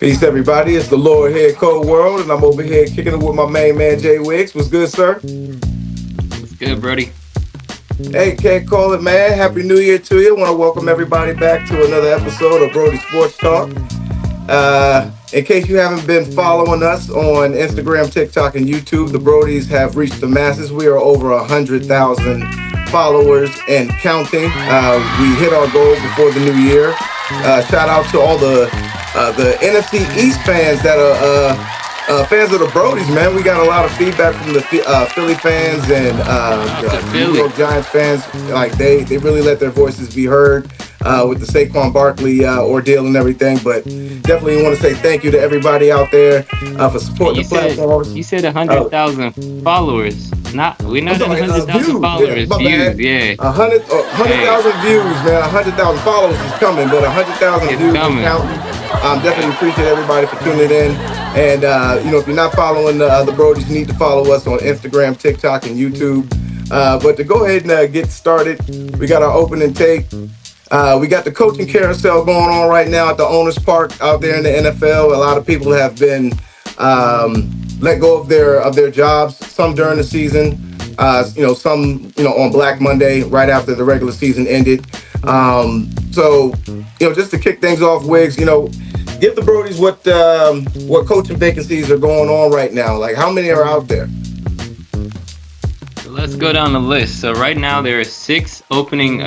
Peace, everybody. It's the Lord here, Cold World, and I'm over here kicking it with my main man, J-WIGG. What's good, sir? What's good, Brody? Hey, can't call it, man. Happy New Year to you. Want to welcome everybody back to another episode of Brodie Sports Talk. In case you haven't been following us on Instagram, TikTok, and YouTube, the Brodies have reached the masses. We are over 100,000 followers and counting. We hit our goal before the new year. Shout out to all the NFC East fans that are fans of the Brodies, man. We got a lot of feedback from the Philly fans and Shout out to the New Philly. York Giants fans. Like they really let their voices be heard with the Saquon Barkley ordeal and everything. But definitely want to say thank you to everybody out there for And supporting you the said platform. you said a Uh, hundred thousand followers. We're I'm not at a sorry, hundred thousand views. Yeah, followers. my Views, bad. yeah. A hundred Hey, thousand views, man. 100,000 followers is coming, but 100,000 it's views is coming. counting. Definitely Yeah. appreciate everybody for tuning in. And if you're not following the Brodies, you need to follow us on Instagram, TikTok, and YouTube. But to go ahead and get started, we got our opening take. We got the coaching carousel going on right now at the owners park out there in the NFL. A lot of people have been let go of their jobs. Some during the season, some on Black Monday right after the regular season ended. Just to kick things off, Wiggs, give the Brodies what coaching vacancies are going on right now. Like how many are out there? So let's go down the list. So right now there are six opening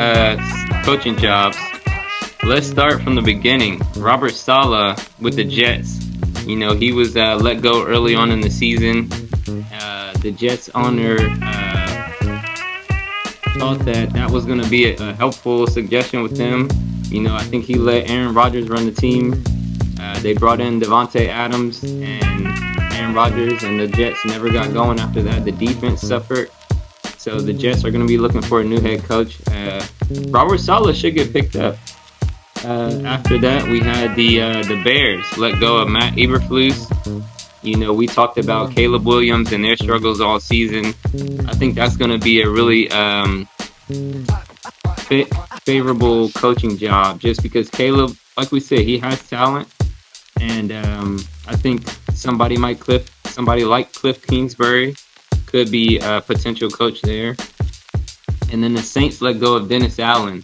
coaching jobs. Let's start from the beginning. Robert Saleh with the Jets. He was let go early on in the season. The Jets owner thought that was going to be a helpful suggestion with him. I think he let Aaron Rodgers run the team. They brought in Devontae Adams and Aaron Rodgers, and the Jets never got going after that. The defense suffered. So the Jets are going to be looking for a new head coach. Robert Saleh should get picked up. After that, we had the Bears let go of Matt Eberflus. We talked about Caleb Williams and their struggles all season. I think that's going to be a really favorable coaching job, just because Caleb, like we said, he has talent, and I think somebody like Cliff Kingsbury could be a potential coach there. And then the Saints let go of Dennis Allen.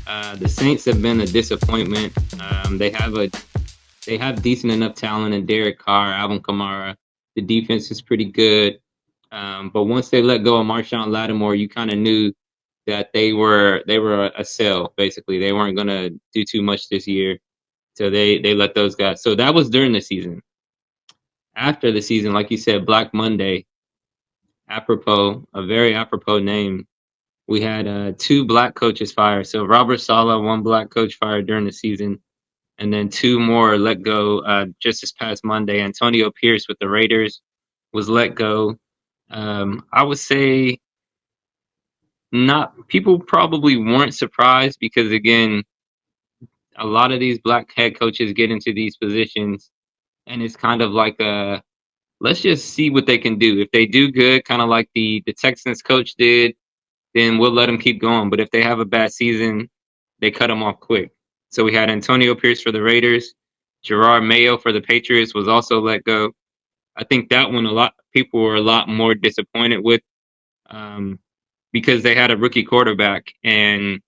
The Saints have been a disappointment. They have decent enough talent in Derek Carr, Alvin Kamara. The defense is pretty good. But once they let go of Marshawn Lattimore, you kind of knew that they were a sell, basically. They weren't going to do too much this year. So they let those guys. So that was during the season. After the season, like you said, Black Monday, a very apropos name. We had two black coaches fired. So Robert Saleh, one black coach fired during the season, and then two more let go just this past Monday. Antonio Pierce with the Raiders was let go. I would say not. People probably weren't surprised because again, a lot of these black head coaches get into these positions, and it's kind of like a let's just see what they can do. If they do good, kind of like the Texans coach did, then we'll let them keep going. But if they have a bad season, they cut them off quick. So we had Antonio Pierce for the Raiders. Gerard Mayo for the Patriots was also let go. I think that one a lot people were a lot more disappointed with um, because they had a rookie quarterback. And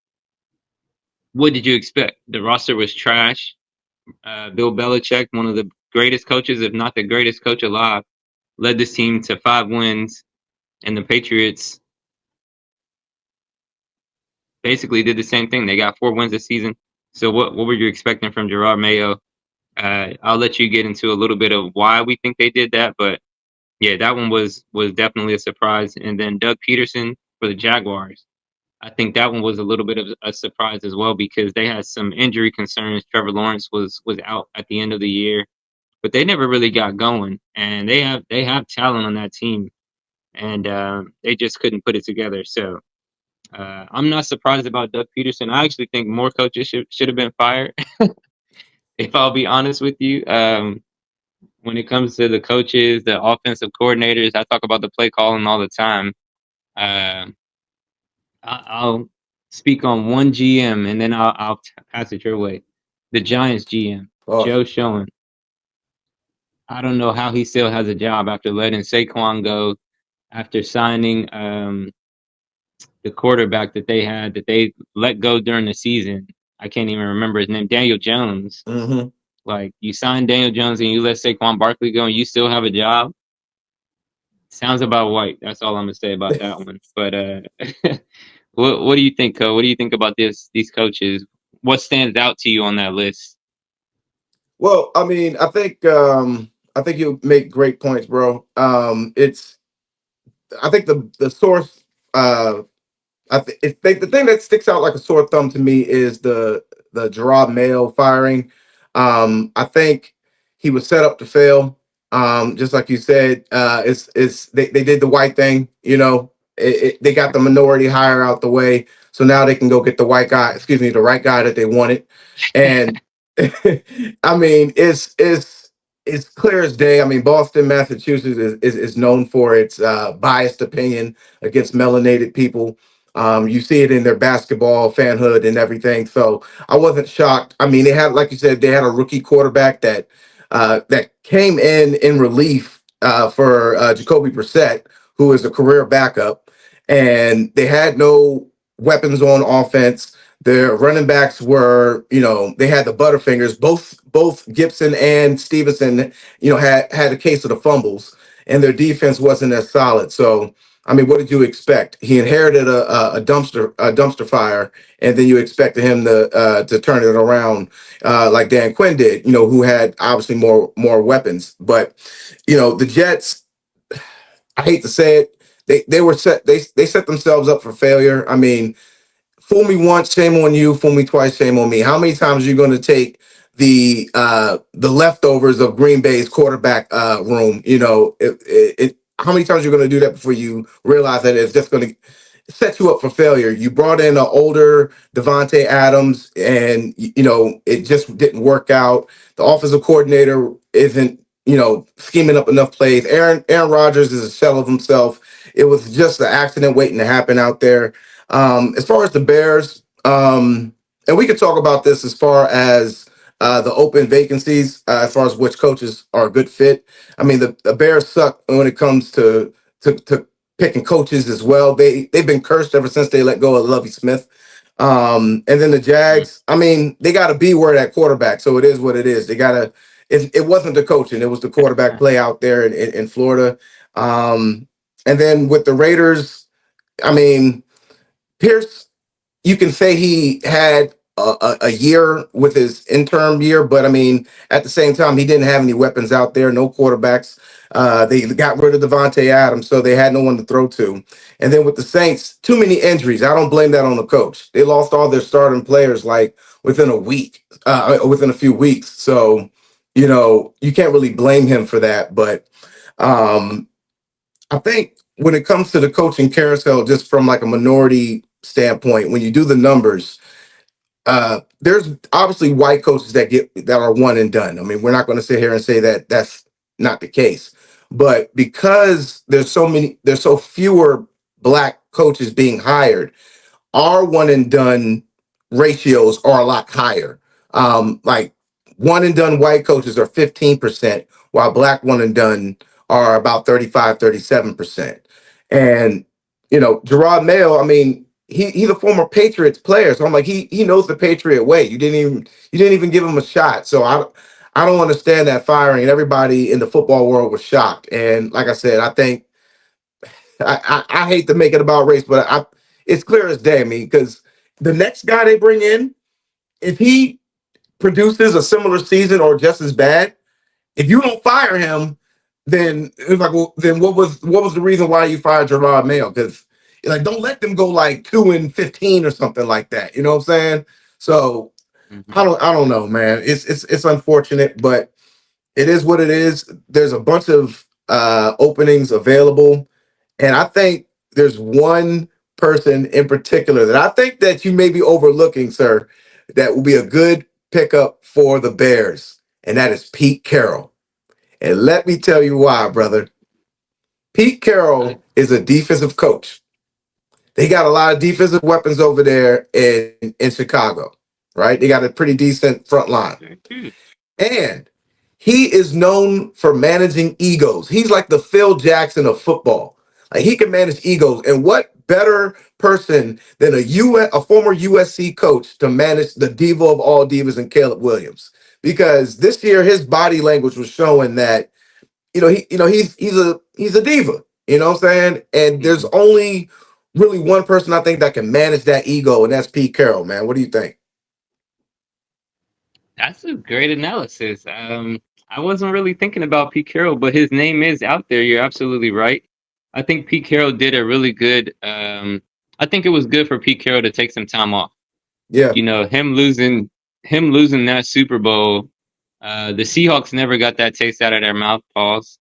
what did you expect? The roster was trash. Bill Belichick, one of the greatest coaches, if not the greatest coach alive, led this team to 5 wins, and the Patriots basically did the same thing. They got 4 wins this season. So what were you expecting from Gerard Mayo? I'll let you get into a little bit of why we think they did that, but yeah, that one was definitely a surprise. And then Doug Peterson for the Jaguars. I think that one was a little bit of a surprise as well because they had some injury concerns. Trevor Lawrence was out at the end of the year, but they never really got going. And they have talent on that team, and they just couldn't put it together. So I'm not surprised about Doug Peterson. I actually think more coaches should have been fired. If I'll be honest with you, when it comes to the coaches, the offensive coordinators, I talk about the play calling all the time. Uh, I'll speak on one GM and then I'll pass it your way. The Giants GM, Oh, Joe Schoen. I don't know how he still has a job after letting Saquon go, after signing the quarterback that they let go during the season. I can't even remember his name. Daniel Jones. Mm-hmm. Like, you signed Daniel Jones and you let Saquon Barkley go and you still have a job. Sounds about white. That's all I'm gonna say about that one. But what do you think, Co? What do you think about these coaches? What stands out to you on that list? Well, I mean, I think you make great points, bro. It's I think the source the thing that sticks out like a sore thumb to me is the Gerard Mayo firing. I think he was set up to fail. Just like you said, they did the white thing. They got the minority hire out the way, so now they can go get the white guy. Excuse me, the right guy that they wanted. And I mean, it's clear as day. I mean, Boston, Massachusetts is known for its biased opinion against melanated people. You see it in their basketball fanhood and everything. So I wasn't shocked. I mean, they had, like you said, they had a rookie quarterback that came in relief for Jacoby Brissett, who is a career backup, and they had no weapons on offense. Their running backs were, they had the Butterfingers. Both Gibson and Stevenson, had a case of the fumbles, and their defense wasn't as solid. So I mean, what did you expect? He inherited a dumpster fire, and then you expected him to turn it around like Dan Quinn did, who had obviously more weapons. But the Jets, I hate to say it, they set themselves up for failure. I mean, fool me once, shame on you. Fool me twice, shame on me. How many times are you going to take the leftovers of Green Bay's quarterback room? How many times are you going to do that before you realize that it's just going to set you up for failure? You brought in an older Devontae Adams, and it just didn't work out. The offensive coordinator isn't scheming up enough plays. Aaron Rodgers is a shell of himself. It was just an accident waiting to happen out there. As far as the Bears, and we could talk about this as far as the open vacancies, as far as which coaches are a good fit. I mean, the Bears suck when it comes to picking coaches as well. They've been cursed ever since they let go of Lovie Smith. And then the Mm, Jags, I mean, they got to be where that quarterback. So it is what it is. They got to. It wasn't the coaching; it was the quarterback play out there in Florida. And then with the Raiders, I mean, Pierce, you can say he had a year with his interim year, but I mean, at the same time, he didn't have any weapons out there, no quarterbacks. They got rid of Devontae Adams, so they had no one to throw to. And then with the Saints, too many injuries. I don't blame that on the coach. They lost all their starting players like within a week, within a few weeks. So, you can't really blame him for that. But um, I think when it comes to the coaching carousel, just from like a minority standpoint, when you do the numbers, there's obviously white coaches that are one and done. I mean, we're not going to sit here and say that that's not the case, but because there's so fewer black coaches being hired, our one and done ratios are a lot higher. Like one and done white coaches are 15%, while black one and done are about 35, 37%. And, Gerard Mayo, I mean, he's a former Patriots player. So I'm like, he knows the Patriot way. You didn't even give him a shot. So I don't understand that firing. And everybody in the football world was shocked. And like I said, I think I hate to make it about race, but it's clear as day. I mean, because the next guy they bring in, if he produces a similar season or just as bad, if you don't fire him, then it's like, well, then what was the reason why you fired Gerard Mayo? Because like, don't let them go like 2-15 or something like that. You know what I'm saying? So mhm. I don't know, man. It's unfortunate, but it is what it is. There's a bunch of openings available, and I think there's one person in particular that I think that you may be overlooking, sir, that will be a good pickup for the Bears, and that is Pete Carroll. And let me tell you why, brother. Pete I, Carroll is a defensive coach. They got a lot of defensive weapons over there in Chicago, right? They got a pretty decent front line. they do. And he is known for managing egos. He's like the Phil Jackson of football. Like he can manage egos. And what better person than a former USC coach to manage the diva of all divas and Caleb Williams? Because this year his body language was showing that he's a diva. You know what I'm saying? And there's Mhm. only really one person I think that can manage that ego, and that's Pete Carroll. Man, what do you think? That's a great analysis. I wasn't really thinking about Pete Carroll, but his name is out there. You're absolutely right. I think Pete Carroll did a really good. I think it was good for Pete Carroll to take some time off. Yeah. You know, him losing that Super Bowl. The Seahawks never got that taste out of their mouth. Pause.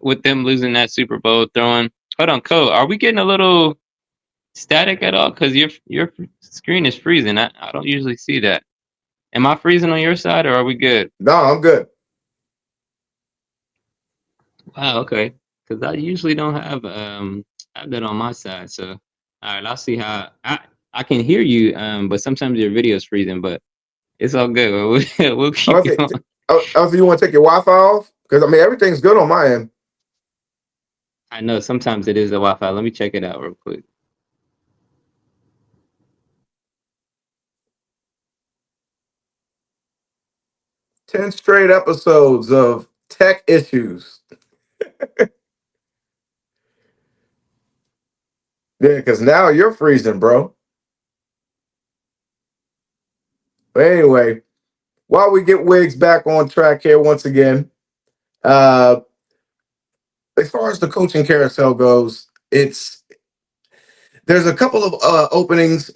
With them losing that Super Bowl, throwing. Hold on, Cole. Are we getting a little static at all? Because your screen is freezing. I don't usually see that. Am I freezing on your side, or are we good? No, I'm good. Wow, okay. Because I usually don't have that on my side. So, all right, I'll see how I can hear you. But sometimes your video is freezing, but it's all good. We'll I keep was say, going. you want to take your Wi-Fi off? Because I mean everything's good on my end. I know sometimes it is the Wi-Fi. Let me check it out real quick. 10 straight episodes of tech issues. Yeah, because now you're freezing, bro. But anyway, while we get Wigs back on track here once again, uh, as far as the coaching carousel goes, there's a couple of openings.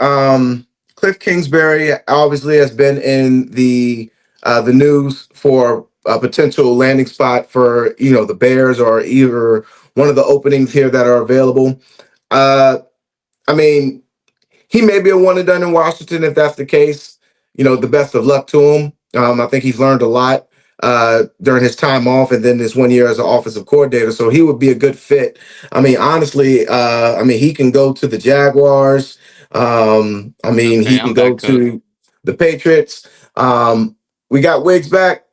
Cliff Kingsbury obviously has been in the news for a potential landing spot for the Bears or either one of the openings here that are available. Uh, I mean, he may be a one and done in Washington if that's the case. The best of luck to him. I think he's learned a lot during his time off, and then this 1 year as an offensive coordinator. So he would be a good fit. I mean, honestly, he can go to the Jaguars. Okay, He can I'm go back, Coach. to the Patriots. We got Wiggs back.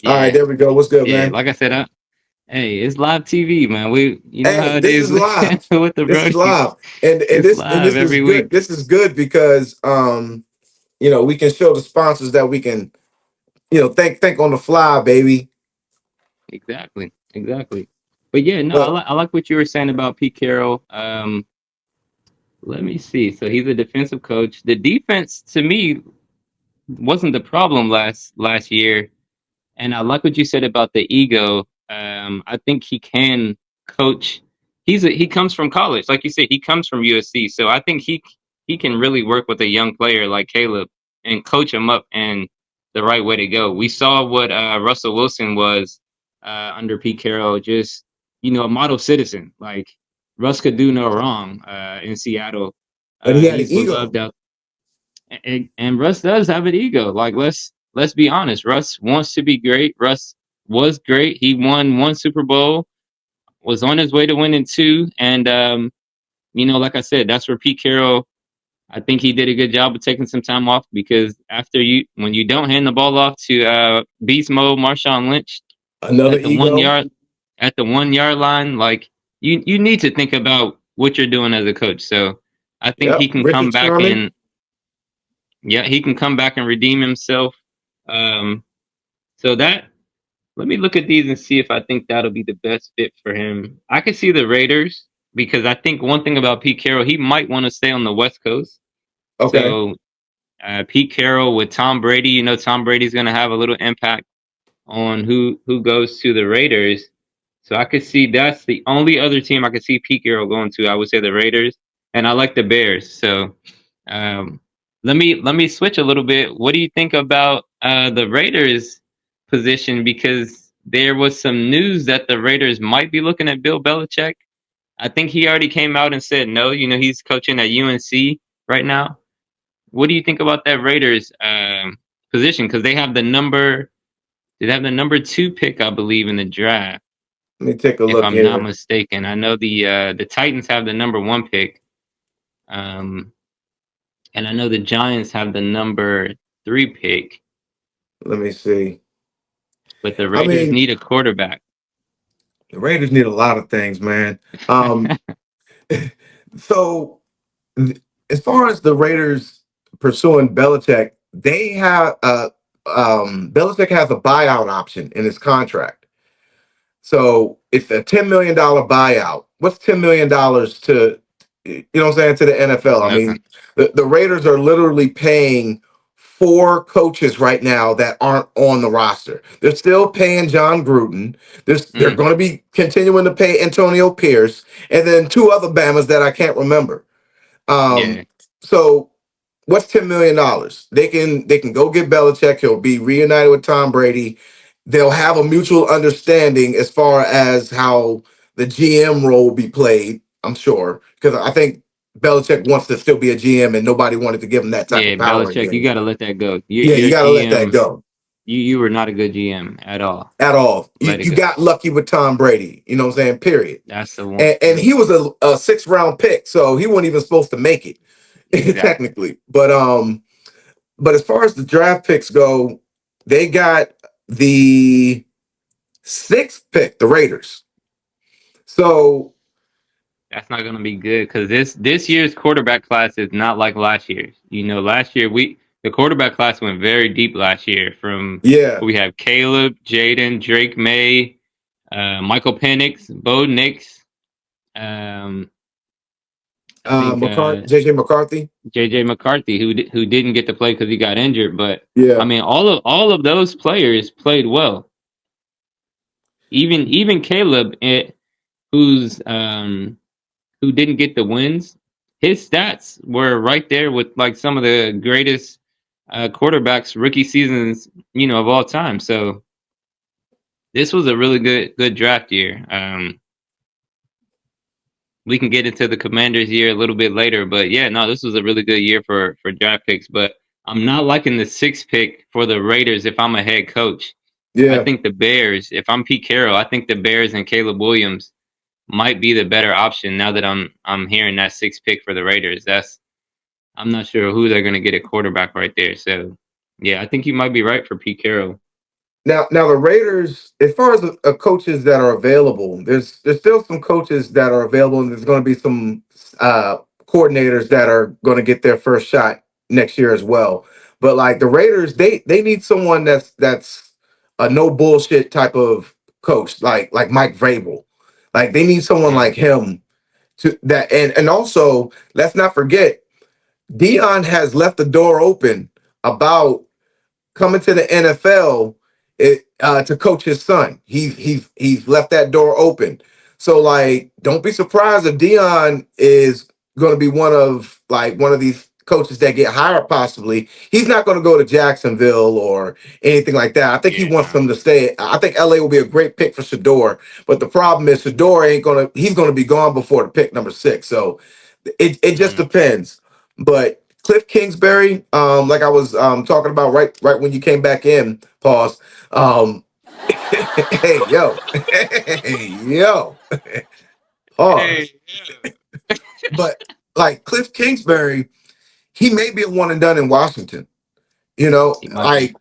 All right, Yeah, there we go. What's good, yeah. man? Like I said, hey, it's live TV, man. You know how Hey, it this is is live. with the This is Brodies. live, and It's this live is every good. week. This is good because we can show the sponsors that we can, think on the fly, baby. Exactly, exactly. But yeah, no, But I like what you were saying about Pete Carroll. Let me see. So he's a defensive coach. The defense, to me, wasn't the problem last year. And I like what you said about the ego. I think he can coach. He comes from college, like you said. He comes from USC, so I think he can really work with a young player like Caleb and coach him up and the right way to go. We saw what Russell Wilson was under Pete Carroll, just a model citizen. Like Russ could do no wrong in Seattle. he had an He's ego. beloved out and Russ does have an ego. Like let's be honest. Russ wants to be great. Russ was great. He won one Super Bowl, was on his way to winning two, and like I said, that's where Pete Carroll. I think he did a good job of taking some time off because when you don't hand the ball off to beast mode Marshawn Lynch Another at the one ego. yard at the 1 yard line, like you need to think about what you're doing as a coach. So I think he Yep. can come Richard back Sherman. and yeah, he can come back and redeem himself. Um, so that let me look at these and see if I think that'll be the best fit for him. I could see the Raiders because I think one thing about Pete Carroll, he might want to stay on the West Coast. Okay. So Pete Carroll with Tom Brady, Tom Brady's going to have a little impact on who goes to the Raiders. So I could see that's the only other team I could see Pete Carroll going to. I would say the Raiders, and I like the Bears. So um, let me switch a little bit. What do you think about the Raiders position? Because there was some news that the Raiders might be looking at Bill Belichick. I think he already came out and said no. He's coaching at UNC right now. What do you think about that Raiders position? Because they have the number. They have the number two pick, I believe, in the draft Let me take a if look I'm not here. mistaken. I know the Titans have the number one pick, um, and I know the Giants have the number three pick. Let me see. But the I Raiders mean, need a quarterback. the Raiders need a lot of things, man. Um, so as far as the Raiders pursuing Belichick, they have Belichick has a buyout option in his contract. So it's a $10 million buyout. What's $10 million to, you know what I'm saying, to the NFL? I Nothing. mean, the Raiders are literally paying four coaches right now that aren't on the roster. They're still paying John Gruden. They're Mm, going to be continuing to pay Antonio Pierce and then two other Bamas that I can't remember. yeah. So what's $10 million? They can go get Belichick. He'll be reunited with Tom Brady. They'll have a mutual understanding as far as how the GM role will be played. I'm sure because I think Belichick wants to still be a GM, and nobody wanted to give him that type Yeah, of power Belichick, you again. got to let that go. Yeah, you Your got to let that GM, go you were not a good GM at all. at all. You Let it you go. got lucky with Tom Brady. You know what I'm saying? Period. That's the one. And Yep. he was a sixth-round pick, so he wasn't even supposed to make it Exactly. technically. But as far as the draft picks go, they got the sixth pick, the Raiders. So That's not going to be good because this year's quarterback class is not like last year's. Last year the quarterback class went very deep last year. From yeah, we have Caleb, Jaden, Drake May, Michael Penix, Bo Nix. Um, I think JJ McCarthy. JJ McCarthy, who didn't get to play because he got injured, but I Yeah, mean all of those players played well. Even Caleb, who didn't get the wins, his stats were right there with like some of the greatest quarterbacks rookie seasons, of all time. So this was a really good draft year. We can get into the Commanders year a little bit later, but yeah, no, this was a really good year for draft picks. But I'm not liking the sixth pick for the Raiders if I'm a head coach. I yeah. think the Bears, if I'm Pete Carroll, I think the Bears and Caleb Williams might be the better option now that I'm hearing that sixth pick for the Raiders. I'm not sure who they're gonna get at quarterback right there. So yeah, I think you might be right for Pete Carroll. Now the Raiders, as far as the coaches that are available, there's still some coaches that are available, and there's going to be some coordinators that are going to get their first shot next year as well. But like the Raiders, they need someone that's a no bullshit type of coach, like Mike Vrabel. Like they need someone Mm, like him to that, and also let's not forget Dion has left the door open about coming to the NFL to coach his son. He's left that door open. So like, don't be surprised if Dion is going to be one of these coaches that get hired. Possibly, he's not going to go to Jacksonville or anything like that. I think he yeah, wants no. them to stay. I think LA will be a great pick for Shador, but the problem is Shador ain't gonna. He's going to be gone before the pick number 6. So it just Mm. depends. But Cliff Kingsbury, like I was talking about right when you came back in, pause. Um, hey yo, hey yo, Hey, pause. yeah. But like Cliff Kingsbury, he may be a one and done in Washington. You know, He might be. like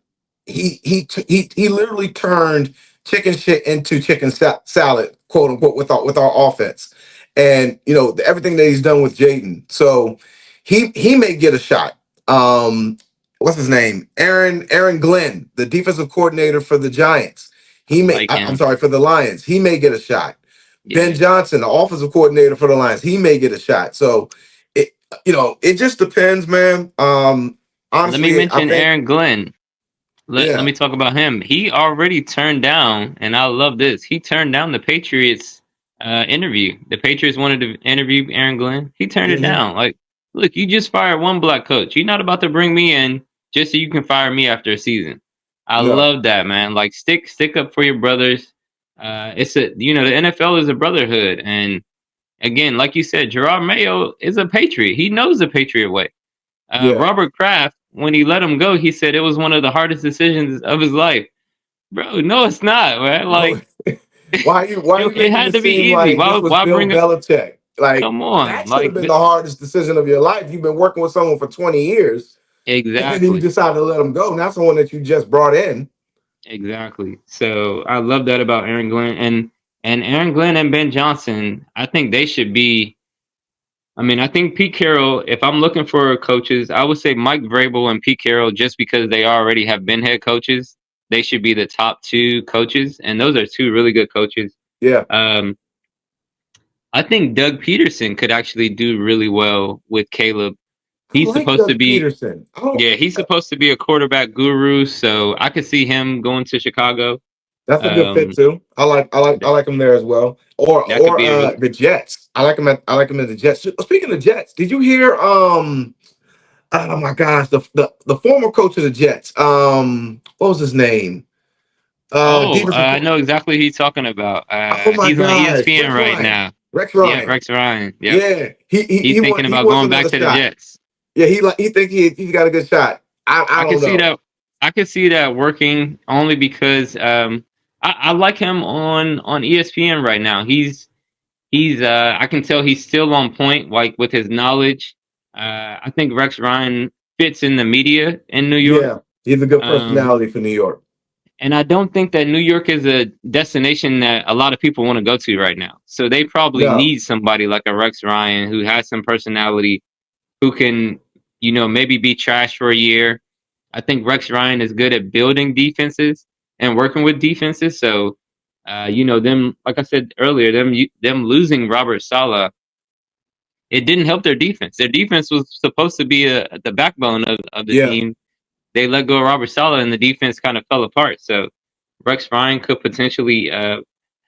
he literally turned chicken shit into salad, quote unquote, with our offense, and everything that he's done with Jaden. So he may get a shot. What's his name? Aaron Glenn, the defensive coordinator for the Giants. I He may. like I'm him. sorry, for the Lions. He may get a shot. Ben Yeah. Johnson, the offensive coordinator for the Lions. He may get a shot. So it it just depends, man. Let me Honestly, I mention think, Aaron Glenn. Let yeah, me talk about him. He already turned down, and I love this. He turned down the Patriots interview. The Patriots wanted to interview Aaron Glenn. He turned it hmm down. Like, look, you just fired one black coach. You're not about to bring me in just so you can fire me after a season. I no, love that, man. Like, stick up for your brothers. The NFL is a brotherhood, and again, like you said, Gerard Mayo is a Patriot. He knows the Patriot way. yeah. Robert Kraft, when he let him go, he said it was one of the hardest decisions of his life. Bro, no, it's not, man. No, Like, why are you it making had it to be seem easy. like Why? this was Why Bill bring it? Belichick? Like Come on, that should have been the hardest decision of your life. You've been working with someone for 20 years. and then you Exactly. decide to let him go. Not someone that you just brought in. Exactly. So I love that about Aaron Glenn and Aaron Glenn and Ben Johnson. I think they should be. I mean, I think Pete Carroll. If I'm looking for coaches, I would say Mike Vrabel and Pete Carroll, just because they already have been head coaches. They should be the top two coaches, and those are two really good coaches. Yeah, Um, I think Doug Peterson could actually do really well with Caleb. I He's like supposed to Doug be, Peterson. I don't. yeah, he's supposed to be a quarterback guru. So I could see him going to Chicago. That's a good fit Um, too. I like him there as well. that could be a The Jets. I like him at the Jets. Speaking of Jets, did you hear oh my gosh, the former coach of the Jets. What was his name? Oh, Defensive I know exactly who you're talking about. Oh my He's on gosh, ESPN Rex right Ryan. now. Rex Yeah, Ryan. Rex Ryan. Yep. Yeah. He's thinking He about wants going back another to the shot. Jets. Yeah, he think he's got a good shot. I I can don't see know. that. I can see that working only because I like him on ESPN right now. He's I can tell he's still on point, like with his knowledge. I think Rex Ryan fits in the media in New York. Yeah, he's a good Um, personality for New York. and I don't think that New York is a destination that a lot of people want to go to right now. So they probably No. need somebody like a Rex Ryan who has some personality, who can, maybe be trash for a year. I think Rex Ryan is good at building defenses and working with defenses. So, them, like I said earlier, them losing Robert Saleh, it didn't help their defense. Their defense was supposed to be the backbone of the Yeah, team. They let go of Robert Saleh, and the defense kind of fell apart. So Rex Ryan could potentially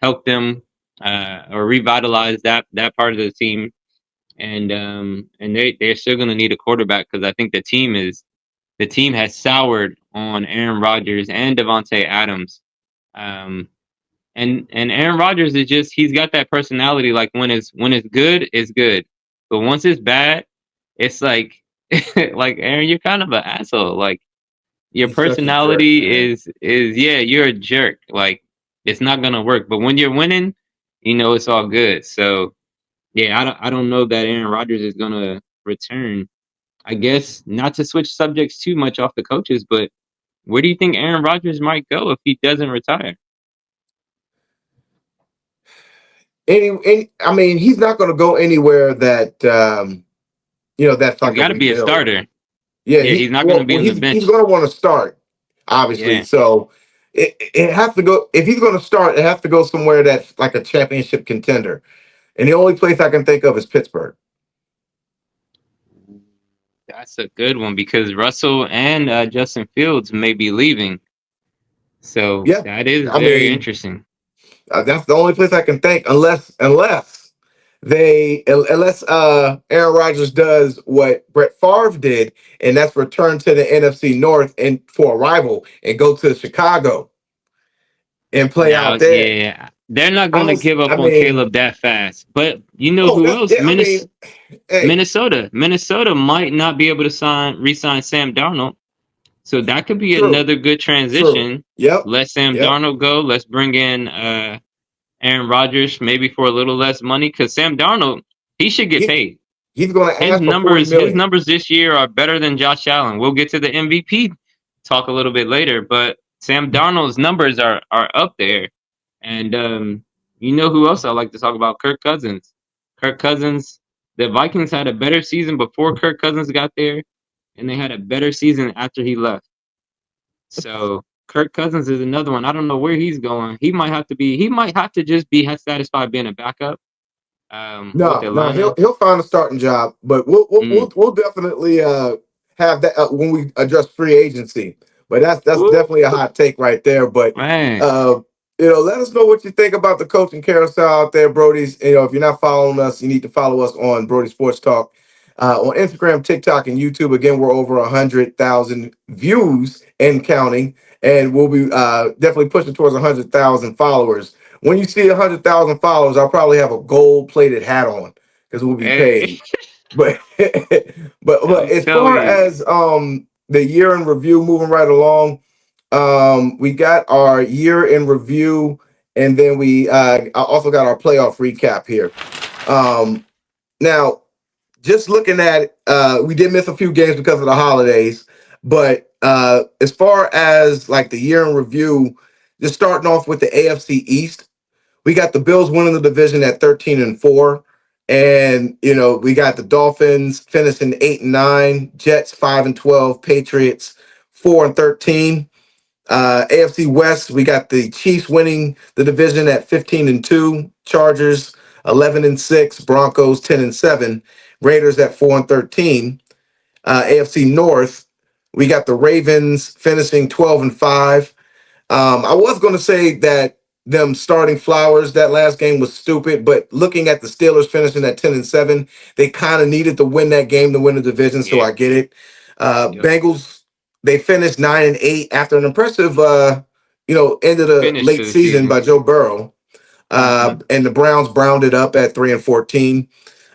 help them or revitalize that part of the team, and they're still going to need a quarterback because I think the team has soured on Aaron Rodgers and Devontae Adams. Um, and Aaron Rodgers is just, he's got that personality. Like when it's good, it's good, but once it's bad, it's like like Aaron, you're kind of an asshole. Like your he's such a jerk, personality man. is yeah, you're a jerk. Like it's not gonna work. But when you're winning, it's all good. So yeah, I don't know that Aaron Rodgers is gonna return. I guess not to switch subjects too much off the coaches, but where do you think Aaron Rodgers might go if he doesn't retire? I mean, he's not going to go anywhere that that's He's like a got to be a rebuild. starter. Yeah, Yeah, he's not gonna be on the he's bench. going to want to start, obviously. Yeah. So it has to go. If he's going to start, it has to go somewhere that's like a championship contender. And the only place I can think of is Pittsburgh. That's a good one because Russell and Justin Fields may be leaving. So Yeah, that is I very mean, interesting. that's the only place I can think, unless Aaron Rodgers does what Brett Favre did, and that's return to the NFC North and for a rival and go to Chicago and play Now, out there. yeah, they're not I going to don't. give I up on mean, Caleb that fast. But you know oh, who that's. else? I mean, hey, Minnesota might not be able to re-sign Sam Darnold. So that could be true, another good true. transition. Yep, Let Sam yep. Darnold go. Let's bring in Aaron Rodgers maybe for a little less money because Sam Darnold, he should get He paid. he's going to His ask for 40 numbers, his million. numbers this year are better than Josh Allen. We'll get to the MVP talk a little bit later, but Sam Darnold's numbers are up there. And you know who else I like to talk about? Kirk Cousins. Kirk Cousins. The Vikings had a better season before Kirk Cousins got there, and they had a better season after he left. So Kirk Cousins is another one. I don't know where he's going. He might have to be. He might have to just be satisfied being a backup with No, no, Atlanta. he'll find a starting job, but Mm. we'll definitely have that when we address free agency. But that's Ooh, definitely a hot take right there. But man. uh, let us know what you think about the coaching carousel out there, Brody's. If you're not following us, you need to follow us on Brody Sports Talk on Instagram, TikTok, and YouTube. Again, we're over 100,000 views and counting, and we'll be definitely pushing towards 100,000 followers. When you see 100,000 followers, I'll probably have a gold plated hat on because we'll be Hey, paid. But but I'm as telling far you. as the year in review, moving right along, we got our year in review, and then we also got our playoff recap here. Now just looking at we did miss a few games because of the holidays, but as far as like the year in review, just starting off with the AFC East, we got the Bills winning the division at 13-4. And we got the Dolphins finishing 8-9, Jets 5-12, Patriots 4-13. AFC West, we got the Chiefs winning the division at 15-2, Chargers 11-6, Broncos 10-7, Raiders at 4-13. AFC North, we got the Ravens finishing 12-5. I was going to say that them starting Flowers that last game was stupid, but looking at the Steelers finishing at 10-7, they kind of needed to win that game to win the division. So Yeah. I get it. Yep. Bengals, they finished 9-8 after an impressive, end of the Finish late to the season season. by Joe Burrow. Hmm. And the Browns browned it up at 3-14.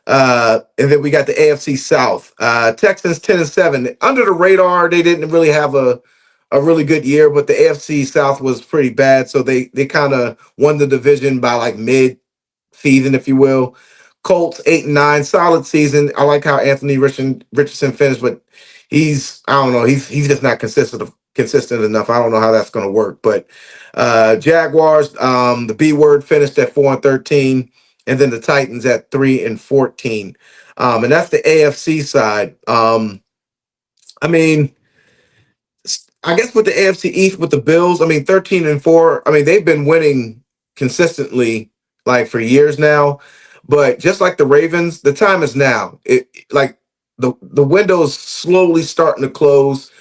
And then we got the AFC South. Texans 10-7. Under the radar, they didn't really have a really good year, but the AFC South was pretty bad. So they kind of won the division by like mid season, if you will. Colts 8-9, solid season. I like how Anthony Richardson finished, but I don't know, he's just not consistent enough. I don't know how that's going to work. But Jaguars, the B word finished at 4-13, and then the Titans at 3-14. And that's the AFC side. I mean, I guess with the AFC East with the Bills, I mean 13-4. I mean they've been winning consistently like for years now, but just like the Ravens, the time is now. Like the window is slowly starting to close.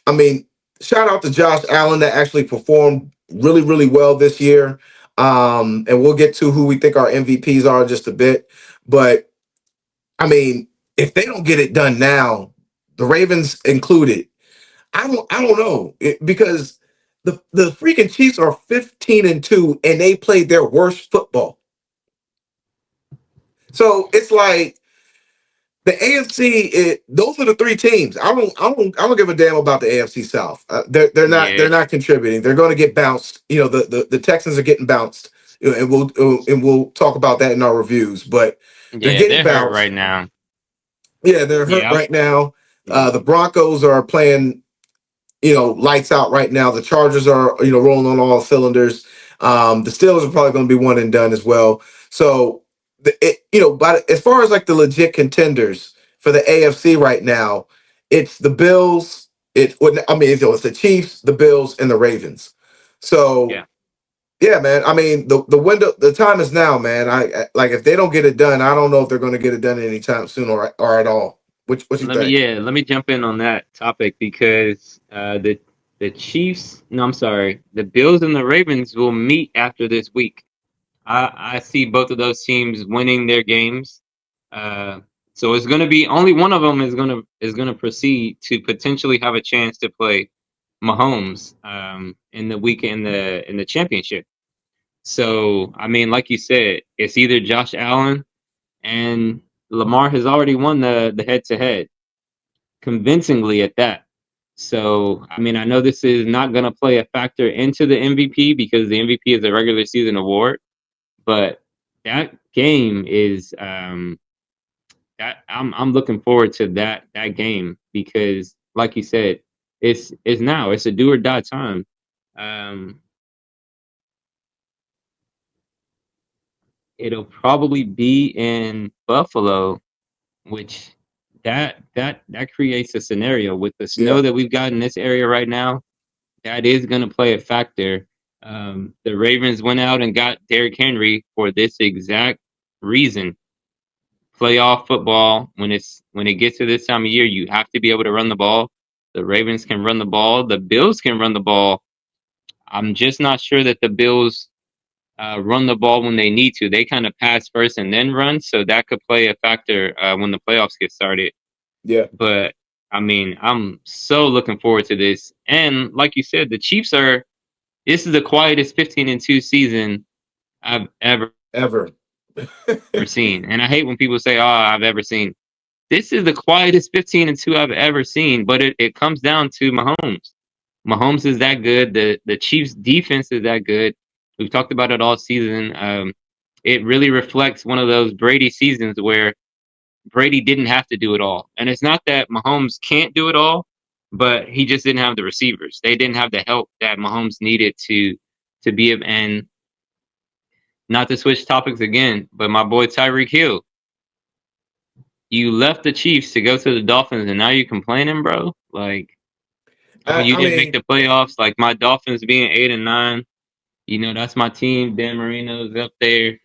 I mean, shout out to Josh Allen that actually performed really really well this year. And we'll get to who we think our MVPs are in just a bit, but I mean, if they don't get it done now, the Ravens included, I don't know because the freaking Chiefs are 15-2 and they played their worst football. So it's like the AFC. Those are the three teams. I don't give a damn about the AFC South. They're not Yeah. they're not contributing. They're going to get bounced. The Texans are getting bounced. And we'll talk about that in our reviews. But they're Yeah, getting they're hurt right bounced. now. Yeah, they're hurt Yeah. right now. Yeah. The Broncos are playing lights out right now. The Chargers are, rolling on all cylinders. The Steelers are probably going to be one and done as well. So, but as far as like the legit contenders for the AFC right now, it's the Bills. It's the Chiefs, the Bills, and the Ravens. So, Yeah. yeah, man. I mean, the time is now, man. I like if they don't get it done, I don't know if they're going to get it done anytime soon or at all. What you think? Let me jump in on that topic because the Chiefs, no, I'm sorry, the Bills and the Ravens will meet after this week. I see both of those teams winning their games. Uh, so it's going to be only one of them is going to proceed to potentially have a chance to play Mahomes in the week in the championship. So I mean, like you said, it's either Josh Allen and Lamar has already won the head to head convincingly at that. So I mean, I know this is not going to play a factor into the MVP because the MVP is a regular season award, but that game is that I'm looking forward to that game because, like you said, it's now it's a do or die time. Um, it'll probably be in Buffalo, which that creates a scenario with the snow Yeah, that we've got in this area right now. That is going to play a factor. The Ravens went out and got Derrick Henry for this exact reason. Playoff football, when it gets to this time of year, you have to be able to run the ball. The Ravens can run the ball. The Bills can run the ball. I'm just not sure that the Bills run the ball when they need to. They kind of pass first and then run, so that could play a factor when the playoffs get started. yeah, But I mean, I'm so looking forward to this. And like you said, the Chiefs are. This is the quietest 15-2 season I've ever ever. seen. And I hate when people say, "Oh, I've ever seen." This is the quietest 15-2 I've ever seen, but it comes down to Mahomes. Mahomes is that good. The Chiefs defense is that good. We've talked about it all season. It really reflects one of those Brady seasons where Brady didn't have to do it all. And it's not that Mahomes can't do it all, but he just didn't have the receivers. They didn't have the help that Mahomes needed to be. And not to switch topics again, but my boy Tyreek Hill, you left the Chiefs to go to the Dolphins, and now you're complaining, bro. Like, oh, I, you I didn't make mean, the playoffs. Like my Dolphins being 8-9, that's my team. Dan Marino's up there.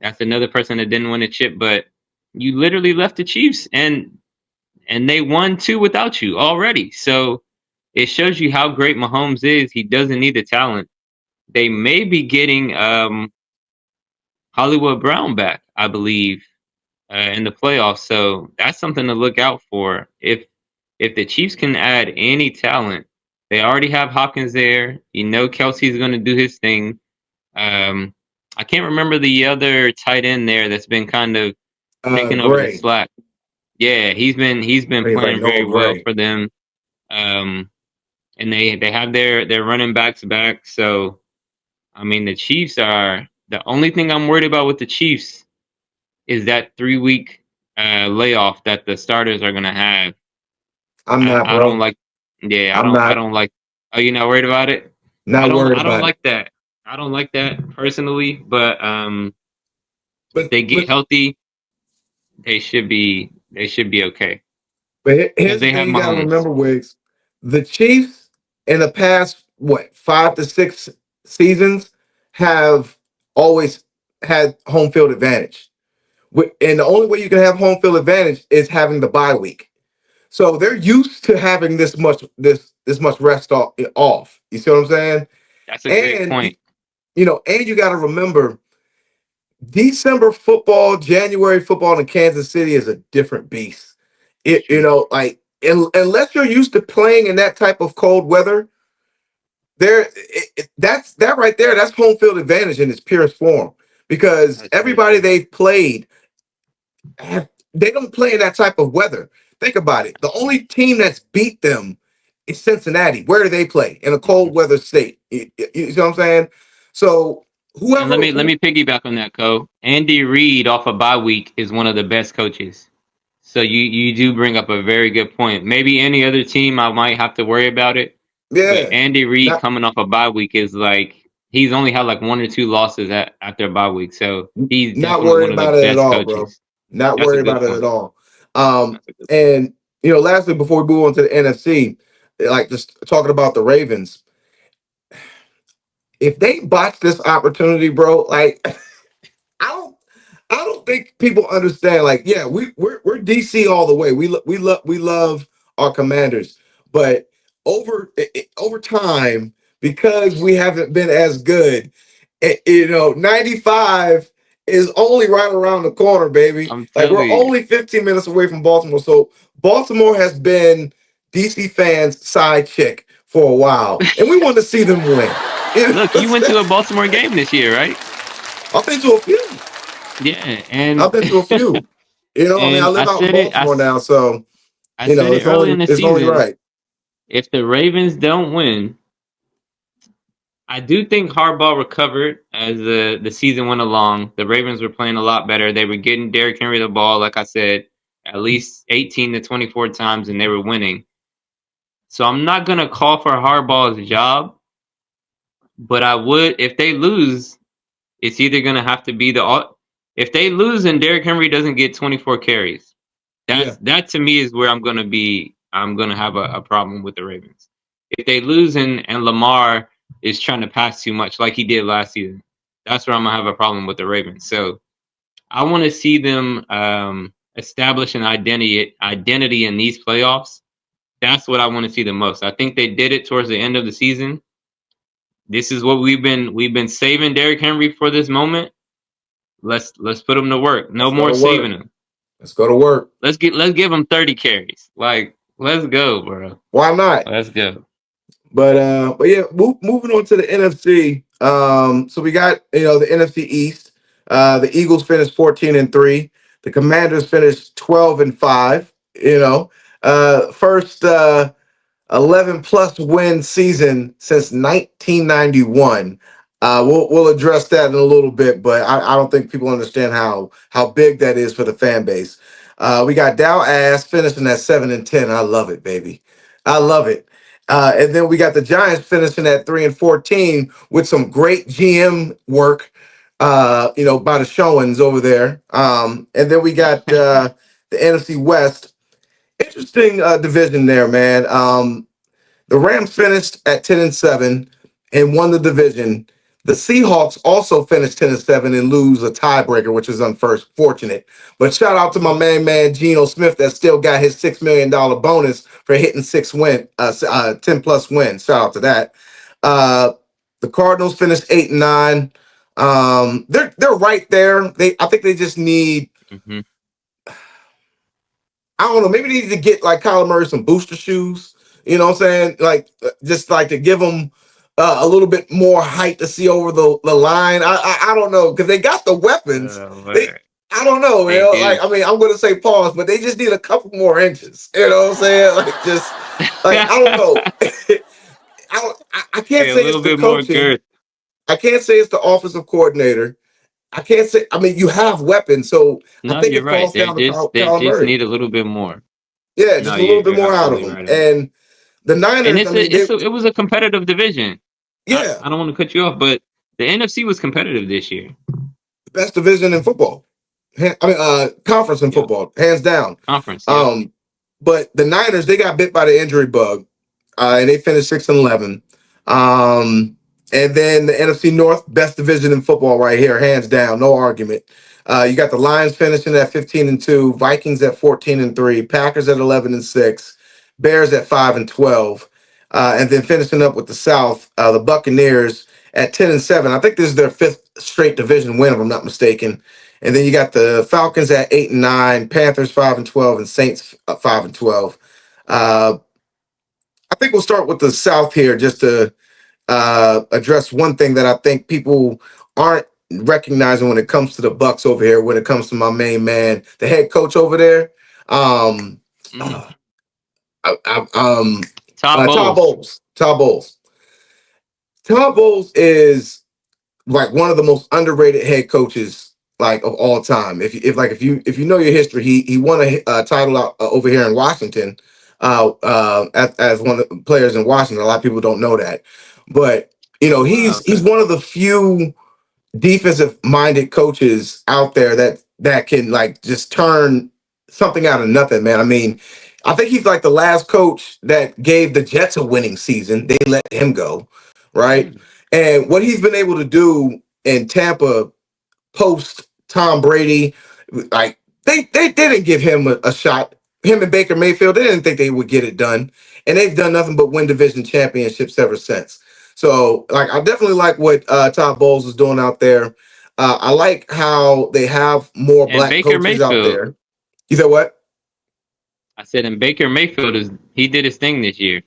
That's another person that didn't win a chip, but you literally left the Chiefs, and they won two without you already. So it shows you how great Mahomes is. He doesn't need the talent. They may be getting Hollywood Brown back, I believe, in the playoffs. So that's something to look out for. If the Chiefs can add any talent, they already have Hopkins there. Kelsey's going to do his thing. Um, I can't remember the other tight end there that's been kind of taking over the Gray. slack. Yeah, he's been I think it's like playing Noah very well Gray. for them. Um, and they have their running backs back. So I mean, the Chiefs are the only thing I'm worried about with the Chiefs is that 3 week layoff that the starters are gonna have. I'm not, I don't bro. like. Yeah, I'm I not don't like. Oh, you're not worried about it? not worried I don't about it. like that. I don't like that personally. But if But they get but healthy, they should be okay because here's the they thing have you got to Mahomes. remember, Wiggs. The Chiefs in the past, what, 5 to 6 seasons have always had home field advantage. And the only way you can have home field advantage is having the bye week. So they're used to having this much rest off. You see what I'm saying? That's a great And point. and you got to remember December football, January football in Kansas City is a different beast. True. Like unless you're used to playing in that type of cold weather, that's that right there. That's home field advantage in its purest form because That's very everybody true. they've played they don't play in that type of weather. Think about it. The only team that's beat them is Cincinnati. Where do they play? In a cold weather state. You see what I'm saying? So And whoever, let me piggyback on that, Co. Andy Reid off a bye week is one of the best coaches. So you do bring up a very good point. Maybe any other team I might have to worry about it, but yeah, Andy Reid not coming off a bye week is like he's only had like one or two losses after a bye week. So he's not definitely worried one of the about it at best all, bro. coaches. Not That's a worried good about it at point. all. That's a good point. And lastly, before we move on to the NFC, like just talking about the Ravens, if they botch this opportunity, bro, like I don't I don't think people understand. Like, yeah, we're DC all the way. We love our Commanders, but over time, because we haven't been as good, 95 is only right around the corner, baby. I'm Like telling we're you. only 15 minutes away from Baltimore, so Baltimore has been DC fans' side chick for a while, and we want to see them win. You know Look, what I'm you went saying? to a Baltimore game this year, right? I've been to a few. Yeah, I've been to a few. I mean, I and live out in Baltimore now, so I said it it's early in only the it's only season. right. If the Ravens don't win, I do think Harbaugh recovered as the season went along. The Ravens were playing a lot better. They were getting Derrick Henry the ball, like I said, at least 18 to 24 times, and they were winning. So I'm not gonna call for Harbaugh's job, but I would if they lose. It's either gonna have to be if they lose and Derrick Henry doesn't get 24 carries. Yeah, That to me is where I'm gonna be. I'm gonna have a problem with the Ravens. If they lose and Lamar is trying to pass too much like he did last season, that's where I'm gonna have a problem with the Ravens. So I want to see them establish an identity in these playoffs. That's what I want to see the most. I think they did it towards the end of the season. This is what we've been saving Derrick Henry for this moment. Let's put him to work. No let's go more to work. saving him. Let's go to work. Let's give him 30 carries. Like let's go, bro. Why not? Let's go. But yeah, moving on to the NFC. So we got the NFC East. The Eagles finished 14-3. The Commanders finished 12-5. First 11 plus win season since 1991. We'll address that in a little bit, but I don't think people understand how big that is for the fan base. We got Dow Ass finishing at 7-10. I love it, baby. I love it. And then we got the Giants finishing at 3-14 with some great GM work, by the showings over there. And then we got the NFC West. Interesting division there, man. The Rams finished at 10-7 and won the division. The Seahawks also finished 10-7 and lose a tiebreaker, which is unfortunate. But shout out to my man Geno Smith that still got his $6 million bonus for hitting 10 plus wins. Shout out to that. Uh, the Cardinals finished 8-9. They're right there. I think they just need. Mm-hmm. I don't know. Maybe they need to get like Kyler Murray some booster shoes. You know what I'm saying? Like just like to give them a little bit more height to see over the line. I don't know because they got the weapons. I don't know, man. Like I mean, I'm going to say pause, but they just need a couple more inches. You know what I'm saying? Like just like I don't know. I can't say it's the coaching. I can't say it's the offensive coordinator. I can't say. I mean, you have weapons, so no, I think you're it falls right. down to They Kyler just Murray. need a little bit more. Yeah, just a little bit more out of them. Right. And the Niners, and it was a competitive division. Yeah. I don't want to cut you off, but the NFC was competitive this year. Best division in football. Conference in football, hands down. Conference. But the Niners, they got bit by the injury bug, and they finished 6-11. And then the NFC North, best division in football right here, hands down, no argument. You got the Lions finishing at 15-2, Vikings at 14-3, Packers at 11-6, Bears at 5-12, and then finishing up with the South, the Buccaneers at 10-7. I think this is their fifth straight division win, if I'm not mistaken. And then you got the Falcons at 8-9, Panthers 5-12, and Saints 5-12. I think we'll start with the South here just to address one thing that I think people aren't recognizing when it comes to the Bucks over here. When it comes to my main man, the head coach over there, Todd Bowles. Todd Bowles is like one of the most underrated head coaches like of all time. If you know your history, he won a title out over here in Washington as one of the players in Washington. A lot of people don't know that, but he's one of the few defensive minded coaches out there that can like just turn something out of nothing, man. I mean, I think he's like the last coach that gave the Jets a winning season. They let him go, right? And what he's been able to do in Tampa post Tom Brady, like they didn't give him a shot. Him and Baker Mayfield, they didn't think they would get it done, and they've done nothing but win division championships ever since. So, like, I definitely like what Todd Bowles is doing out there. I like how they have more black coaches out there. You said what? I said, and Baker Mayfield he did his thing this year.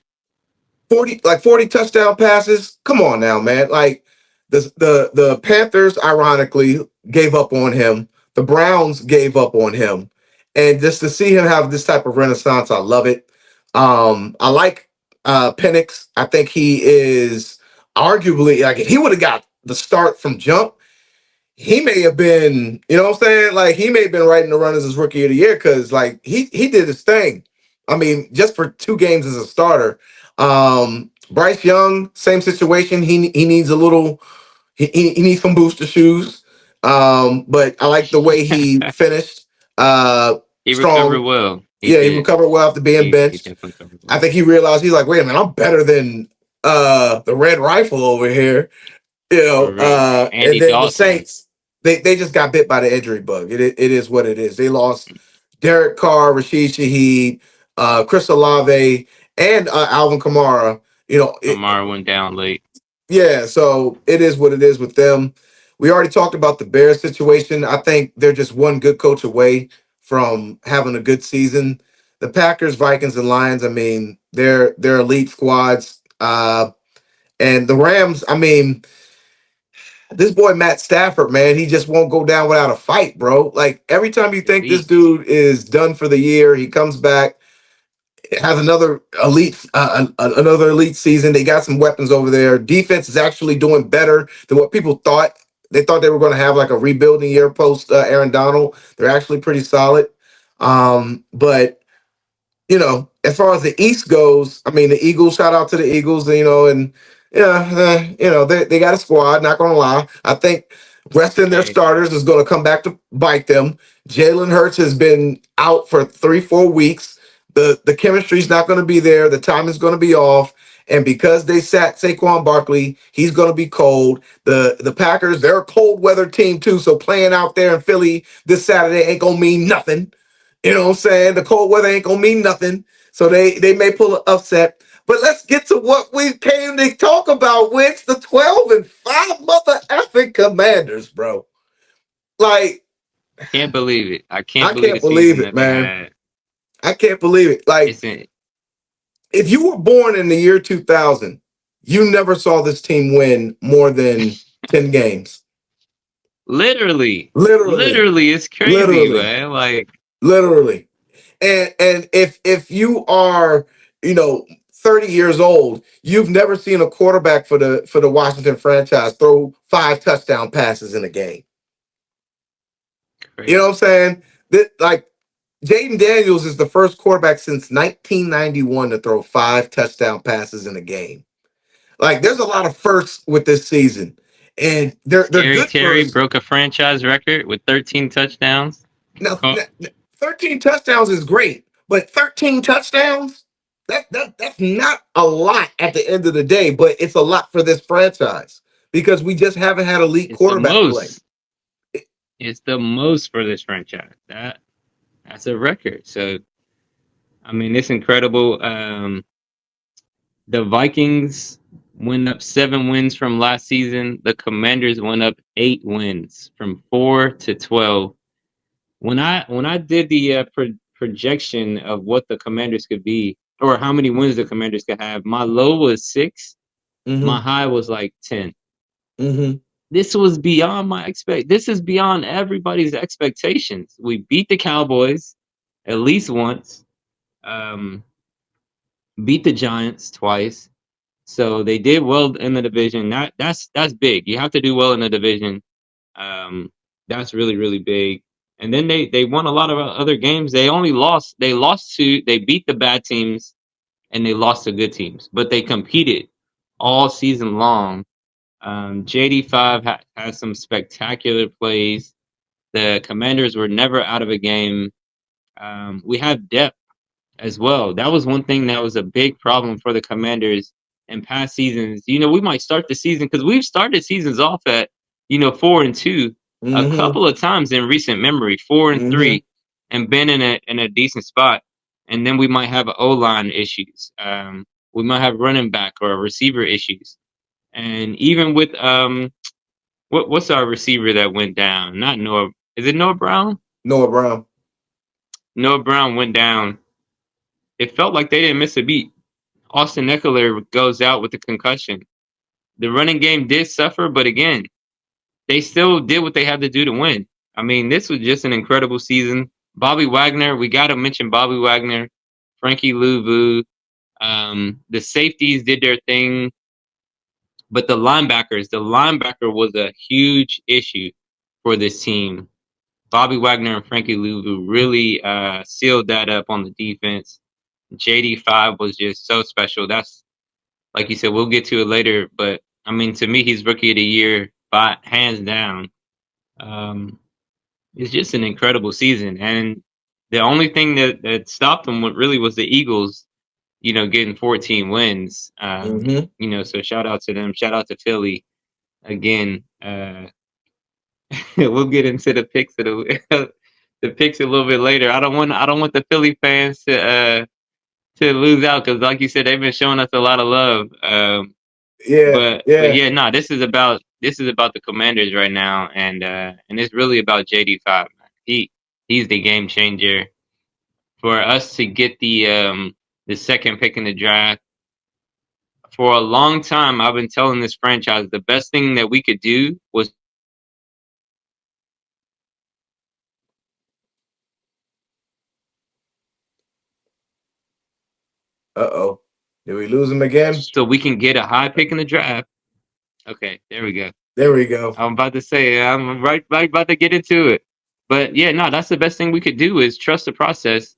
40 touchdown passes. Come on now, man. Like the Panthers, ironically, gave up on him. The Browns gave up on him. And just to see him have this type of renaissance, I love it. I like Penix. I think he is arguably, like, if he would have got the start from jump, he may have been, you know what I'm saying? Like, he may have been right in the run as his rookie of the year because, like, he did his thing. I mean, just for 2 games as a starter. Bryce Young, same situation. He needs a little, he needs some booster shoes. But I like the way he finished. He strong. Recovered well. He recovered well after being benched. I think he realized he's like, wait a minute, I'm better than the Red Rifle over here. And then the Saints, they just got bit by the injury bug. It is what it is. They lost Derek Carr, Rashid Shaheed, Chris Olave, and Alvin Kamara. Kamara went down late. Yeah, so it is what it is with them. We already talked about the Bears situation. I think they're just one good coach away from having a good season. The Packers, Vikings, and Lions, I mean, they're elite squads. And the Rams, I mean, this boy Matt Stafford, man, he just won't go down without a fight, bro. Like, every time you think this dude is done for the year, he comes back, has another elite season. They got some weapons over there. Defense is actually doing better than what people thought. They thought they were going to have like a rebuilding year post Aaron Donald. They're actually pretty solid. But as far as the East goes, I mean, the Eagles. Shout out to the Eagles. And they got a squad. Not gonna lie, I think resting their Hey, starters is going to come back to bite them. Jalen Hurts has been out for 3-4 weeks. The chemistry's not going to be there. The time is going to be off. And because they sat Saquon Barkley, he's going to be cold. The Packers, they're a cold weather team too. So playing out there in Philly this Saturday ain't gonna mean nothing. You know what I'm saying? The cold weather ain't gonna mean nothing. So they may pull an upset. But let's get to what we came to talk about, which the 12-5 mother effing Commanders, bro. Like, can't believe it. I I can't believe the can't believe season it, that they man. had. I can't believe it. Like, It's in, if you were born in the year 2000, you never saw this team win more than 10 games. literally, Literally. literally, it's crazy, Literally. man. Like, Literally. And if you are, 30 years old, you've never seen a quarterback for the Washington franchise throw 5 touchdown passes in a game. You know what I'm crazy. saying? That, like, Jaden Daniels is the first quarterback since 1991 to throw 5 touchdown passes in a game. Like, there's a lot of firsts with this season, and they're Scary good Terry firsts. broke a franchise record with 13 touchdowns. Now, Caught 13 touchdowns is great, but 13 touchdowns, that's not a lot at the end of the day, but it's a lot for this franchise because we just haven't had elite It's the quarterback play. most. It's the most for this franchise. That's a record. So I mean, it's incredible. The Vikings went up 7 wins from last season. The Commanders went up 8 wins from 4 to 12. When I did the projection of what the Commanders could be or how many wins the Commanders could have, my low was 6. My Mm-hmm. high was like 10. Mm-hmm. This was beyond my expect. This is beyond everybody's expectations. We beat the Cowboys at least once. Um, beat the Giants twice. So they did well in the division. That's big. You have to do well in the division. Um, that's really really big. And then they won a lot of other games. They beat the bad teams and they lost to good teams, but they competed all season long. JD5 has some spectacular plays. The Commanders were never out of a game. We have depth as well. That was one thing that was a big problem for the Commanders in past seasons. We might start the season because we've started seasons off at 4-2 a Mm-hmm. couple of times in recent memory, 4 and Mm-hmm. 3, and been in a decent spot. And then we might have O-line issues. We might have running back or receiver issues. And even with what's our receiver that went down? Not Noah. Is it Noah Brown? Noah Brown. Noah Brown went down. It felt like they didn't miss a beat. Austin Eckler goes out with a concussion. The running game did suffer, but again, they still did what they had to do to win. I mean, this was just an incredible season. Bobby Wagner, we got to mention Bobby Wagner, Frankie Louvu. The safeties did their thing, but the linebacker was a huge issue for this team. Bobby Wagner and Frankie Louvu really sealed that up on the defense. JD5 was just so special. That's like you said, we'll get to it later, but I mean, to me, he's rookie of the year by hands down. Um, it's just an incredible season, and the only thing that stopped him really was the Eagles, getting 14 wins. Mm-hmm. So shout out to them. Shout out to Philly again. We'll get into the picks of the picks a little bit later. I don't want the Philly fans to lose out because, like you said, they've been showing us a lot of love. Yeah. But Yeah. yeah, no, this is about the Commanders right now, and it's really about JD5. He's the game changer for us to get the second pick in the draft. For a long time, I've been telling this franchise the best thing that we could do was Uh-oh. Did we lose him again? so we can get a high pick in the draft. Okay, there we go. There we go. I'm about to say I'm right about to get into it. But yeah, no, that's the best thing we could do is trust the process,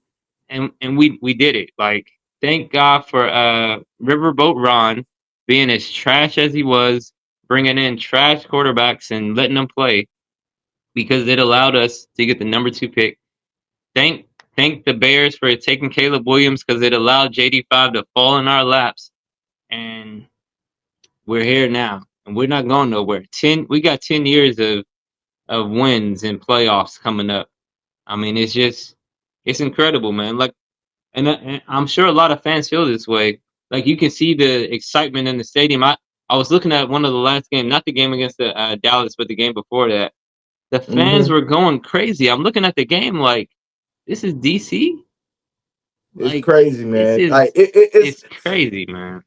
and we did it. Like, thank God for Riverboat Ron being as trash as he was, bringing in trash quarterbacks and letting them play because it allowed us to get the number 2 pick. Thank thank the Bears for taking Caleb Williams because it allowed JD5 to fall in our laps, and we're here now, and we're not going nowhere. We got 10 years of wins and playoffs coming up. I mean, it's incredible, man. Like, and I'm sure a lot of fans feel this way. Like, you can see the excitement in the stadium. I was looking at one of the last games, not the game against the Dallas, but the game before that. The fans Hmm. were going crazy. I'm looking at the game like, this is DC. It's Like, crazy, this man. Like is it's it's crazy, man.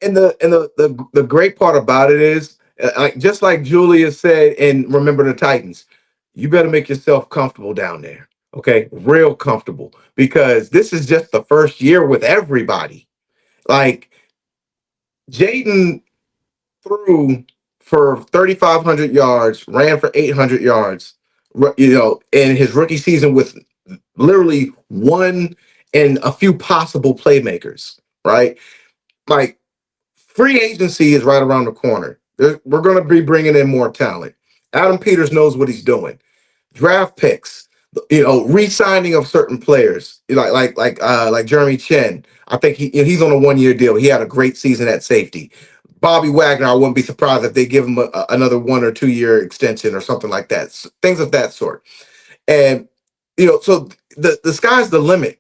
and the great part about it is, like, just like Julius said, and remember the Titans, you better make yourself comfortable down there. Okay, real comfortable, because this is just the first year with everybody. Like, Jaden threw for 3,500 yards, ran for 800 yards, in his rookie season with literally one and a few possible playmakers, right? Like, free agency is right around the corner. We're going to be bringing in more talent. Adam Peters knows what he's doing. Draft picks, re-signing of certain players, like Jeremy Chin. I think he's on a 1-year deal. He had a great season at safety. Bobby Wagner, I wouldn't be surprised if they give him another 1 or 2 year extension or something like that. Things of that sort. And so the sky's the limit.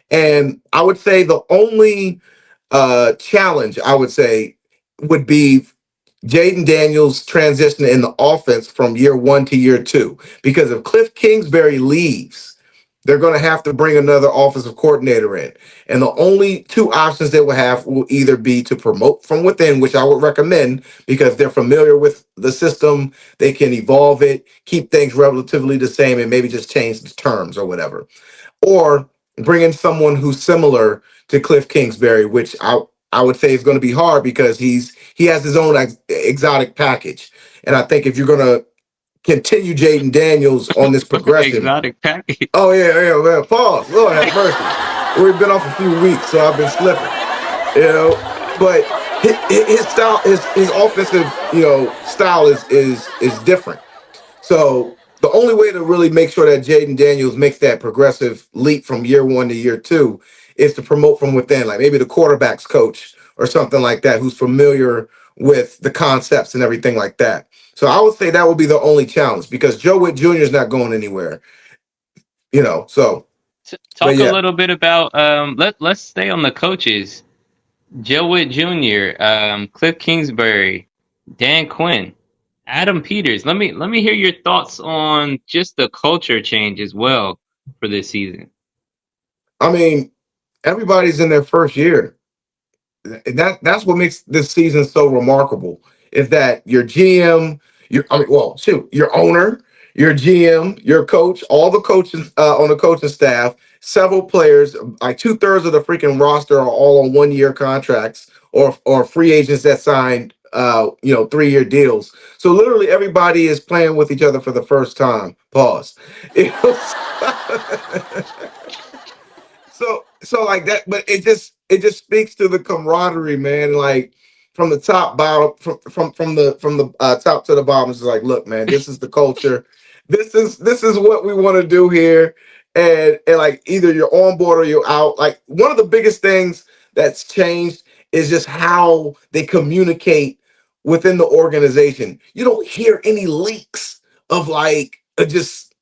And I would say the only challenge, I would say, would be Jaden Daniels' transition in the offense from year one to year two. Because if Cliff Kingsbury leaves, they're going to have to bring another offensive coordinator in. And the only two options they will have will either be to promote from within, which I would recommend because they're familiar with the system. They can evolve it, keep things relatively the same, and maybe just change the terms or whatever, or bring in someone who's similar to Cliff Kingsbury, which I would say is going to be hard because he has his own exotic package. And I think if you're going to continue Jaden Daniels on this progression, Exotic package. oh yeah, man, pause. Lord have mercy. We've been off a few weeks, so I've been slipping. But his style, his offensive, style is different. So the only way to really make sure that Jaden Daniels makes that progressive leap from year one to year two is to promote from within, like maybe the quarterback's coach or something like that, who's familiar with the concepts and everything like that. So I would say that would be the only challenge because J-WIGG Jr. is not going anywhere, So, but Talk a yeah, little bit about let's stay on the coaches. Joe Witt Jr., Cliff Kingsbury, Dan Quinn, Adam Peters. Let me hear your thoughts on just the culture change as well for this season. I mean, everybody's in their first year. That's what makes this season so remarkable is that your GM, your owner, your GM, your coach, all the coaches on the coaching staff, several players, like 2/3 of the freaking roster are all on 1-year contracts or free agents that signed 3-year deals. So literally everybody is playing with each other for the first time. Pause. So like that, but it just speaks to the camaraderie, man. Like, from the top bottom, from the top to the bottom, it's like, look, man, this is the culture. This is what we want to do here, and like, either you're on board or you're out. Like, one of the biggest things that's changed is just how they communicate within the organization. You don't hear any leaks of, like, just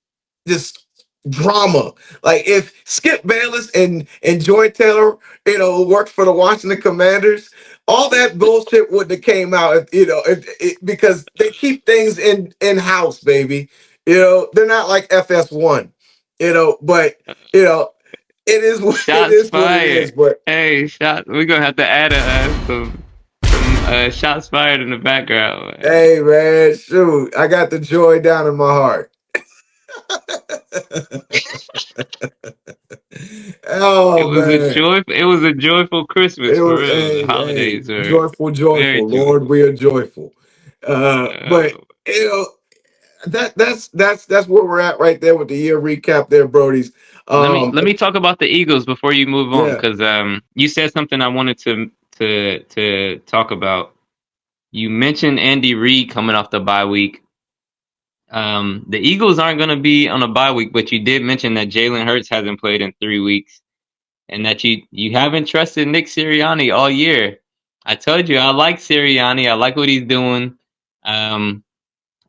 drama. Like, if Skip Bayless and Joy Taylor, worked for the Washington Commanders, all that bullshit wouldn't have came out. Because they keep things in house, baby. They're not like FS1. But it is what it Shots is what it is. fired. But Hey, we're gonna have to add some shots fired in the background, man. hey, man, shoot, I got the joy down in my heart. Oh man. It was a joyful Christmas It for was, real. The hey, holidays were joyful, very joyful. Lord, joyful. we are joyful. But Uh, you know, That's where we're at right there with the year recap there, Brody's. Let me talk about the Eagles before you move on, Yeah, because you said something I wanted to talk about. You mentioned Andy Reid coming off the bye week. The Eagles aren't going to be on a bye week, but you did mention that Jalen Hurts hasn't played in 3 weeks, and that you haven't trusted Nick Sirianni all year. I told you I like Sirianni. I like what he's doing. Um,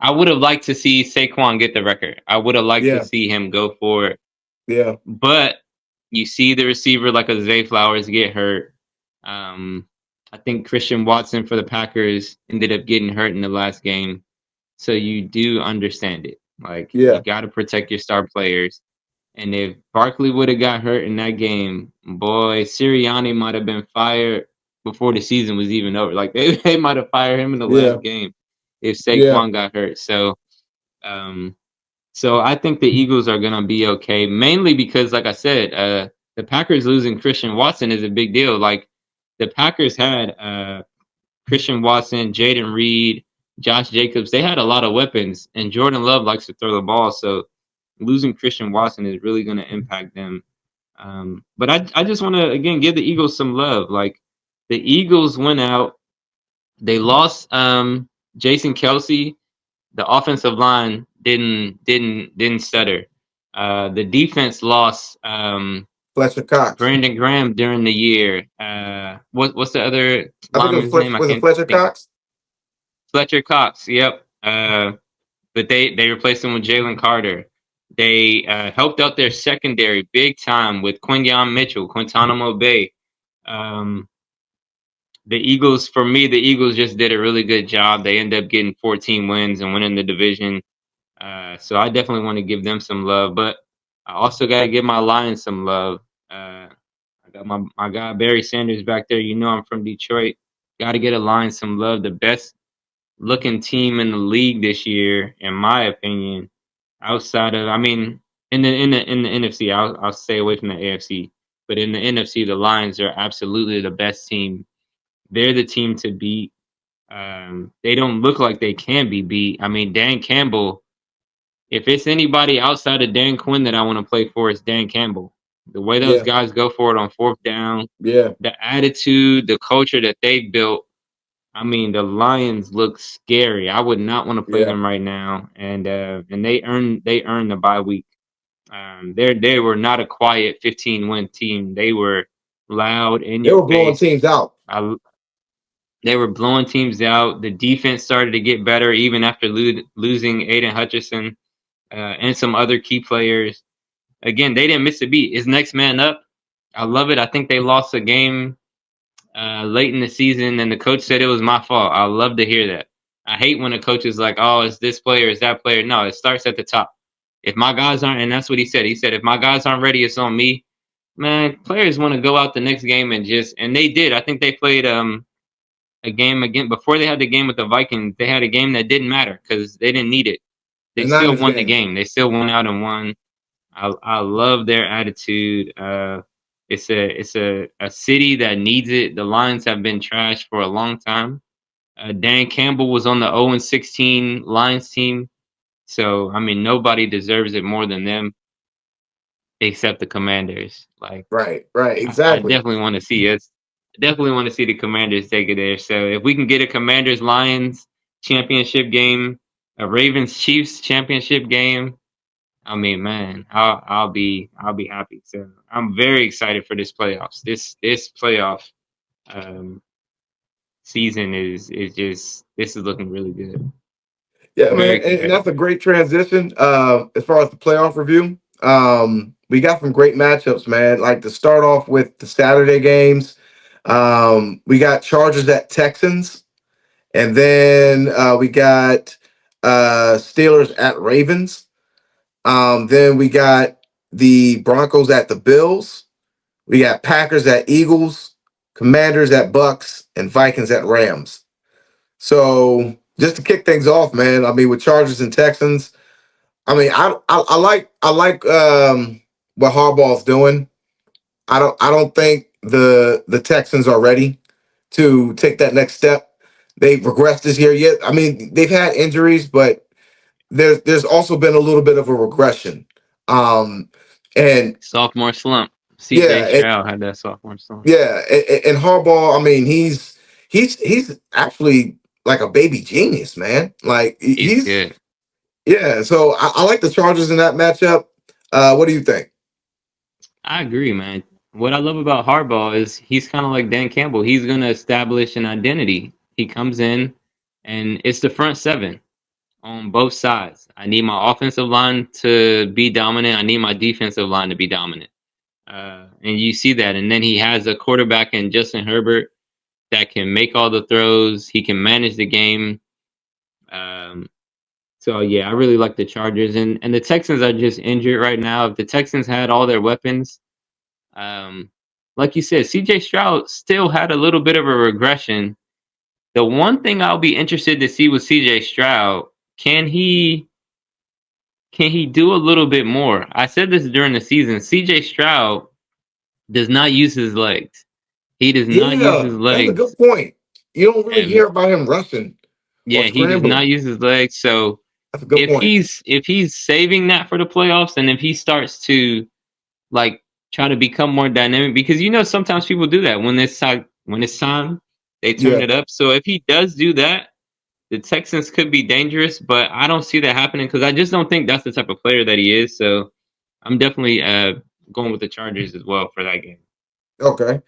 I would have liked to see Saquon get the record. I would have liked to yeah, see him go for it. yeah, But you see the receiver like a Zay Flowers get hurt. Um, I think Christian Watson for the Packers ended up getting hurt in the last game. So you do understand it. Like, you yeah, got to protect your star players. And if Barkley would have got hurt in that game, boy, Sirianni might have been fired before the season was even over. Like, they might have fired him in the yeah, last game if yeah, Saquon got hurt. Um, so I think the Eagles are gonna be okay, mainly because, like I said, the Packers losing Christian Watson is a big deal. Like, the Packers had Christian Watson, Jaden Reed, Josh Jacobs. They had a lot of weapons, and Jordan Love likes to throw the ball. So losing Christian Watson is really going to impact them. But I just want to again give the Eagles some love. Like, the Eagles went out, they lost Jason Kelsey. The offensive line didn't stutter. The defense lost Fletcher Cox. Brandon Graham during the year. What's the other I think it was lineman's name? I was it can't Fletcher think. Cox? Fletcher Cox. Yep. But they replaced him with Jalen Carter. They helped out their secondary big time with Quinyon Mitchell, Guantanamo Bay. Um, the Eagles, for me, the Eagles just did a really good job. They ended up getting 14 wins and winning the division. So I definitely want to give them some love, but I also got to give my Lions some love. I got my guy Barry Sanders back there. You know I'm from Detroit. Got to get a Lions some love. The best looking team in the league this year, in my opinion. Outside of, I mean, in the NFC, I'll stay away from the AFC. But in the NFC, the Lions are absolutely the best team. They're the team to beat. They don't look like they can be beat. I mean, Dan Campbell, if it's anybody outside of Dan Quinn that I want to play for, it's Dan Campbell. The way those Yeah, guys go for it on fourth down, yeah, the attitude, the culture that they built. I mean, the Lions look scary. I would not want to play yeah. them right now, and they earned the bye week. They were not a quiet 15-win team. They were loud in They your were blowing face. teams out. They were blowing teams out. The defense started to get better even after losing Aiden Hutchinson and some other key players. Again, they didn't miss a beat. Is next man up? I love it. I think they lost a game late in the season, and the coach said it was my fault. I love to hear that. I hate when a coach is like, "Oh, it's this player, it's that player." No, it starts at the top. If my guys aren't, and that's what he said. He said, "If my guys aren't ready, it's on me." Man, players want to go out the next game and they did. I think they played a game again before they had the game with the Vikings. They had a game that didn't matter because they didn't need it. They The still Niners won the game. game. They still went out and won. I love their attitude. It's a city that needs it. The Lions have been trashed for a long time. Dan Campbell was on the 0-16 Lions team, so I mean nobody deserves it more than them, except the Commanders. Like, Right, right, I exactly. definitely want to see us. Definitely want to see the Commanders take it there. So if we can get a Commanders Lions championship game, a Ravens Chiefs championship game, I mean, man, I'll be happy. So I'm very excited for this playoffs. This playoff um, season is just this is looking really good. Yeah, man, Very and that's a competitive. great transition. As far as the playoff review, we got some great matchups, man. Like to start off with the Saturday games, we got Chargers at Texans, and then we got Steelers at Ravens. Then we got the Broncos at the Bills. We got Packers at Eagles, Commanders at Bucks, and Vikings at Rams. So just to kick things off, man. I mean, with Chargers and Texans, I mean, I like what Harbaugh's doing. I don't think the Texans are ready to take that next step. They've regressed this year yet. I mean, they've had injuries, but there's also been a little bit of a regression. Um, and Sophomore slump. yeah, CJ Stroud had that sophomore slump. yeah, and Harbaugh, I mean, he's actually like a baby genius, man. Like He's he's good. yeah. So I like the Chargers in that matchup. What do you think? I agree, man. What I love about Harbaugh is he's kind of like Dan Campbell. He's going to establish an identity. He comes in, and it's the front seven on both sides. I need my offensive line to be dominant. I need my defensive line to be dominant. And you see that. And then he has a quarterback in Justin Herbert that can make all the throws. He can manage the game. Um, so yeah, I really like the Chargers, and the Texans are just injured right now. If the Texans had all their weapons, um, like you said, C.J. Stroud still had a little bit of a regression. The one thing I'll be interested to see with C.J. Stroud, can he can he do a little bit more? I said this during the season. C.J. Stroud does not use his legs. He does not use Yeah, his that's a legs, good point. You don't really and hear about him rushing or yeah, he does not scrambling. use his legs. So That's a good point. if he's saving that for the playoffs, and if he starts to like try to become more dynamic, because sometimes people do that when it's time they turn Yeah. it up. So if he does do that, the Texans could be dangerous, but I don't see that happening because I just don't think that's the type of player that he is. So I'm definitely going with the Chargers as well for that game. Okay.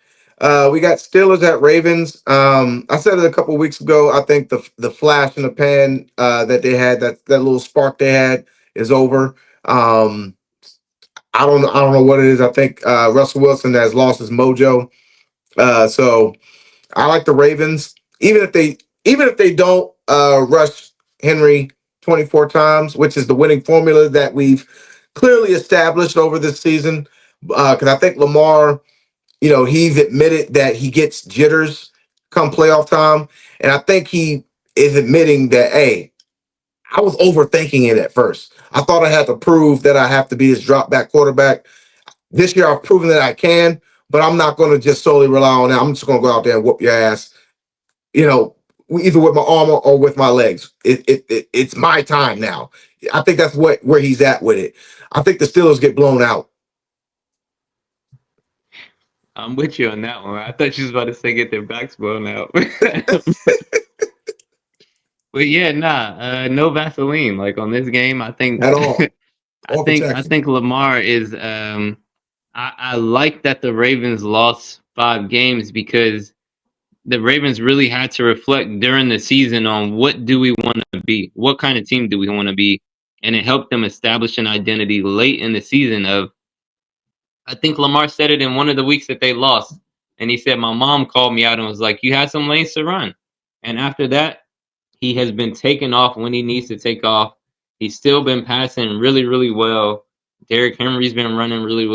We got Steelers at Ravens. I said it a couple weeks ago. I think the flash in the pan that they had, that little spark they had, is over. Um, I don't know what it is. I think Russell Wilson has lost his mojo. So I like the Ravens, even if they don't rush Henry 24 times, which is the winning formula that we've clearly established over this season. Because I think Lamar, he's admitted that he gets jitters come playoff time, and I think he is admitting that, hey, I was overthinking it at first. I thought I had to prove that I have to be this drop back quarterback. This year, I've proven that I can, but I'm not going to just solely rely on that. I'm just going to go out there and whoop your ass, you know, either with my arm or with my legs. It's my time now. I think that's where he's at with it. I think the Steelers get blown out. I'm with you on that one. I thought you was about to say get their backs blown out. But yeah, nah, no Vaseline. Like on this game, I think At all. All I protection. think Lamar is I like that the Ravens lost 5 games because the Ravens really had to reflect during the season on what do we want to be? What kind of team do we want to be? And it helped them establish an identity late in the season of I think Lamar said it in one of the weeks that they lost. And he said, my mom called me out and was like, you had some lanes to run. And after that, he has been taking off when he needs to take off. He's still been passing really, really well. Derrick Henry's been running really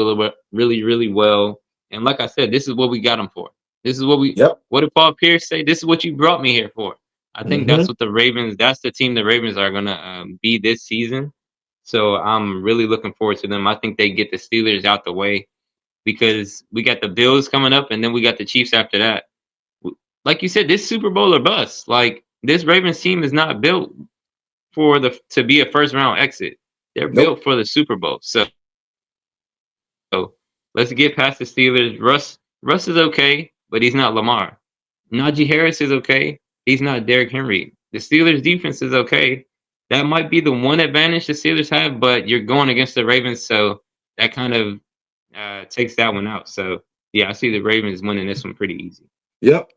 well. And like I said, this is what we got him for. This is Yep. what did Paul Pierce say? This is what you brought me here for. I think Mm-hmm. that's the team the Ravens are going to be this season. So I'm really looking forward to them. I think they get the Steelers out the way because we got the Bills coming up and then we got the Chiefs after that. Like you said, this Super Bowl or bust. Like this Ravens team is not built for the to be a first round exit. They're Nope. built for the Super Bowl. So let's get past the Steelers. Russ is okay, but he's not Lamar. Najee Harris is okay. He's not Derrick Henry. The Steelers defense is okay. That might be the one advantage the Steelers have, but you're going against the Ravens, so that kind of takes that one out. So yeah, I see the Ravens winning this one pretty easy. Yep.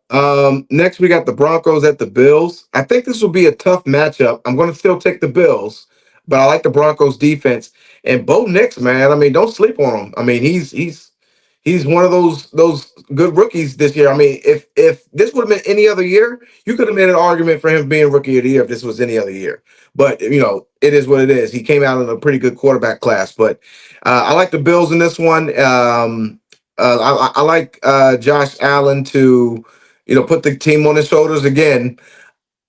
Next we got the Broncos at the Bills. I think this will be a tough matchup. I'm going to still take the Bills, but I like the Broncos defense. And Bo Nix, man. I mean, don't sleep on him. I mean, he's one of those good rookies this year. I mean, if this would have been any other year, you could have made an argument for him being rookie of the year if this was any other year. But it is what it is. He came out in a pretty good quarterback class. But I like the Bills in this one. I like Josh Allen to, put the team on his shoulders again.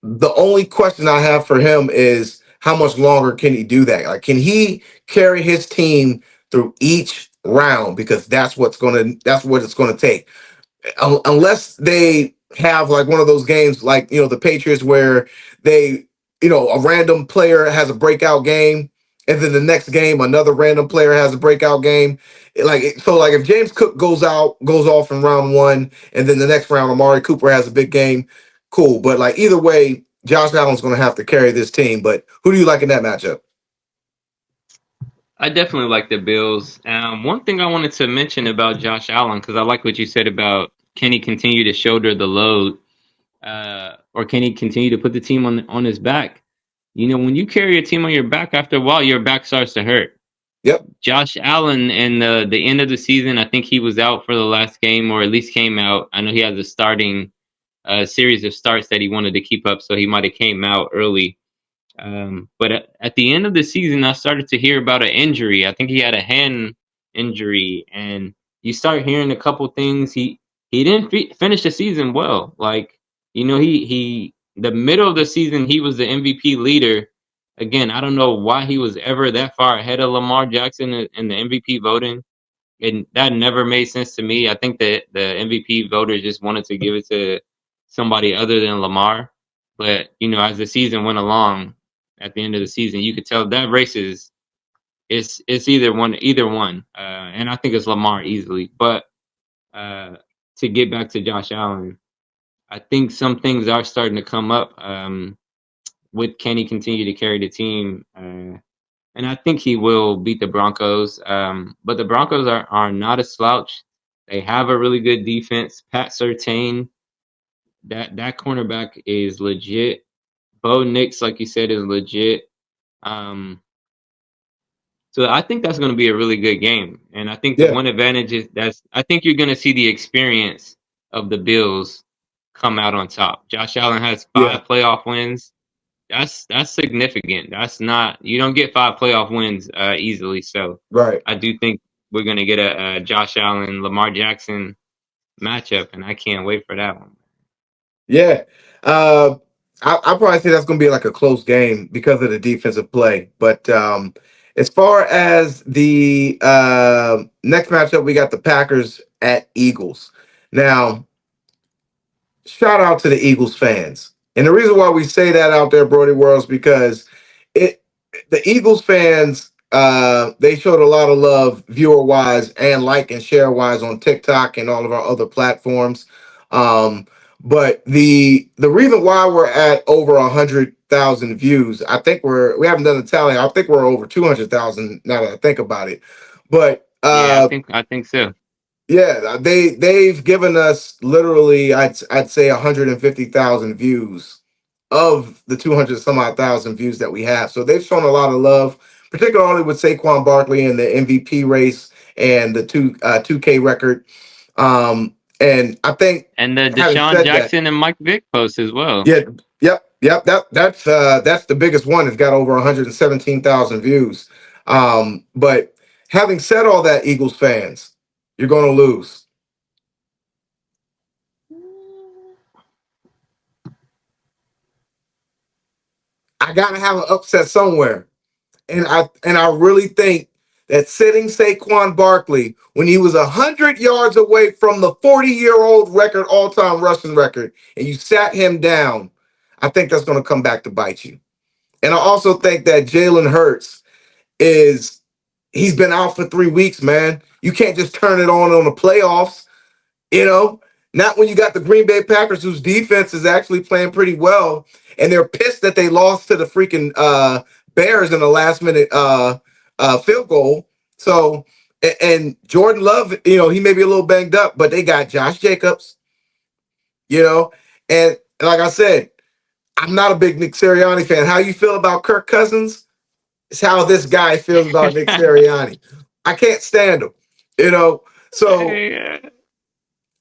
The only question I have for him is how much longer can he do that? Like, can he carry his team through each round? Because that's what it's gonna take. Unless they have like one of those games like the Patriots where they a random player has a breakout game, and then the next game another random player has a breakout game. Like if James Cook goes off in round one, and then the next round Amari Cooper has a big game, cool. But like either way, Josh Allen's going to have to carry this team. But who do you like in that matchup? I definitely like the Bills. One thing I wanted to mention about Josh Allen, because I like what you said about can he continue to shoulder the load, or can he continue to put the team on his back? When you carry a team on your back, after a while, your back starts to hurt. Yep. Josh Allen, in the end of the season, I think he was out for the last game, or at least came out. I know he has a starting series of starts that he wanted to keep up, so he might have came out early. But at the end of the season, I started to hear about an injury. I think he had a hand injury, and you start hearing a couple things. He didn't finish the season well. Like he the middle of the season, he was the MVP leader. Again, I don't know why he was ever that far ahead of Lamar Jackson in the MVP voting. And that never made sense to me. I think that the MVP voters just wanted to give it to somebody other than Lamar. But as the season went along, at the end of the season, you could tell that race it's either one, and I think it's Lamar easily. But to get back to Josh Allen, I think some things are starting to come up. With can he continue to carry the team? And I think he will beat the Broncos. But the Broncos are not a slouch. They have a really good defense. Pat Surtain, that cornerback is legit. Bo Nix, like you said, is legit. Um, so I think that's going to be a really good game. And I think the Yeah. one advantage is I think you're going to see the experience of the Bills come out on top. Josh Allen has Yeah. 5 playoff wins. That's significant. That's not you don't get 5 playoff wins easily. So Right. I do think we're gonna get a Josh Allen Lamar Jackson matchup, and I can't wait for that one. Yeah. Uh, I probably say that's going to be like a close game because of the defensive play. But as far as the next matchup, we got the Packers at Eagles. Now, shout out to the Eagles fans. And the reason why we say that out there, Brody World, is because it the Eagles fans they showed a lot of love viewer wise and like and share wise on TikTok and all of our other platforms. But the reason why we're at over 100,000 views, I think we haven't done the tally. I think we're over 200,000 now that I think about it. But Yeah, I think so. yeah, they've given us literally I'd say 150,000 views of the 200 some odd thousand views that we have. So they've shown a lot of love, particularly with Saquon Barkley and the MVP race and the 2K record. And I think And the having Deshaun said that, Jackson and Mike Vick post as well. yeah, yep, that's the biggest one. It's got over 117,000 views. But having said all that, Eagles fans, you're going to lose. I gotta have an upset somewhere, and I really think that sitting Saquon Barkley when he was 100 yards away from the 40-year-old record all-time rushing record, and you sat him down, I think that's going to come back to bite you. And I also think that Jalen Hurts is he's been out for 3 weeks, man. You can't just turn it on the playoffs. You know, not when you got the Green Bay Packers, whose defense is actually playing pretty well, and they're pissed that they lost to the freaking Bears in the last minute field goal. So, and Jordan Love, he may be a little banged up, but they got Josh Jacobs, you know, and like I said, I'm not a big Nick Sirianni fan. How you feel about Kirk Cousins is how this guy feels about Nick Sirianni. I can't stand him, you know. So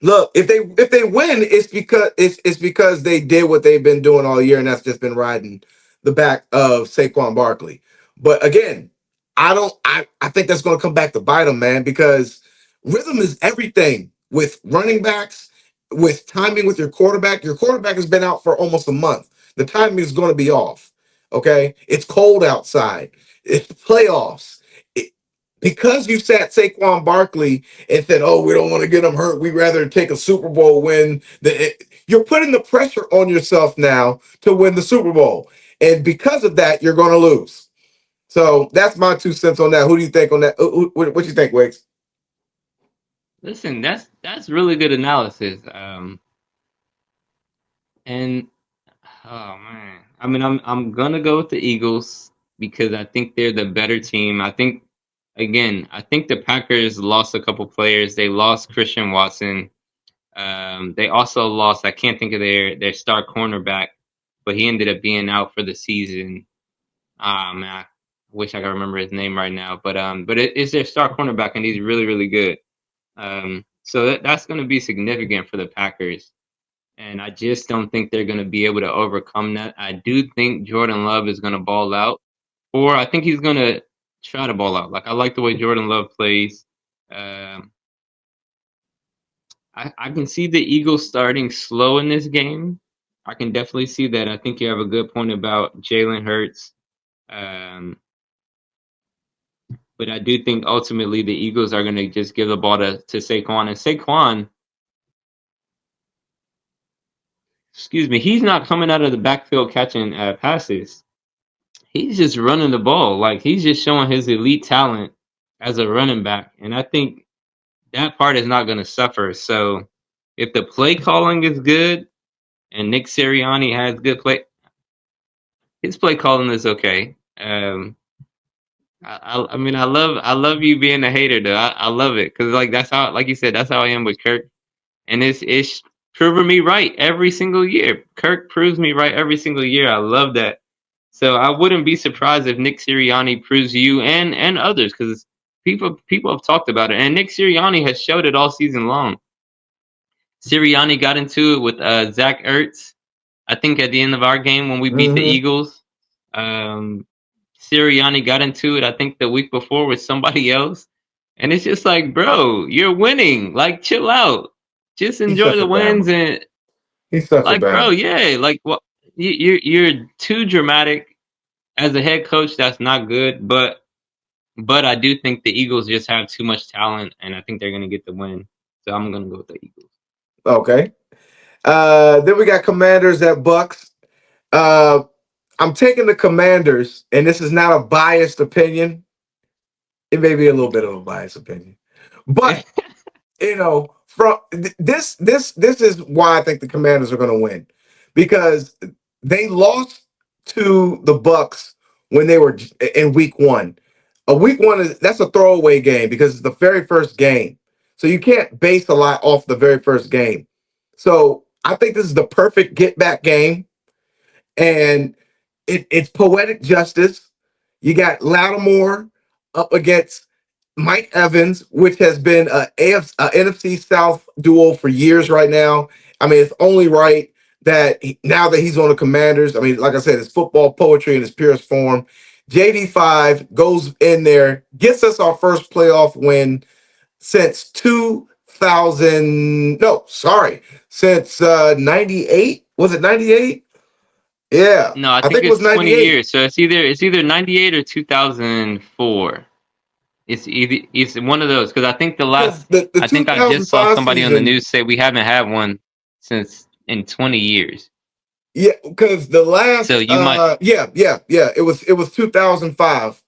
look, if they win, it's because they did what they've been doing all year, and that's just been riding the back of Saquon Barkley. But again, I think that's going to come back to bite them, man, because rhythm is everything with running backs, with timing with your quarterback. Your quarterback has been out for almost a month. The timing is going to be off. Okay, it's cold outside. It's playoffs. Because you sat Saquon Barkley and said, "Oh, we don't want to get him hurt. We'd rather take a Super Bowl win." You're putting the pressure on yourself now to win the Super Bowl. And because of that, you're going to lose. So that's my 2 cents on that. Who do you think on that? What you think, Wiggs? Listen, that's really good analysis. And oh man, I mean, I'm gonna go with the Eagles because I think they're the better team. I think again, I think the Packers lost a couple players. They lost Christian Watson. They also lost. I can't think of their star cornerback, but he ended up being out for the season. Ah man, I wish I could remember his name right now. But it's their star cornerback, and he's really really good. So that's going to be significant for the Packers. And I just don't think they're going to be able to overcome that. I do think Jordan Love is going to ball out, or I think he's going to try to ball out. Like I like the way Jordan Love plays. Um, I can see the Eagles starting slow in this game. I can definitely see that. I think you have a good point about Jalen Hurts. Um, but I do think ultimately the Eagles are going to just give the ball to Saquon. And Saquon, excuse me, he's not coming out of the backfield catching passes. He's just running the ball. Like he's just showing his elite talent as a running back. And I think that part is not going to suffer. So if the play calling is good and Nick Sirianni has good play, his play calling is okay. I mean, I love you being a hater though. I love it because like that's how, like you said, that's how I am with Kirk, and it's proving me right every single year. Kirk proves me right every single year. I love that. So I wouldn't be surprised if Nick Sirianni proves you and others because people have talked about it, and Nick Sirianni has showed it all season long. Sirianni got into it with Zach Ertz. I think at the end of our game when we beat the Mm-hmm. Eagles, um, Sirianni got into it. I think the week before with somebody else, and it's just like, bro, you're winning. Like, chill out. Just He's enjoy such the a wins Bama. and He's such a like, bro, Bama. yeah. Like, what? You're too dramatic as a head coach. That's not good. But I do think the Eagles just have too much talent, and I think they're gonna get the win. So I'm gonna go with the Eagles. Okay. Then we got Commanders at Bucks. Uh, I'm taking the Commanders, and this is not a biased opinion. It may be a little bit of a biased opinion, but from this is why I think the Commanders are going to win because they lost to the Bucks when they were in week one. A week one that's a throwaway game because it's the very first game, so you can't base a lot off the very first game. So I think this is the perfect get back game, and it's poetic justice. You got Lattimore up against Mike Evans, which has been a NFC South duo for years right now. I mean, it's only right that now that he's on the Commanders, I mean, like I said, it's football poetry in its purest form. JD5 goes in there, gets us our first playoff win since 2000. No, sorry, since 98. Was it 98? Yeah, No, I I think think it was it's 20 98. years. So it's either 98 or 2004. It's one of those because I think the Because last the I think I just saw 2005 somebody on the season. news say we haven't had one since in 20 years. Yeah, because the So last you might yeah. It was 2005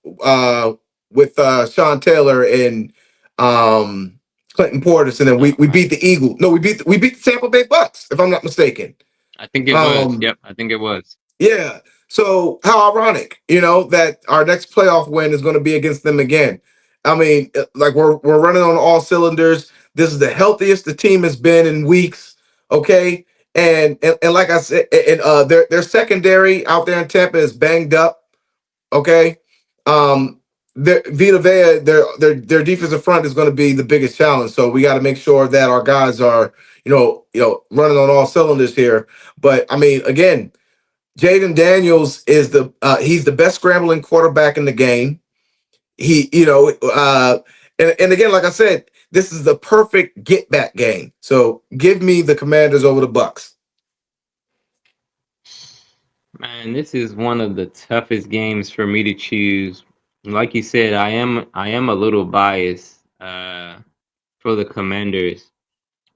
with Sean Taylor and um Clinton Portis, and then we beat the Eagle. No, we beat the Tampa Bay Bucks, if I'm not mistaken. I think it was. Um Yep, I think it was. yeah. So how ironic, that our next playoff win is going to be against them again. I mean, like we're running on all cylinders. This is the healthiest the team has been in weeks. Okay, and like I said, and their secondary out there in Tampa is banged up. Okay, their Vita Vea, their defensive front is going to be the biggest challenge. So we got to make sure that our guys are running on all cylinders here. But I mean, again. Jaden Daniels is he's the best scrambling quarterback in the game. He, and again, like I said, this is the perfect get back game. So give me the Commanders over the Bucks. Man, this is one of the toughest games for me to choose. Like you said, I am a little biased for the Commanders,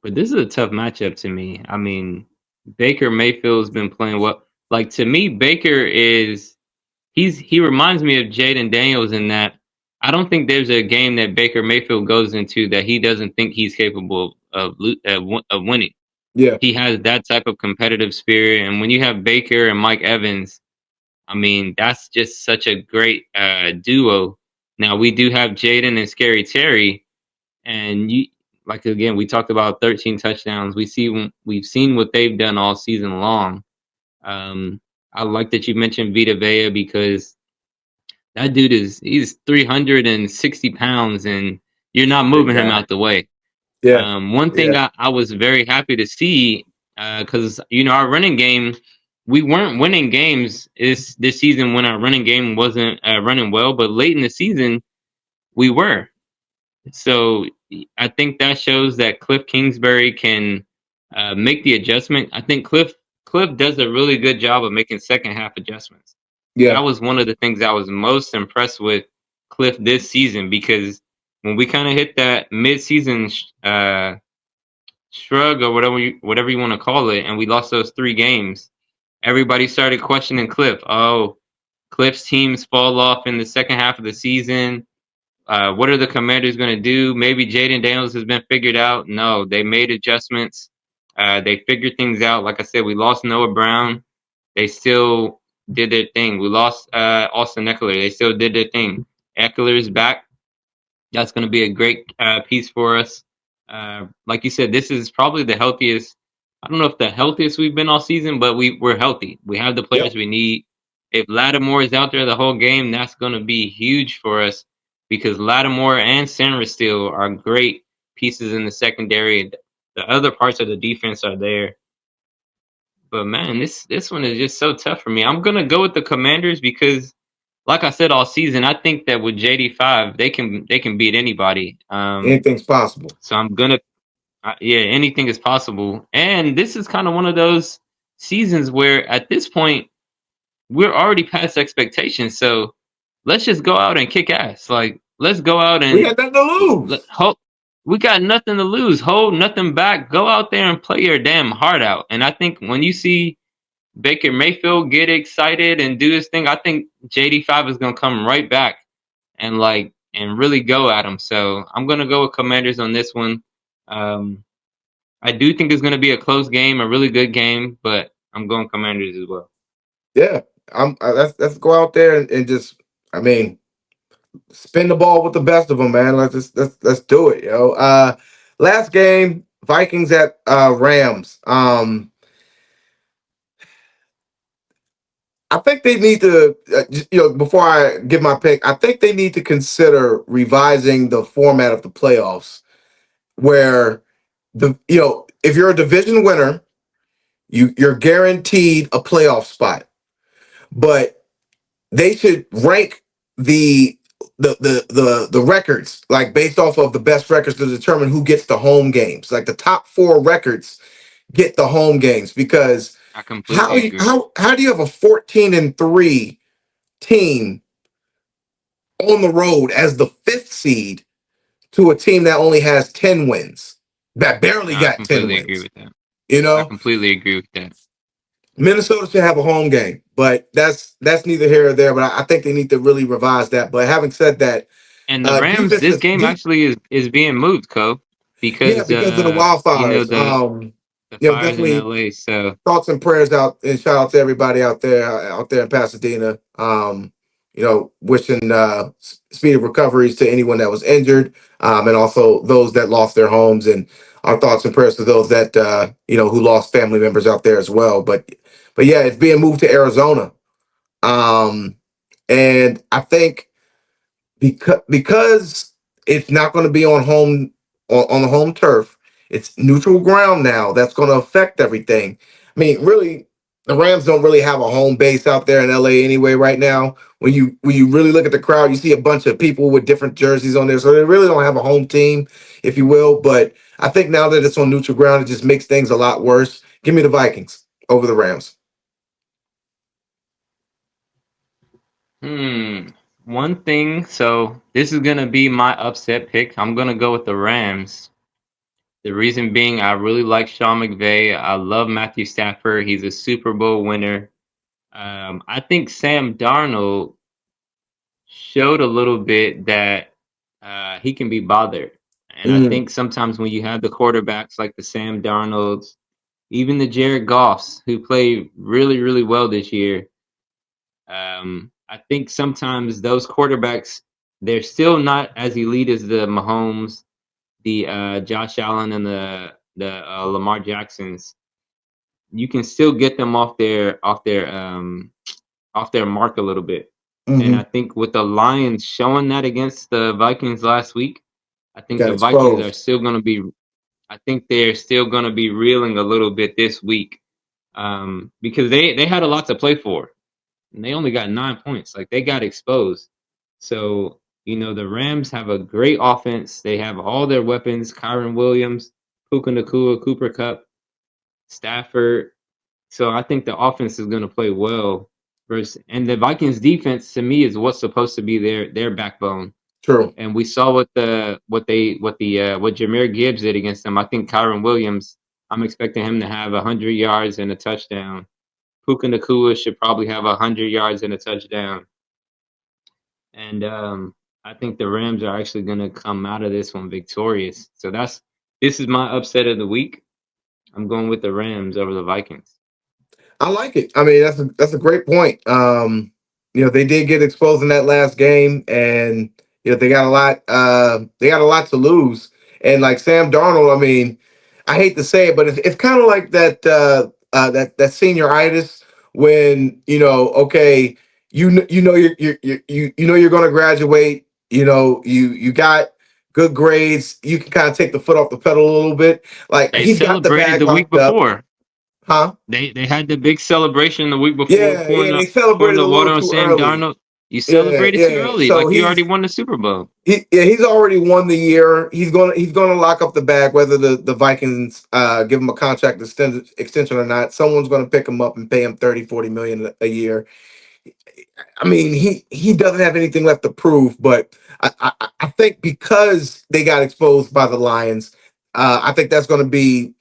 but this is a tough matchup to me. I mean, Baker Mayfield's been playing well. Like to me, Baker is he reminds me of Jaden Daniels in that I don't think there's a game that Baker Mayfield goes into that he doesn't think he's capable of winning. Yeah, He has that type of competitive spirit, and when you have Baker and Mike Evans, I mean that's just such a great duo. Now we do have Jaden and Scary Terry, and you like again we talked about 13 touchdowns. We've seen what they've done all season long. Um, I like that you mentioned Vita Vea because that dude he's 360 pounds and you're not big moving him guy. out the way. Yeah, One thing yeah, I was very happy to see because our running game, we weren't winning games this season when our running game wasn't running well, but late in the season we were. So I think that shows that Cliff Kingsbury can make the adjustment. I think Cliff does a really good job of making second half adjustments. That yeah, was one of the things I was most impressed with Cliff this season because when we kind of hit that mid-season shrug or whatever you want to call it, and we lost those 3 games, everybody started questioning Cliff. Oh, Cliff's teams fall off in the second half of the season. What are the Commanders going to do? Maybe Jaden Daniels has been figured out. No, they made adjustments. They figured things out. Like I said, we lost Noah Brown. They still did their thing. We lost Austin Eckler. They still did their thing. Eckler's back. That's going to be a great piece for us. Like you said, this is probably the healthiest. I don't know if the healthiest we've been all season, but we're healthy. We have the players yep, we need. If Lattimore is out there the whole game, that's going to be huge for us because Lattimore and Sanders still are great pieces in the secondary. The other parts of the defense are there. But man, this one is just so tough for me. I'm gonna go with the Commanders because, like I said all season, I think that with JD5 they can beat anybody. anything's possible. So I'm gonna yeah, anything is possible. And this is kind of one of those seasons where at this point we're already past expectations. So let's just go out and kick ass. Like let's go out We and got nothing to lose. hope we got nothing to lose. Hold nothing back. Go out there and play your damn heart out. And I think when you see Baker Mayfield get excited and do his thing, I think JD5 is gonna come right back and really go at him. So I'm gonna go with Commanders on this one. Um, I do think it's gonna be a close game, a really good game, but I'm going Commanders as well. Yeah, let's go out there and just, I mean, spin the ball with the best of them, man. Let's do it, yo. Last game, Vikings at Rams. I think they need to, before I give my pick, I think they need to consider revising the format of the playoffs, where if you're a division winner, you're guaranteed a playoff spot, but they should rank the the records like based off of the best records to determine who gets the home games. Like the top 4 records get the home games because I completely agree. how do you have a 14-3 team on the road as the 5th seed to a team that only has 10 wins, that No, barely I got 10 completely agree wins? with that. You I know, completely agree with that. Minnesota should have a home game, but that's neither here or there. But I think they need to really revise that. But having said that, And the Rams, this game deep, actually is being moved, Co, yeah, because because of the wildfires. the fires in Definitely LA. So thoughts and prayers out, and shout out to everybody out there in Pasadena. Wishing speedy recoveries to anyone that was injured, and also those that lost their homes, and our thoughts and prayers to those that who lost family members out there as well. But yeah, it's being moved to Arizona, um, and I think because it's not going to be on the home turf. It's neutral ground now. That's going to affect everything. I mean, really, the Rams don't really have a home base out there in LA anyway. Right now, when you really look at the crowd, you see a bunch of people with different jerseys on there, so they really don't have a home team, if you will. But I think now that it's on neutral ground, it just makes things a lot worse. Give me the Vikings over the Rams. One thing, so this is gonna be my upset pick. I'm gonna go with the Rams. The reason being, I really like Sean McVay. I love Matthew Stafford. He's a Super Bowl winner. I think Sam Darnold showed a little bit that he can be bothered. And I Mm, think sometimes when you have the quarterbacks like the Sam Darnolds, even the Jared Goffs, who played really, really well this year, I think sometimes those quarterbacks, they're still not as elite as the Mahomes, the Josh Allen, and the Lamar Jacksons. You can still get them off their mark a little bit. And I hmm. think with the Lions showing that against the Vikings last week, I think Got the Vikings are exposed. still going to be. I think they're still going to be reeling a little bit this week, because they had a lot to play for, and they only got 9 points. Like they got exposed. So the Rams have a great offense. They have all their weapons: Kyron Williams, Puka Nakua, Cooper Cup, Stafford. So I think the offense is going to play well. And the Vikings defense to me is what's supposed to be their backbone. True. And we saw what Jahmyr Gibbs did against them. I think Kyron Williams, I'm expecting him to have 100 yards and a touchdown. Puka Nakua should probably have 100 yards and a touchdown. And I think the Rams are actually going to come out of this one victorious. So this is my upset of the week. I'm going with the Rams over the Vikings. I like it. I mean, that's a great point. They did get exposed in that last game, and they got a lot. They got a lot to lose. And like Sam Darnold, I mean, I hate to say it, but it's kind of like that senioritis when okay, you're going to graduate. You got good grades. You can kind of take the foot off the pedal a little bit. Like They he's got the celebrated bag the week locked up, before. huh? They had the big celebration the week before, Yeah, pouring yeah, the they pouring celebrated the a little water on too Sam early. Darnold. You Yeah, celebrated too yeah. early, So like you already won the Super Bowl. he's already won the year. He's gonna lock up the bag, whether the Vikings give him a contract extension or not. Someone's gonna pick him up and pay him 30-40 million a year. I mean, he doesn't have anything left to prove, but I think because they got exposed by the Lions, I think that's gonna be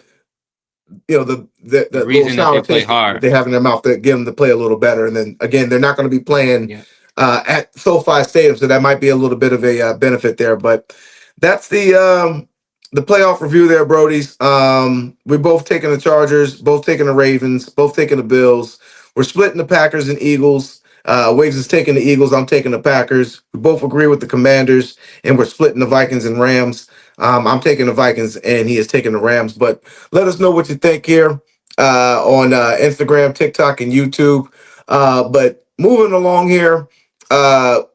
The the little reason that they sour play taste that hard. they have in their mouth that get them to play a little better. And then again, they're not going to be playing Yeah. at SoFi Stadium, so that might be a little bit of a benefit there. But that's the playoff review there, Brody's. We're both taking the Chargers, both taking the Ravens, both taking the Bills. We're splitting the Packers and Eagles. Wiggs is taking the Eagles. I'm taking the Packers. We both agree with the Commanders, and we're splitting the Vikings and Rams. I'm taking the Vikings, and he is taking the Rams. But let us know what you think here on Instagram, TikTok, and YouTube. But moving along here,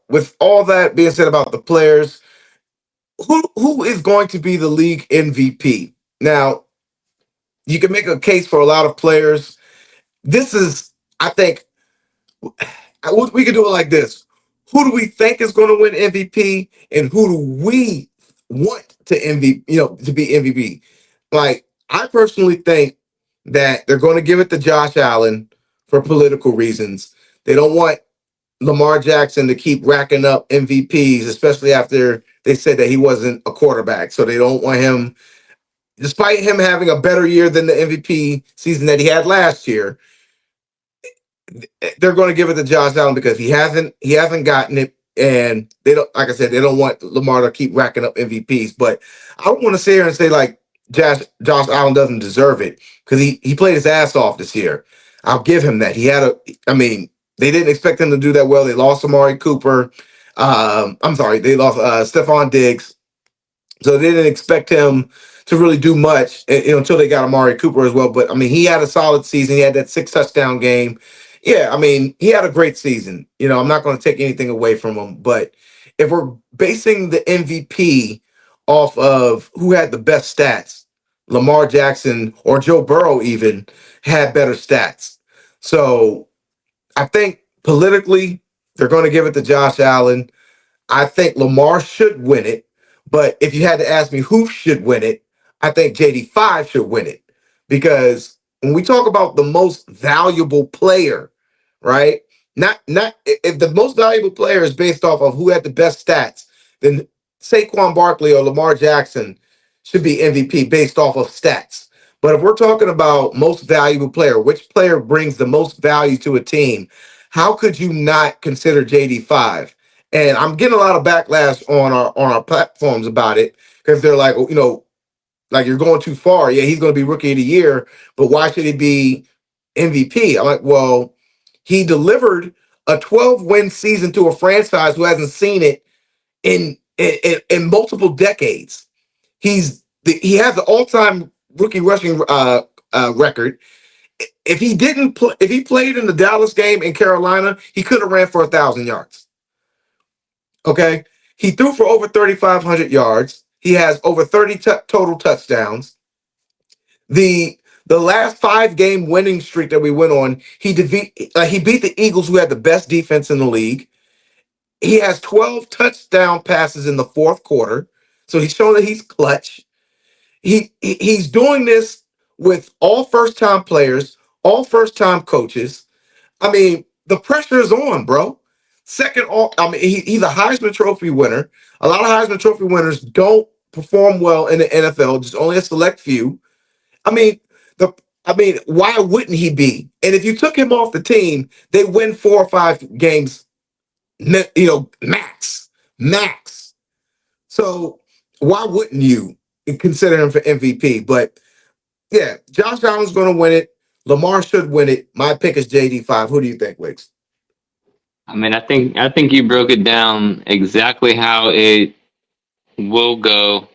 with all that being said about the players, who is going to be the league MVP? Now, you can make a case for a lot of players. This is, I think, we could do it like this. Who do we think is going to win MVP, and who do we want to to be MVP? Like, I personally think that they're going to give it to Josh Allen for political reasons. They don't want Lamar Jackson to keep racking up MVPs, especially after they said that he wasn't a quarterback. So they don't want him, despite him having a better year than the MVP season that he had last year, they're going to give it to Josh Allen because he hasn't gotten it, and they don't, like I said, they don't want Lamar to keep racking up MVPs. But I don't want to sit here and say like Josh Allen doesn't deserve it because he played his ass off this year. I'll give him that. I mean, they didn't expect him to do that well. They lost Amari Cooper. I'm sorry, they lost Stephon Diggs. So they didn't expect him to really do much, until they got Amari Cooper as well. But I mean, he had a solid season. He had that 6 touchdown game. Yeah, I mean, he had a great season. I'm not going to take anything away from him. But if we're basing the MVP off of who had the best stats, Lamar Jackson or Joe Burrow even had better stats. So I think politically, they're going to give it to Josh Allen. I think Lamar should win it. But if you had to ask me who should win it, I think JD5 should win it. Because when we talk about the most valuable player, right? Not if the most valuable player is based off of who had the best stats, then Saquon Barkley or Lamar Jackson should be MVP based off of stats. But if we're talking about most valuable player, which player brings the most value to a team, how could you not consider JD5? And I'm getting a lot of backlash on our platforms about it because they're like, like you're going too far. Yeah, he's going to be rookie of the year, but why should he be MVP? I'm like, well, he delivered a 12-win season to a franchise who hasn't seen it in multiple decades. He has the all-time rookie rushing record. If he played in the Dallas game in Carolina, he could have ran for 1,000 yards. Okay, he threw for over 3,500 yards. He has over 30 total touchdowns. The the last 5 game winning streak that we went on, he beat the Eagles, who had the best defense in the league. He has 12 touchdown passes in the fourth quarter, so he's shown that he's clutch. He's doing this with all first time players, all first time coaches. I mean, the pressure is on, bro. He's a Heisman Trophy winner. A lot of Heisman Trophy winners don't perform well in the NFL, just only a select few. I mean, the why wouldn't he be? And if you took him off the team, they win 4 or 5 games, max. So why wouldn't you consider him for MVP? But yeah, Josh Allen's going to win it. Lamar should win it. My pick is JD5. Who do you think, Wicks? I mean, I think you broke it down exactly how it will go.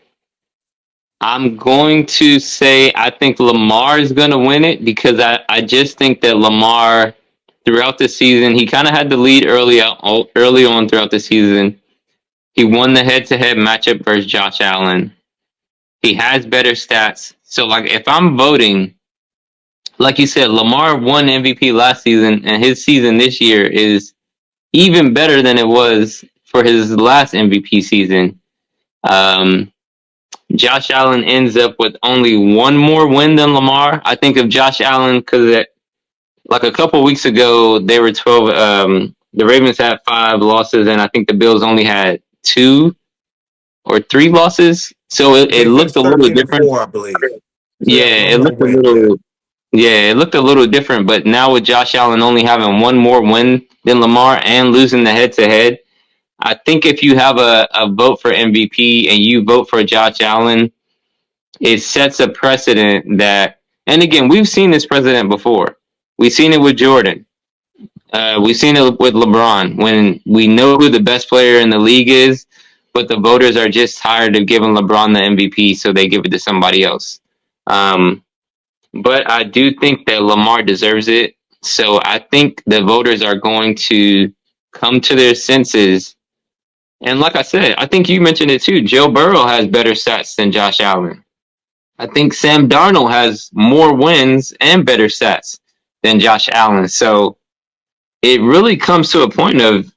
I'm going to say I think Lamar is going to win it because I just think that Lamar throughout the season he kind of had the lead early on throughout the season. He won the head-to-head matchup versus Josh Allen. He has better stats. So like if I'm voting, like you said, Lamar won MVP last season, and his season this year is even better than it was for his last MVP season. Um, Josh Allen ends up with only one more win than Lamar. I think of Josh Allen because like a couple weeks ago they were 12. The Ravens had 5 losses, and I think the Bills only had 2 or 3 losses. So it They looked finished a little 13 and different. 4, I believe. So Yeah, yeah, one it more looked a win. Yeah. little. Yeah, it looked a little different. But now with Josh Allen only having one more win than Lamar and losing the head-to-head, I think if you have a vote for MVP and you vote for Josh Allen, it sets a precedent that, and again, we've seen this precedent before. We've seen it with Jordan. We've seen it with LeBron when we know who the best player in the league is, but the voters are just tired of giving LeBron the MVP, so they give it to somebody else. Um, but I do think that Lamar deserves it. So I think the voters are going to come to their senses. And like I said, I think you mentioned it too. Joe Burrow has better stats than Josh Allen. I think Sam Darnold has more wins and better stats than Josh Allen. So it really comes to a point of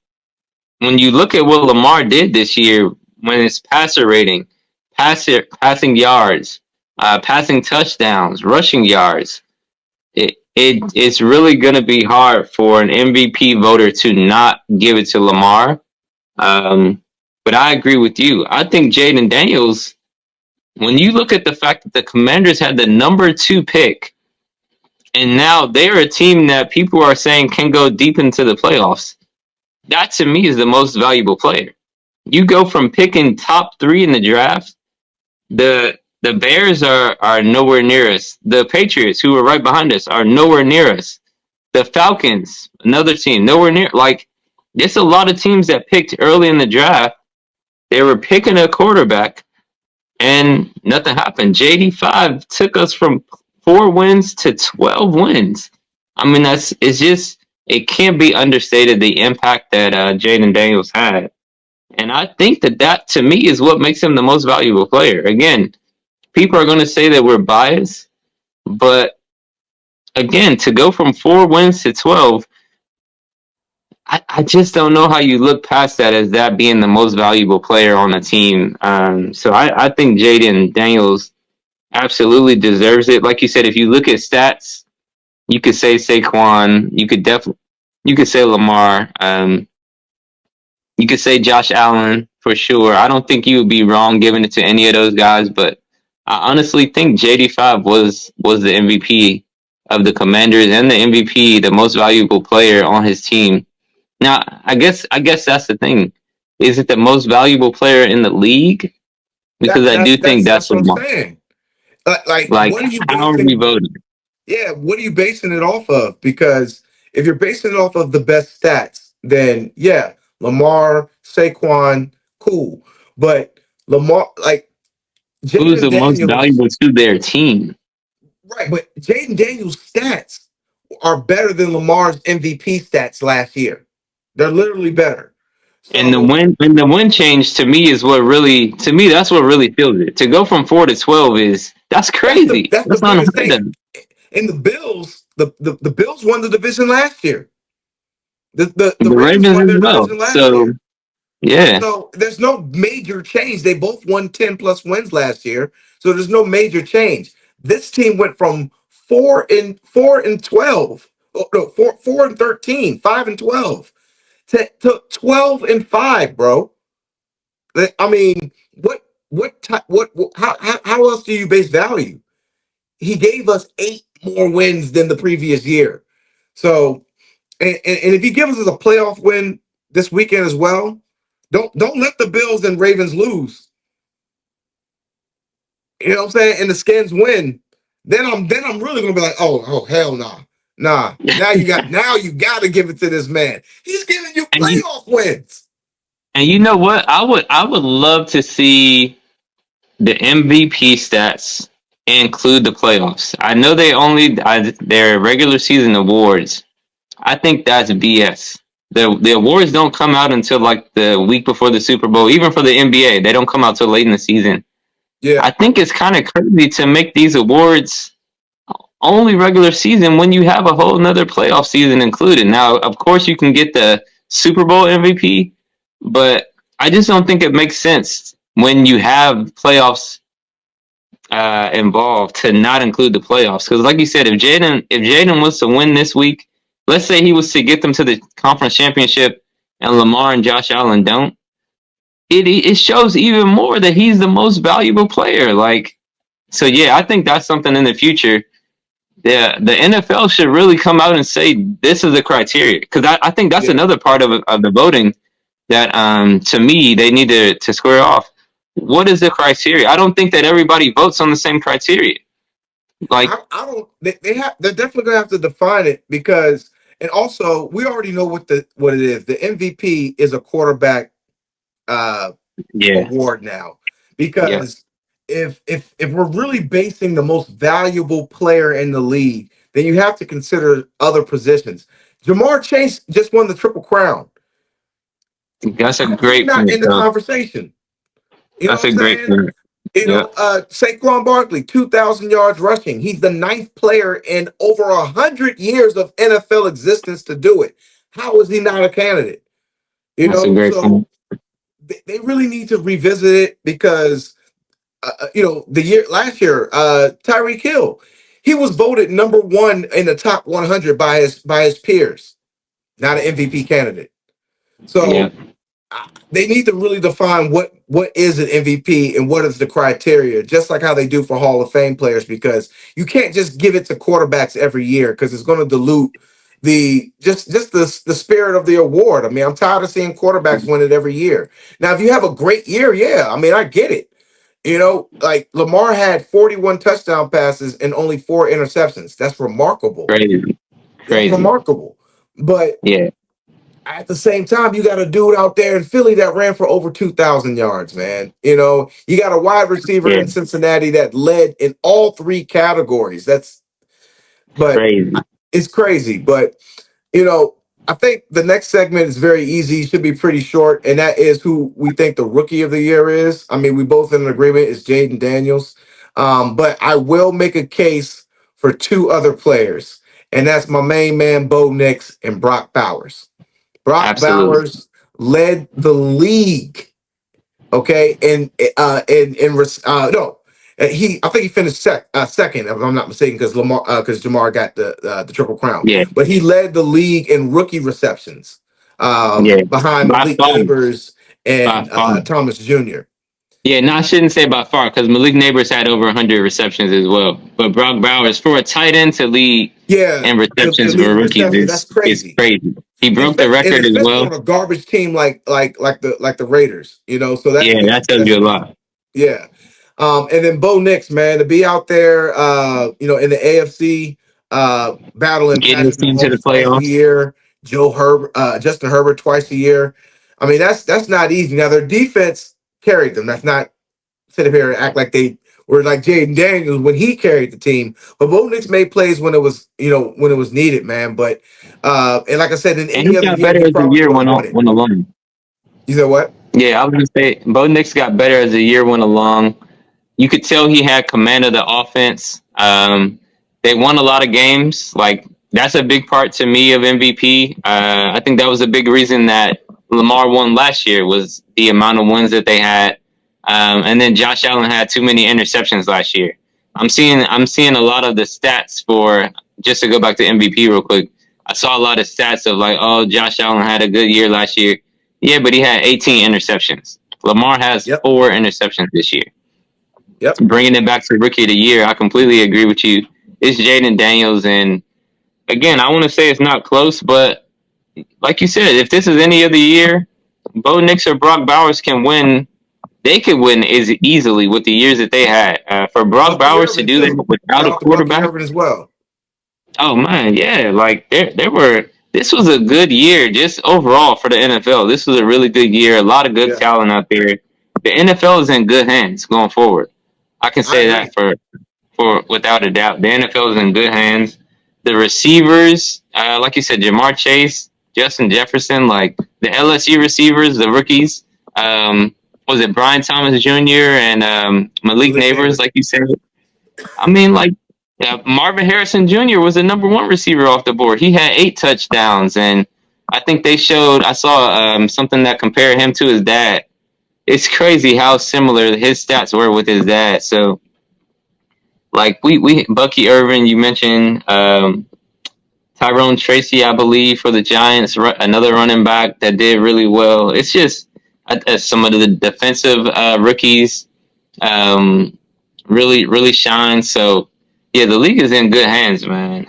when you look at what Lamar did this year, when it's passer rating, passing yards, passing touchdowns, rushing yards, it's really going to be hard for an MVP voter to not give it to Lamar. But I agree with you. I think Jaden Daniels, when you look at the fact that the Commanders had the number 2 pick, and now they're a team that people are saying can go deep into the playoffs, that to me is the most valuable player. You go from picking top 3 in the draft, the Bears are nowhere near us. The Patriots, who are right behind us, are nowhere near us. The Falcons, another team, nowhere near. Like, there's a lot of teams that picked early in the draft. They were picking a quarterback, and nothing happened. JD5 took us from 4 wins to 12 wins. I mean, it can't be understated the impact that Jaden Daniels had. And I think that to me is what makes him the most valuable player. Again, people are going to say that we're biased, but again, to go from 4 wins to 12, I just don't know how you look past that as that being the most valuable player on the team. So I think Jaden Daniels absolutely deserves it. Like you said, if you look at stats, you could say Saquon, you could say Lamar, you could say Josh Allen for sure. I don't think you would be wrong giving it to any of those guys, but I honestly think JD5 was the MVP of the Commanders and the MVP, the most valuable player on his team. Now, I guess that's the thing. Is it the most valuable player in the league? Because I do think That's that's what I'm Lamar. saying. Like, Like, what are you how are we basing? voting? Yeah, what are you basing it off of? Because if you're basing it off of the best stats, then yeah, Lamar, Saquon, cool. But Lamar, like Who's Jaden the most Daniels, valuable to their team? right? But Jaden Daniels' stats are better than Lamar's MVP stats last year. They're literally better. And the So win change to me is what really, to me, that's what really feels it. To go from 4 to 12 that's crazy. that's the That's biggest unheard of. thing. And the Bills, the Bills won the division last year. The The Ravens Ravens won as their well. division last So year. yeah, So there's no major change. They both won 10 plus wins last year. So there's no major change. This team went from 4-12. Oh, no, 4-13, 5-12 to 12-5, bro. I mean, what how else do you base value? He gave us 8 more wins than the previous year. So and if he gives us a playoff win this weekend as well, don't let the Bills and Ravens lose. You know what I'm saying? And the Skins win. Then I'm really gonna be like, oh hell nah. Nah. Now you gotta give it to this man. He's giving you and you playoff wins. and you know what? I would love to see the MVP stats include the playoffs. I know their regular season awards. I think that's BS. The awards don't come out until like the week before the Super Bowl. Even for the NBA, they don't come out till late in the season. Yeah. I think it's kind of crazy to make these awards only regular season when you have a whole nother playoff season included. Now, of course, you can get the Super Bowl MVP, but I just don't think it makes sense when you have playoffs involved to not include the playoffs. Because, like you said, if Jaden was to win this week, let's say he was to get them to the conference championship, and Lamar and Josh Allen don't, it shows even more that he's the most valuable player. Like, so yeah, I think that's something in the future. The NFL should really come out and say this is the criteria, because I think that's Yeah. another part of the voting that to me they need to square off. What is the criteria? I don't think that everybody votes on the same criteria. Like, I don't they're definitely gonna have to define it because and also we already know what it is. The MVP is a quarterback uh yeah, award now yeah, because if we're really basing the most valuable player in the league, then you have to consider other positions. Jamar Chase just won the Triple Crown. that's a How is he great not point, in the though. conversation? You know That's what I'm a great saying? point. Yeah, Saquon Barkley, 2,000 yards rushing. He's the ninth player in over 100 years of NFL existence to do it. How is he not a candidate? that's a great So point. they really need to revisit it because the year last year, Tyreek Hill, he was voted number one in the top 100 by his peers, not an MVP candidate. Yeah, So they need to really define what is an MVP and what is the criteria, just like how they do for Hall of Fame players, because you can't just give it to quarterbacks every year because it's going to dilute the spirit of the award. I mean, I'm tired of seeing quarterbacks win it every year. Now, if you have a great year, yeah, I mean, I get it. Like Lamar had 41 touchdown passes and only 4 interceptions. That's remarkable. crazy, That's crazy. remarkable. But Yeah, at the same time, you got a dude out there in Philly that ran for over 2,000 yards, man. You got a wide receiver yeah, in Cincinnati that led in all three categories. But crazy. it's crazy. But, you know, I think the next segment is very easy, should be pretty short, and that is who we think the rookie of the year is. I mean, we both in agreement it's Jaden Daniels. But I will make a case for two other players, and that's my main man, Bo Nix and Brock Bowers. Brock Absolutely. Bowers led the league. Okay, and no, I think he finished second if I'm not mistaken because Jamar got the triple crown, Yeah, but he led the league in rookie receptions yeah. behind By Malik far, Neighbors by and far. Thomas Jr. Yeah, no, I shouldn't say by far because Malik Neighbors had over 100 receptions as well. But Brock Bowers, for a tight end to lead Yeah, in to receptions lead for in rookies receptions, that's is crazy. crazy. He And broke the and record as especially well. on a garbage team like the Raiders, So Yeah, that tells that's you a huge. lot. Yeah. And then Bo Nix, man, to be out there, in the AFC, battling Getting the Patrick team to the Mahomes twice a playoffs. year, Justin Herbert twice a year. I mean, that's not easy. Now their defense carried them. That's not sit up here and act like they were like Jaden Daniels when he carried the team. But Bo Nix made plays when it was, when it was needed, man. But and like I said, in And any he other got year, better he as the probably year would have won it. went along. You said what? Yeah, I was gonna say Bo Nix got better as the year went along. You could tell he had command of the offense. They won a lot of games. Like that's a big part to me of MVP. I think that was a big reason that Lamar won last year was the amount of wins that they had. And then Josh Allen had too many interceptions last year. I'm seeing a lot of the stats for just to go back to MVP real quick. I saw a lot of stats of like, oh, Josh Allen had a good year last year. Yeah, but he had 18 interceptions. Lamar has Yep. 4 interceptions this year. Yep. Bringing it back to rookie of the year, I completely agree with you. It's Jaden Daniels, and again, I want to say it's not close, but like you said, if this is any other year, Bo Nix or Brock Bowers can win. They could win easily with the years that they had. For Brock Bucky Bowers to Irvin do that too. without Shout a out to Bucky quarterback, Irvin as well. oh man, yeah, like there were. This was a good year just overall for the NFL. This was a really good year. A lot of good Yeah, talent out there. The NFL is in good hands going forward. I can I say agree. that for without a doubt. The NFL is in good hands. The receivers, like you said, Jamar Chase, Justin Jefferson, like the LSU receivers, the rookies. Was it Brian Thomas Jr. and Malik Malik Neighbors, Neighbors. like you said? I mean, like Marvin Harrison Jr. was the number one receiver off the board. He had 8 touchdowns, and I think they showed. I saw something that compared him to his dad. It's crazy how similar his stats were with his dad. So like we Bucky Irvin, you mentioned Tyrone Tracy, I believe, for the Giants, another running back that did really well. It's just some of the defensive rookies really shine. So yeah, the league is in good hands, man.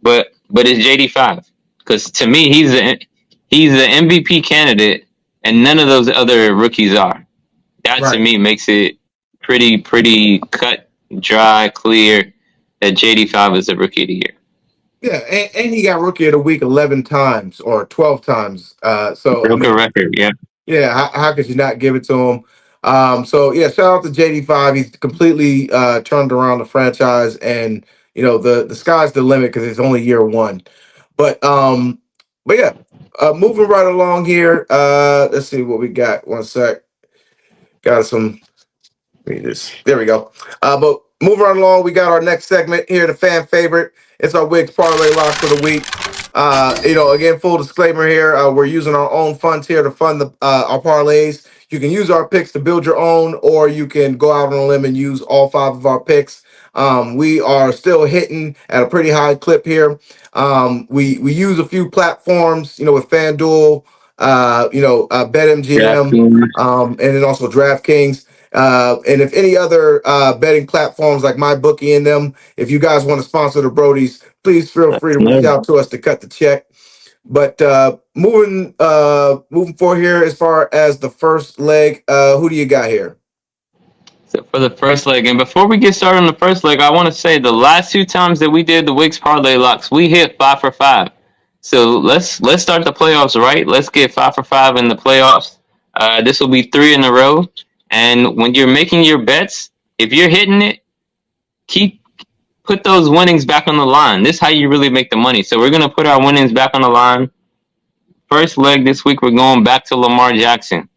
But it's JD5 because to me he's the MVP candidate, and none of those other rookies are. That to Right. me makes it pretty cut, dry, clear that JD5 is the rookie of the year. Yeah, and he got rookie of the week 11 times or 12 times. So I Broke a mean, record, yeah. yeah, how could you not give it to him? So yeah, shout out to JD5. He's completely turned around the franchise, and the sky's the limit because it's only year one. But yeah, moving right along here. Let's see what we got. One sec. Got some. There we go. But moving right along, we got our next segment here, the fan favorite. It's our Wigs Parlay Lock for the week. Again, full disclaimer here, we're using our own funds here to fund our parlays. You can use our picks to build your own, or you can go out on a limb and use all 5 of our picks. We are still hitting at a pretty high clip here. We use a few platforms, with FanDuel, BetMGM, DraftKings, and then also DraftKings. And if any other betting platforms like MyBookie and them, if you guys want to sponsor the Brodies, please feel free to reach out to us to cut the check. But moving forward here, as far as the first leg, who do you got here? so for the first leg, and before we get started on the first leg, I want to say the last 2 times that we did the Wigs parlay locks, we hit 5 for 5. So let's start the playoffs right. Let's get 5 for 5 in the playoffs. This will be 3 in a row. And when you're making your bets, if you're hitting it, keep put those winnings back on the line. This is how you really make the money. So we're gonna put our winnings back on the line. First leg this week, we're going back to Lamar Jackson.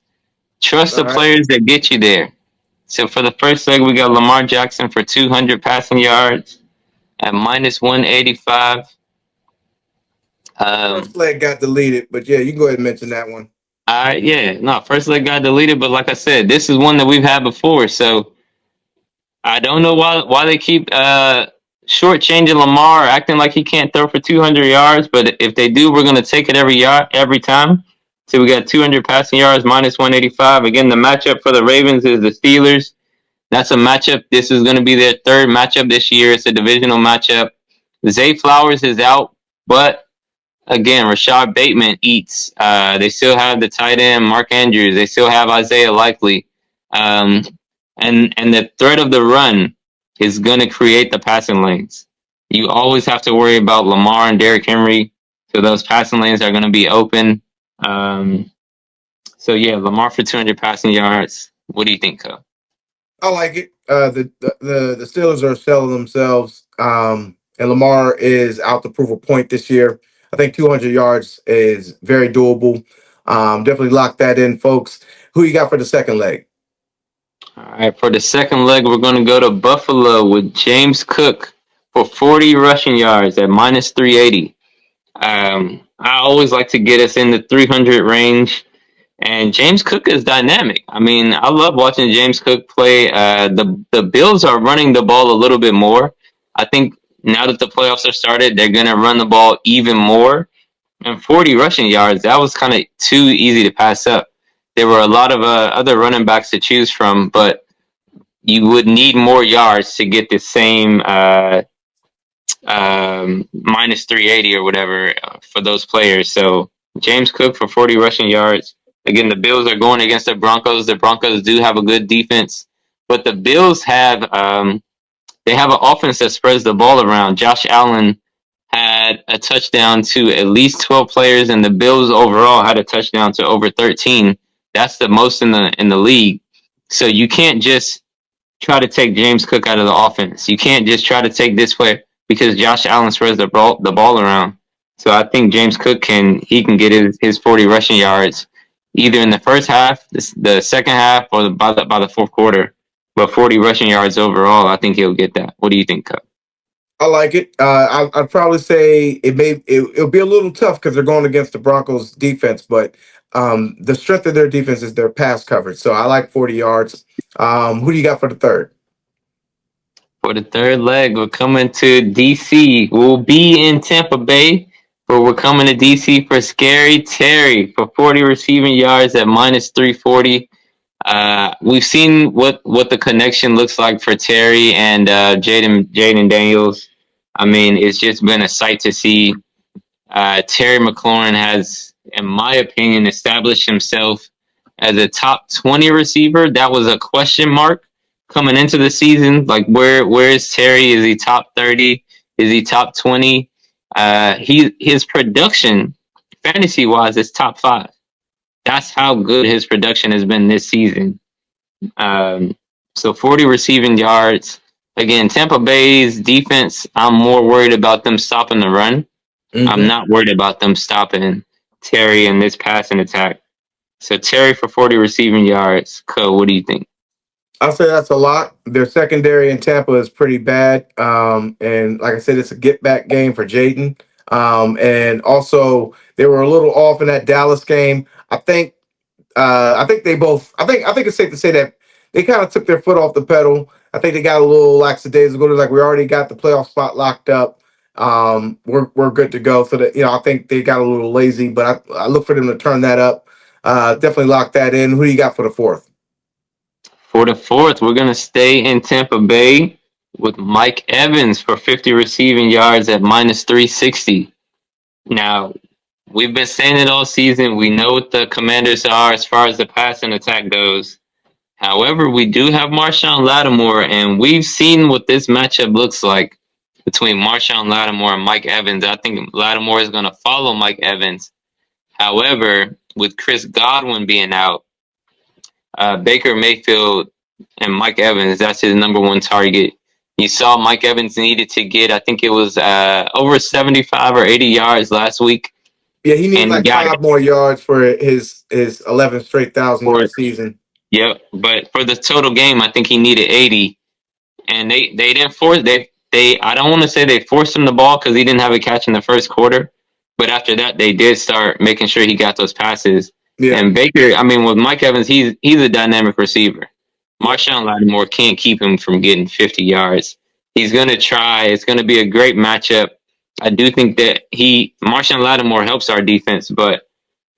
Trust All the right. players that get you there. So for the first leg, we got Lamar Jackson for 200 passing yards at minus 185. First Um, leg got deleted, but yeah, you can go ahead and mention that one. yeah, no, first leg got deleted, but like I said, this is one that we've had before. So I don't know why they keep shortchanging Lamar, acting like he can't throw for 200 yards. But if they do, we're gonna take it every time. So we got 200 passing yards, minus 185. Again, the matchup for the Ravens is the Steelers. That's a matchup. This is going to be their third matchup this year. It's a divisional matchup. Zay Flowers is out, but again, Rashad Bateman eats. They still have the tight end Mark Andrews. They still have Isaiah Likely, um, and the threat of the run is going to create the passing lanes. You always have to worry about Lamar and Derrick Henry, so those passing lanes are going to be open. Um, so yeah, Lamar for 200 passing yards. What do you think, Co? I like it. The Steelers are selling themselves, and Lamar is out to prove a point this year. I think 200 yards is very doable. Definitely lock that in, folks. Who you got for the second leg? All right, for the second leg, we're going to go to Buffalo with James Cook for 40 rushing yards at minus 380. I always like to get us in the 300 range, and James Cook is dynamic. I mean, I love watching James Cook play. The Bills are running the ball a little bit more. I think now that the playoffs are started, they're going to run the ball even more. And 40 rushing yards, that was kind of too easy to pass up. There were a lot of other running backs to choose from, but you would need more yards to get the same minus 380 or whatever for those players. So James Cook for 40 rushing yards. Again, the Bills are going against the Broncos. The Broncos do have a good defense, but the Bills have they have an offense that spreads the ball around. Josh Allen had a touchdown to at least 12 players, and the Bills overall had a touchdown to over 13. That's the most in the league. So you can't just try to take James Cook out of the offense. You can't just try to take this player because Josh Allen spreads the ball around. So I think James Cook can get his 40 rushing yards either in the first half, the second half, or by the fourth quarter. But 40 rushing yards overall, I think he'll get that. What do you think, Cook? I like it. I'd probably say it'll be a little tough because they're going against the Broncos defense, but the strength of their defense is their pass coverage. So I like 40 yards. Who do you got for the third? For the third leg, we're coming to DC. We'll be in Tampa Bay, but we're coming to DC for Scary Terry for 40 receiving yards at minus 340. We've seen what the connection looks like for Terry and Jaden Daniels. I mean, it's just been a sight to see. Terry McLaurin has, in my opinion, established himself as a top 20 receiver. That was a question mark coming into the season. Like, where is Terry? Is he top 30? Is he top 20? His production, fantasy wise, is top 5. That's how good his production has been this season. So 40 receiving yards. Again, Tampa Bay's defense, I'm more worried about them stopping the run. I'm not worried about them stopping Terry in this passing attack. So Terry for 40 receiving yards. Co, what do you think? I'll say that's a lot. Their secondary in Tampa is pretty bad. And like I said, it's a get back game for Jaden. And also they were a little off in that Dallas game. I think they both. I think it's safe to say that they kind of took their foot off the pedal. I think they got a little lackadaisical. They're like, we already got the playoff spot locked up. We're good to go. So that I think they got a little lazy, but I look for them to turn that up. Definitely lock that in. Who do you got for the fourth? For the fourth, we're going to stay in Tampa Bay with Mike Evans for 50 receiving yards at minus 360. Now, we've been saying it all season. We know what the Commanders are as far as the passing attack goes. However, we do have Marshawn Lattimore, and we've seen what this matchup looks like between Marshawn Lattimore and Mike Evans. I think Lattimore is going to follow Mike Evans. However, with Chris Godwin being out, Baker Mayfield and Mike Evans, that's his number one target. You saw Mike Evans needed to get, I think it was over 75 or 80 yards last week. Yeah, he needs And like got 5 more yards for his 11 straight 1,000-yard season. Yep, but for the total game, I think he needed 80, and they didn't force they I don't want to say they forced him the ball because he didn't have a catch in the first quarter, but after that they did start making sure he got those passes. Yeah. And Baker, I mean, with Mike Evans, he's a dynamic receiver. Marshawn Lattimore can't keep him from getting 50 yards. He's gonna try. It's gonna be a great matchup. I do think that Marshawn Lattimore helps our defense, but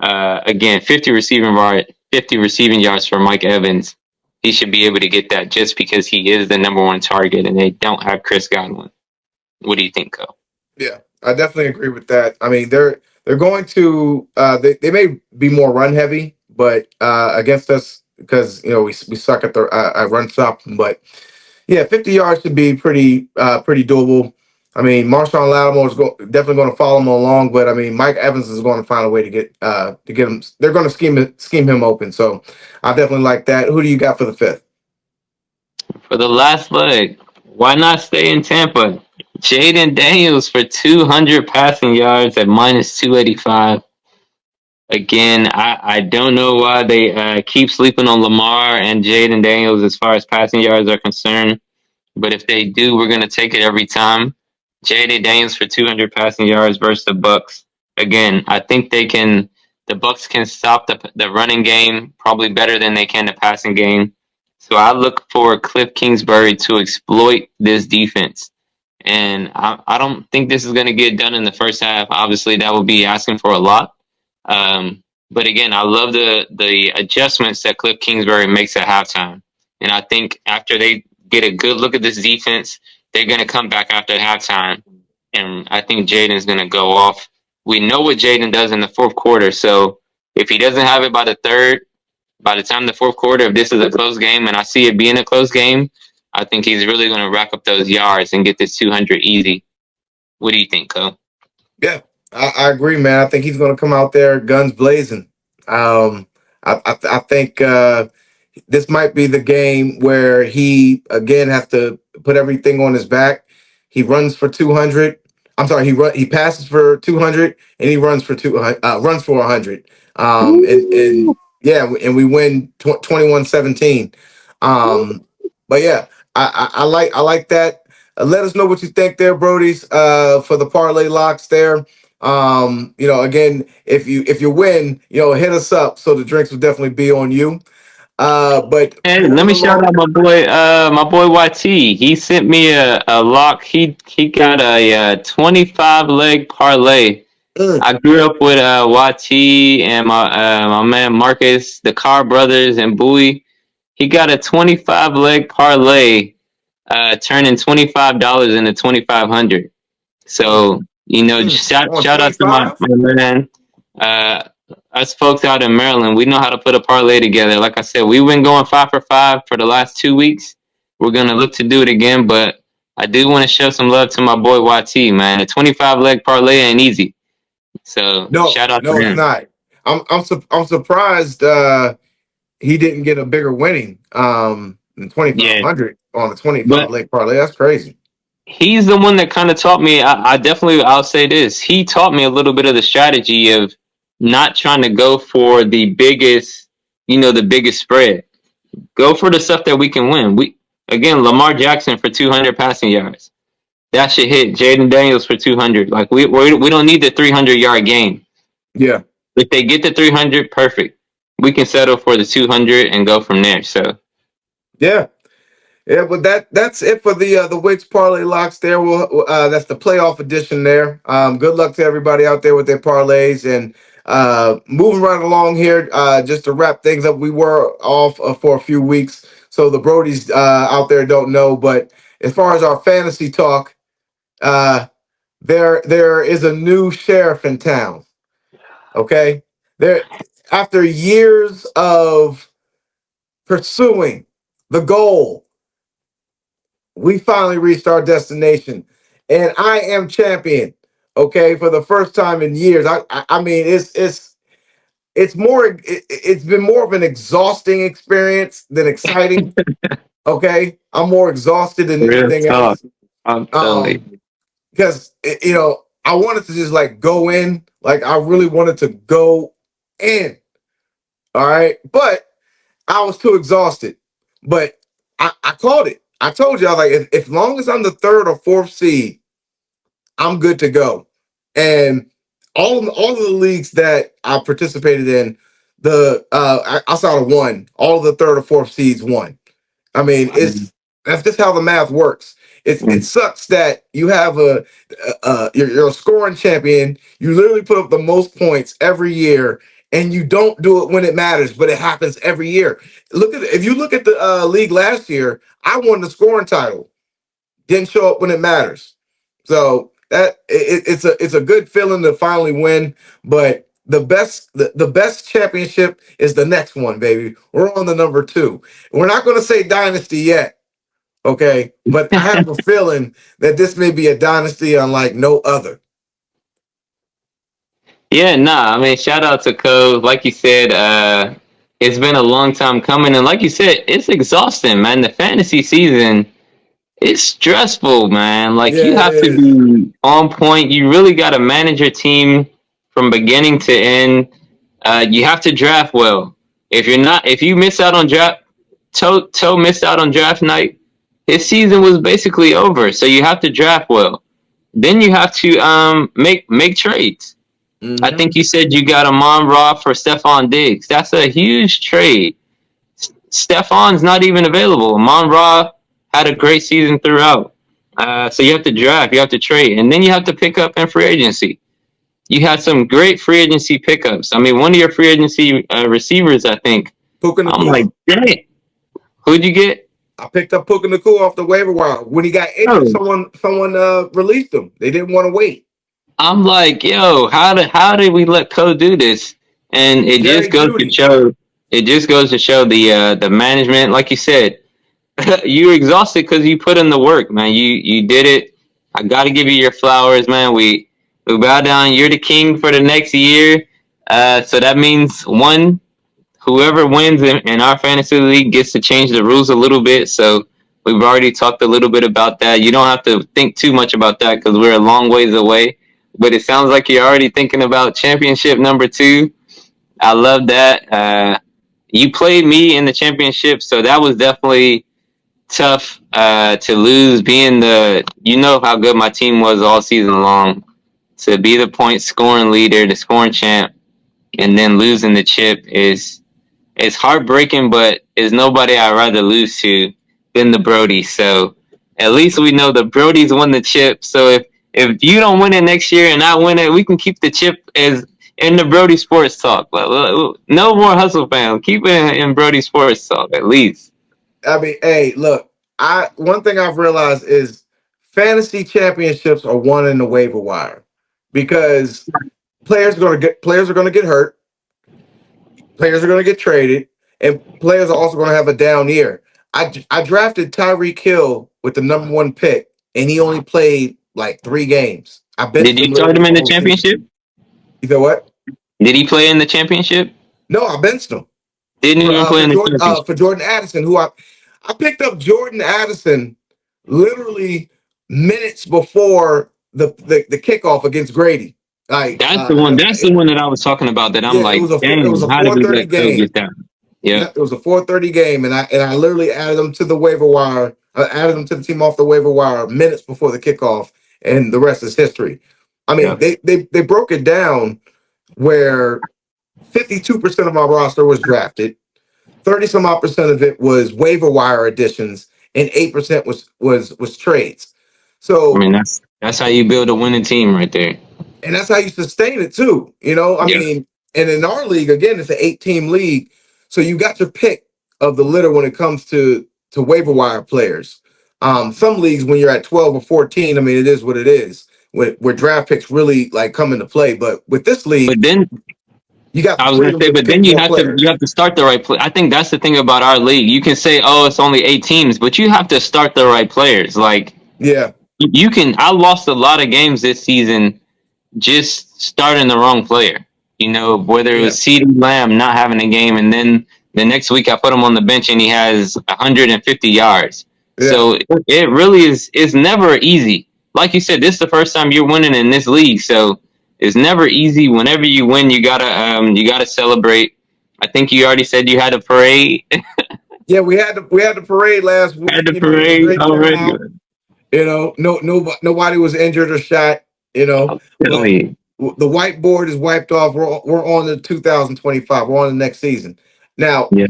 Again, 50 receiving yards for Mike Evans. He should be able to get that just because he is the number one target, and they don't have Chris Godwin. What do you think, Cole? Yeah, I definitely agree with that. I mean, they're going to they may be more run heavy, but against us because we suck at the at run stop. But yeah, 50 yards should be pretty doable. I mean, Marshawn Lattimore is definitely going to follow him along, but I mean, Mike Evans is going to find a way to get him. They're going to scheme him open. So I definitely like that. Who do you got for the fifth? For the last leg, why not stay in Tampa? Jaden Daniels for 200 passing yards at minus 285. Again, I don't know why they keep sleeping on Lamar and Jaden Daniels as far as passing yards are concerned. But if they do, we're gonna take it every time. Jaden Daniels for 200 passing yards versus the Bucks. Again, I think they can. The Bucks can stop the running game probably better than they can the passing game. So I look for Cliff Kingsbury to exploit this defense. And I don't think this is going to get done in the first half. Obviously, that would be asking for a lot. But again, I love the adjustments that Cliff Kingsbury makes at halftime. And I think after they get a good look at this defense, they're going to come back after halftime. And I think Jaden's going to go off. We know what Jaden does in the fourth quarter. So if he doesn't have it by the third, by the time the fourth quarter, if this is a close game and I see it being a close game, I think he's really going to rack up those yards and get this 200 easy. What do you think, Cole? Yeah, I agree, man. I think he's going to come out there guns blazing. I think this might be the game where he again has to put everything on his back. He runs for 200. I'm sorry, he passes for 200 and he runs for 100. And yeah, and we win 21-17. But yeah, I like that. Let us know what you think there, Brodies, for the parlay locks there. Again, if you win, hit us up so the drinks will definitely be on you. But Hey, let moving me shout along. out my boy YT. He sent me a lock. He got a 25 leg parlay. Mm, I grew up with YT and my man Marcus, the Carr brothers, and Bowie. He got a 25 leg parlay, turning $25 into 2,500. So on shout out to my 25? man. Uh, us folks out in Maryland, we know how to put a parlay together. Like I said, we've been going 5 for 5 for the last 2 weeks. We're gonna look to do it again, but I do want to show some love to my boy YT, man. A 25 leg parlay ain't easy. So No, shout out to no, it's him. not. I'm surprised he didn't get a bigger winning than Yeah, 2,500 on a 25 but leg parlay. That's crazy. he's the one that kind of taught me. I definitely, I'll say this. He taught me a little bit of the strategy of not trying to go for the biggest, the biggest spread. Go for the stuff that we can win. Again, Lamar Jackson for 200 passing yards. That should hit. Jaden Daniels for 200. Like we don't need the 300-yard game. Yeah. If they get the 300, perfect. We can settle for the 200 and go from there. So Yeah. Yeah, but that's it for the Wicks parlay locks there. That's the playoff edition there. Good luck to everybody out there with their parlays and moving right along here. Just to wrap things up, we were off for a few weeks, so the Brodies out there don't know. But as far as our fantasy talk, uh, there is a new sheriff in town. Okay, there after years of pursuing the goal, we finally reached our destination, and I am champion. Okay, for the first time in years. I mean, it's been more of an exhausting experience than exciting. Okay, I'm more exhausted than real anything talk. else. I'm telling you. Um, because I wanted to just like go in, like I really wanted to go in. All right, but I was too exhausted. But I called it. I told you I was like, if long as I'm the third or fourth seed, I'm good to go. And all of the leagues that I participated in, outside of one, all of the third or fourth seeds won. I mean, that's just how the math works. It sucks that you have you're a scoring champion. You literally put up the most points every year, and you don't do it when it matters, but it happens every year. If you look at the league last year, I won the scoring title. Didn't show up when it matters. So it's a good feeling to finally win. But the best championship is the next one, baby. We're on the number 2. We're not going to say dynasty yet, okay? But I have a feeling that this may be a dynasty unlike no other. Yeah, nah. I mean, shout out to Cove. Like you said, it's been a long time coming, and like you said, it's exhausting, man. The fantasy season is stressful, man. Like Yeah, you it have to is. be on point. You really got to manage your team from beginning to end. You have to draft well. If you miss out on draft, Toe missed out on draft night. His season was basically over. So you have to draft well. Then you have to make trades. I Mm-hmm. think you said you got Amon Ra for Stephon Diggs. That's a huge trade. Stephon's not even available. Amon Ra had a great season throughout. So you have to draft, you have to trade, and then you have to pick up in free agency. You had some great free agency pickups. I mean, one of your free agency receivers, I think. Puka I'm like, Nakua. dang it. Who'd you get? I picked up Puka Nakua off the waiver wire. When he got injured, Oh, someone released him. They didn't want to wait. I'm like, yo, how did we let Cole do this? And it just Jerry goes to Judy. show. It just goes to show the management. Like you said, you're exhausted because you put in the work, man. You did it. I got to give you your flowers, man. We bow down. You're the king for the next year. So that means whoever wins in our fantasy league gets to change the rules a little bit. So we've already talked a little bit about that. You don't have to think too much about that because we're a long ways away. But it sounds like you're already thinking about championship number 2. I love that. You played me in the championship, so that was definitely tough to lose. Being how good my team was all season long, to be the point scoring leader, the scoring champ, and then losing the chip is it's heartbreaking, but is nobody I'd rather lose to than the Brodies. So at least we know the Brodies won the chip. So if you don't win it next year and I win it, we can keep the chip as in the Brody Sports Talk. No more hustle fam. Keep it in Brody Sports Talk at least. I mean, hey, look, I one thing I've realized is fantasy championships are won in the waiver wire because players are gonna get hurt, players are gonna get traded, and players are also gonna have a down year. I drafted Tyreek Hill with the number 1 pick, and he only played like 3 games. I Did benched you him start literally him the in the whole season. championship? You know what? Did he play in the championship? No, I benched him Didn't even play in the championship. For Jordan Addison, who I picked up Jordan Addison literally minutes before the kickoff against Grady. Like That's the one. That's the one that I was talking about. That I'm yeah, like, it was dang, a how did we 4:30 let Cole game. get that? Yeah. Yeah, it was a 4:30 game, and I literally added them to the waiver wire. I added them to the team off the waiver wire minutes before the kickoff, and the rest is history. I mean, Yeah. they broke it down where 52% of my roster was drafted, 30 some odd percent of it was waiver wire additions, and 8% was trades. I So, mean, that's how you build a winning team right there. and that's how you sustain it too. I Yeah. mean, and in our league, again, it's an 8-team league. So you got your pick of the litter when it comes to waiver wire players. Some leagues, when you're at 12 or 14, I mean, it is what it is. Where draft picks really like come into play. But with this But league, then you got the I was gonna freedom say, to but pick then more you players. have to start the right play. I think that's the thing about our league. You can say, oh, it's only 8 teams, but you have to start the right players. Like Yeah, you can. I lost a lot of games this season just starting the wrong player. Whether it yeah, was CeeDee Lamb not having a game, and then the next week I put him on the bench and he has 150 yards. yeah. So it really is. It's never easy. Like you said, this is the first time you're winning in this league, so it's never easy. Whenever you win, you gotta celebrate. I think you already said you had a parade. Yeah, we had the parade last Had week. the It was a parade great already. turnout. Nobody was injured or shot. I'm But telling you. the whiteboard is wiped off. We're on to 2025. We're on the next season. Now, Yeah.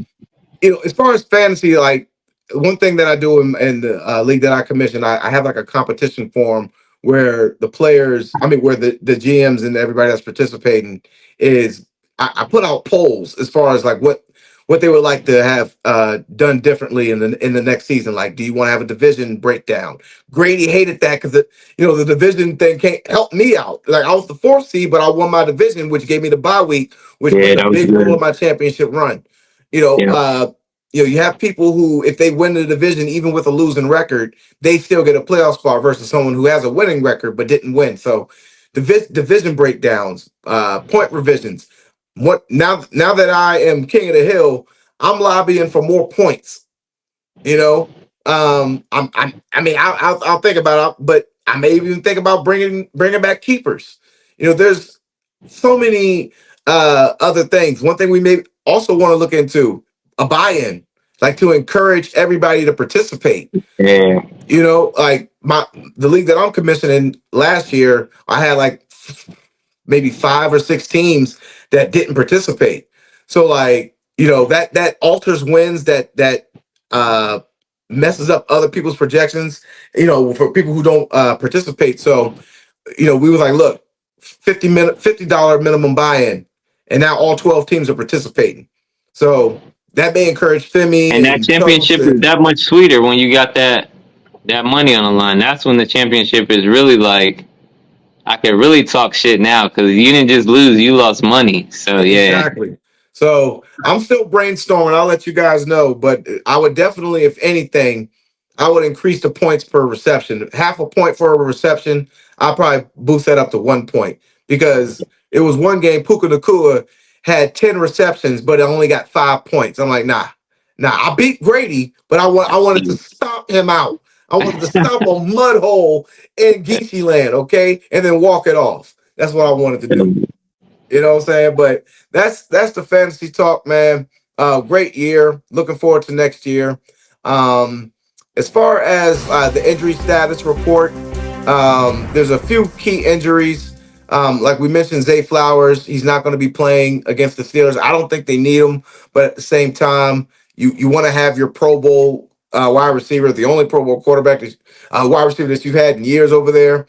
as far as fantasy, like one thing that I do in the league that I commission, I have like a competition forum where the players, I mean, where the GMs and everybody that's participating is I put out polls as far as like what they would like to have done differently in the next season. Like, do you want to have a division breakdown? Grady hated that because the division thing can't help me out. Like I was the fourth seed, but I won my division, which gave me the bye week, which Yeah, played a that was big role in good. my championship run. You know, Yeah. you have people who, if they win the division, even with a losing record, they still get a playoff spot versus someone who has a winning record but didn't win. So, division breakdowns, point revisions. What now that I am king of the hill, I'm lobbying for more points. You know, I mean, I'll think about it, but I may even think about bringing back keepers. There's so many other things. One thing we may also want to look into a buy-in, like to encourage everybody to participate. Yeah. Like the league that I'm commissioning last year, I had like maybe 5 or 6 teams that didn't participate. So like, that alters wins, that uh messes up other people's projections, for people who don't participate. So, we was like, look, $50 minimum buy-in, and now all 12 teams are participating. So that may encourage Femi And that and Toast championship is and that much sweeter when you got that money on the line. That's when the championship is really like I could really talk shit now because you didn't just lose, you lost money. So yeah. exactly. So I'm still brainstorming. I'll let you guys know, but I would definitely, if anything, I would increase the points per reception. Half a point for a reception, I'll probably boost that up to 1 point because it was one game. Puka Nakua had 10 receptions, but it only got 5 points. I'm like, nah. I beat Grady, but I wanted to stomp him out. I wanted to stomp a mud hole in Geechee land, okay, and then walk it off. That's what I wanted to do. You know what I'm saying? But that's the fantasy talk, man. Great year. Looking forward to next year. As far as the injury status report, there's a few key injuries. Like we mentioned, Zay Flowers, he's not going to be playing against the Steelers. I don't think they need him, but at the same time, you want to have your Pro Bowl wide receiver, the only Pro Bowl quarterback, wide receiver that you've had in years over there.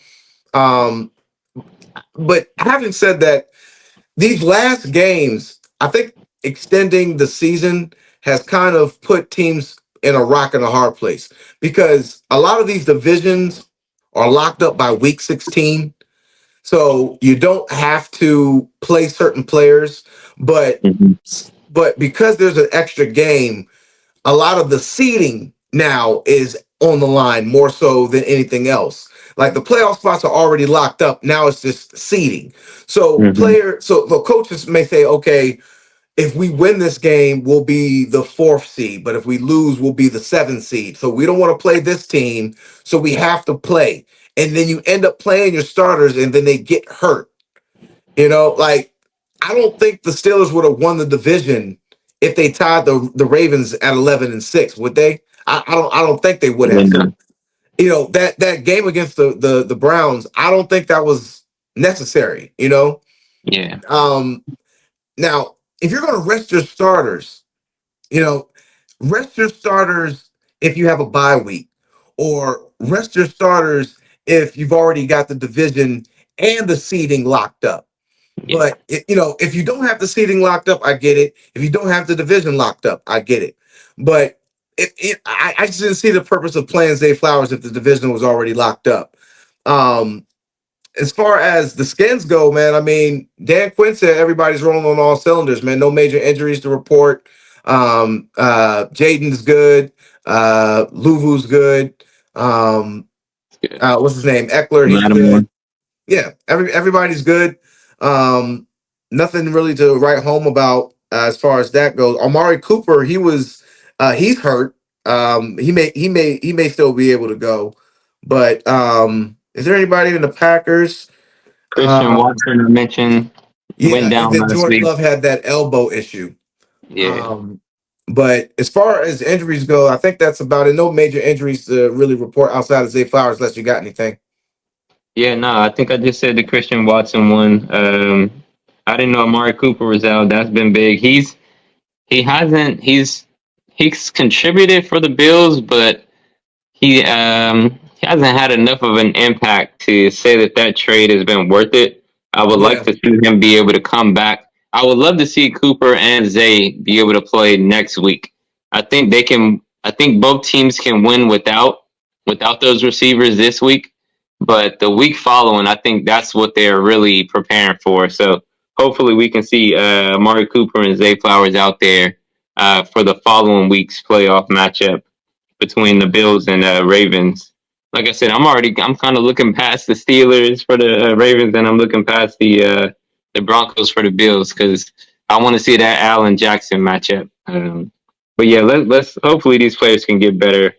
But having said that, these last games, I think extending the season has kind of put teams in a rock and a hard place because a lot of these divisions are locked up by week 16. So you don't have to play certain players, but Mhm. but because there's an extra game, a lot of the seeding now is on the line more so than anything else. Like the playoff spots are already locked up. Now it's just seeding. So Mhm. so the coaches may say, okay, if we win this game, we'll be the fourth seed, but if we lose, we'll be the seventh seed. So we don't want to play this team, so we have to play. And then you end up playing your starters, and then they get hurt. Like I don't think the Steelers would have won the division if they tied the Ravens at 11-6, would they? I don't think they would Yeah, have. no. So that game against the Browns, I don't think that was necessary. Yeah. Um, Now if you're going to rest your starters, you know, rest your starters if you have a bye week, or rest your starters if you've already got the division and the seeding locked up. Yeah. But if you don't have the seating locked up, I get it. If you don't have the division locked up, I get it. But I just didn't see the purpose of playing Zay Flowers if the division was already locked up. Um, as far as the skins go, man, I mean, Dan Quinn said everybody's rolling on all cylinders, man. No major injuries to report. Jaden's good. Luvu's good. It's good. What's his name? Eckler, he's Lattimore. good. Yeah, everybody's good. Um, Nothing really to write home about as far as that goes. Amari Cooper, he's hurt. He may still be able to go, but is there anybody in the Packers? Christian Um, Watson I mentioned went yeah, and down then last Jordan week. Love had that elbow issue. Yeah. Um, but as far as injuries go, I think that's about it. No major injuries to really report outside of Zay Flowers, unless you got anything. Yeah, no, I think I just said the Christian Watson one. I didn't know Amari Cooper was out. That's been big. He hasn't he's contributed for the Bills, but he hasn't had enough of an impact to say that trade has been worth it. I would like Yeah, to see him be able to come back I would love to see Cooper and Zay be able to play next week. I think they can. I think both teams can win without those receivers this week, but the week following, I think that's what they're really preparing for. So hopefully, we can see Amari Cooper and Zay Flowers out there for the following week's playoff matchup between the Bills and Ravens. Like I said, I'm kind of looking past the Steelers for the Ravens, and I'm looking past the Broncos for the Bills because I want to see that Allen Jackson matchup. But yeah, let's hopefully these players can get better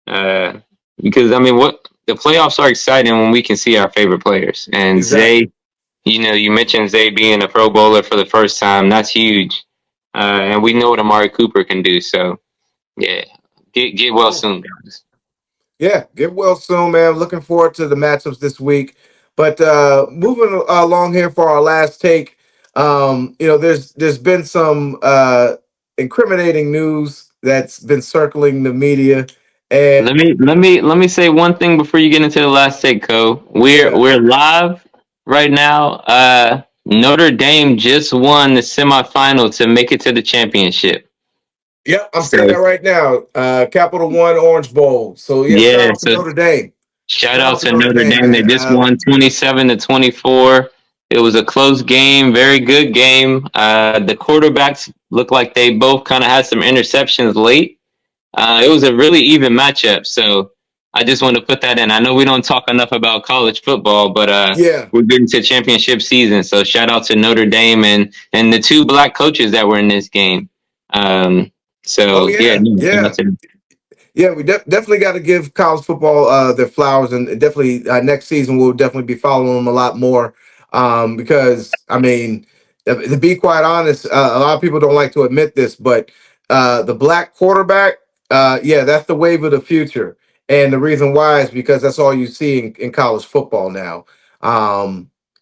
because I mean, what the playoffs are exciting when we can see our favorite players. And Exactly. Zay, you mentioned Zay being a Pro Bowler for the first time. That's huge, and we know what Amari Cooper can do. So yeah, get well Cool. soon, guys. Yeah, get well soon, man. Looking forward to the matchups this week. But moving along here for our last take, there's been some incriminating news that's been circling the media, and Let me say one thing before you get into the last take, Co. We're yeah, we're live right now. Notre Dame just won the semifinal to make it to the championship. yep, I'm So seeing that right now. Capital One Orange Bowl. So yeah, shout yeah, out to so Notre Dame. shout Shout out out to to Notre Notre Dame, Dame. They man. just won 27-24. It was a close game, very good game. The quarterbacks looked like they both kind of had some interceptions late. It was a really even matchup. So I just want to put that in. I know we don't talk enough about college football, but Yeah. we're getting to championship season. So shout out to Notre Dame and the two black coaches that were in this game. Um, Oh so yeah, yeah. no, shout out Yeah. to Yeah, we definitely got to give college football their flowers, and definitely next season we'll definitely be following them a lot more. Because I mean, to be quite honest, a lot of people don't like to admit this, but the black quarterback, yeah, that's the wave of the future, and the reason why is because that's all you see in college football now.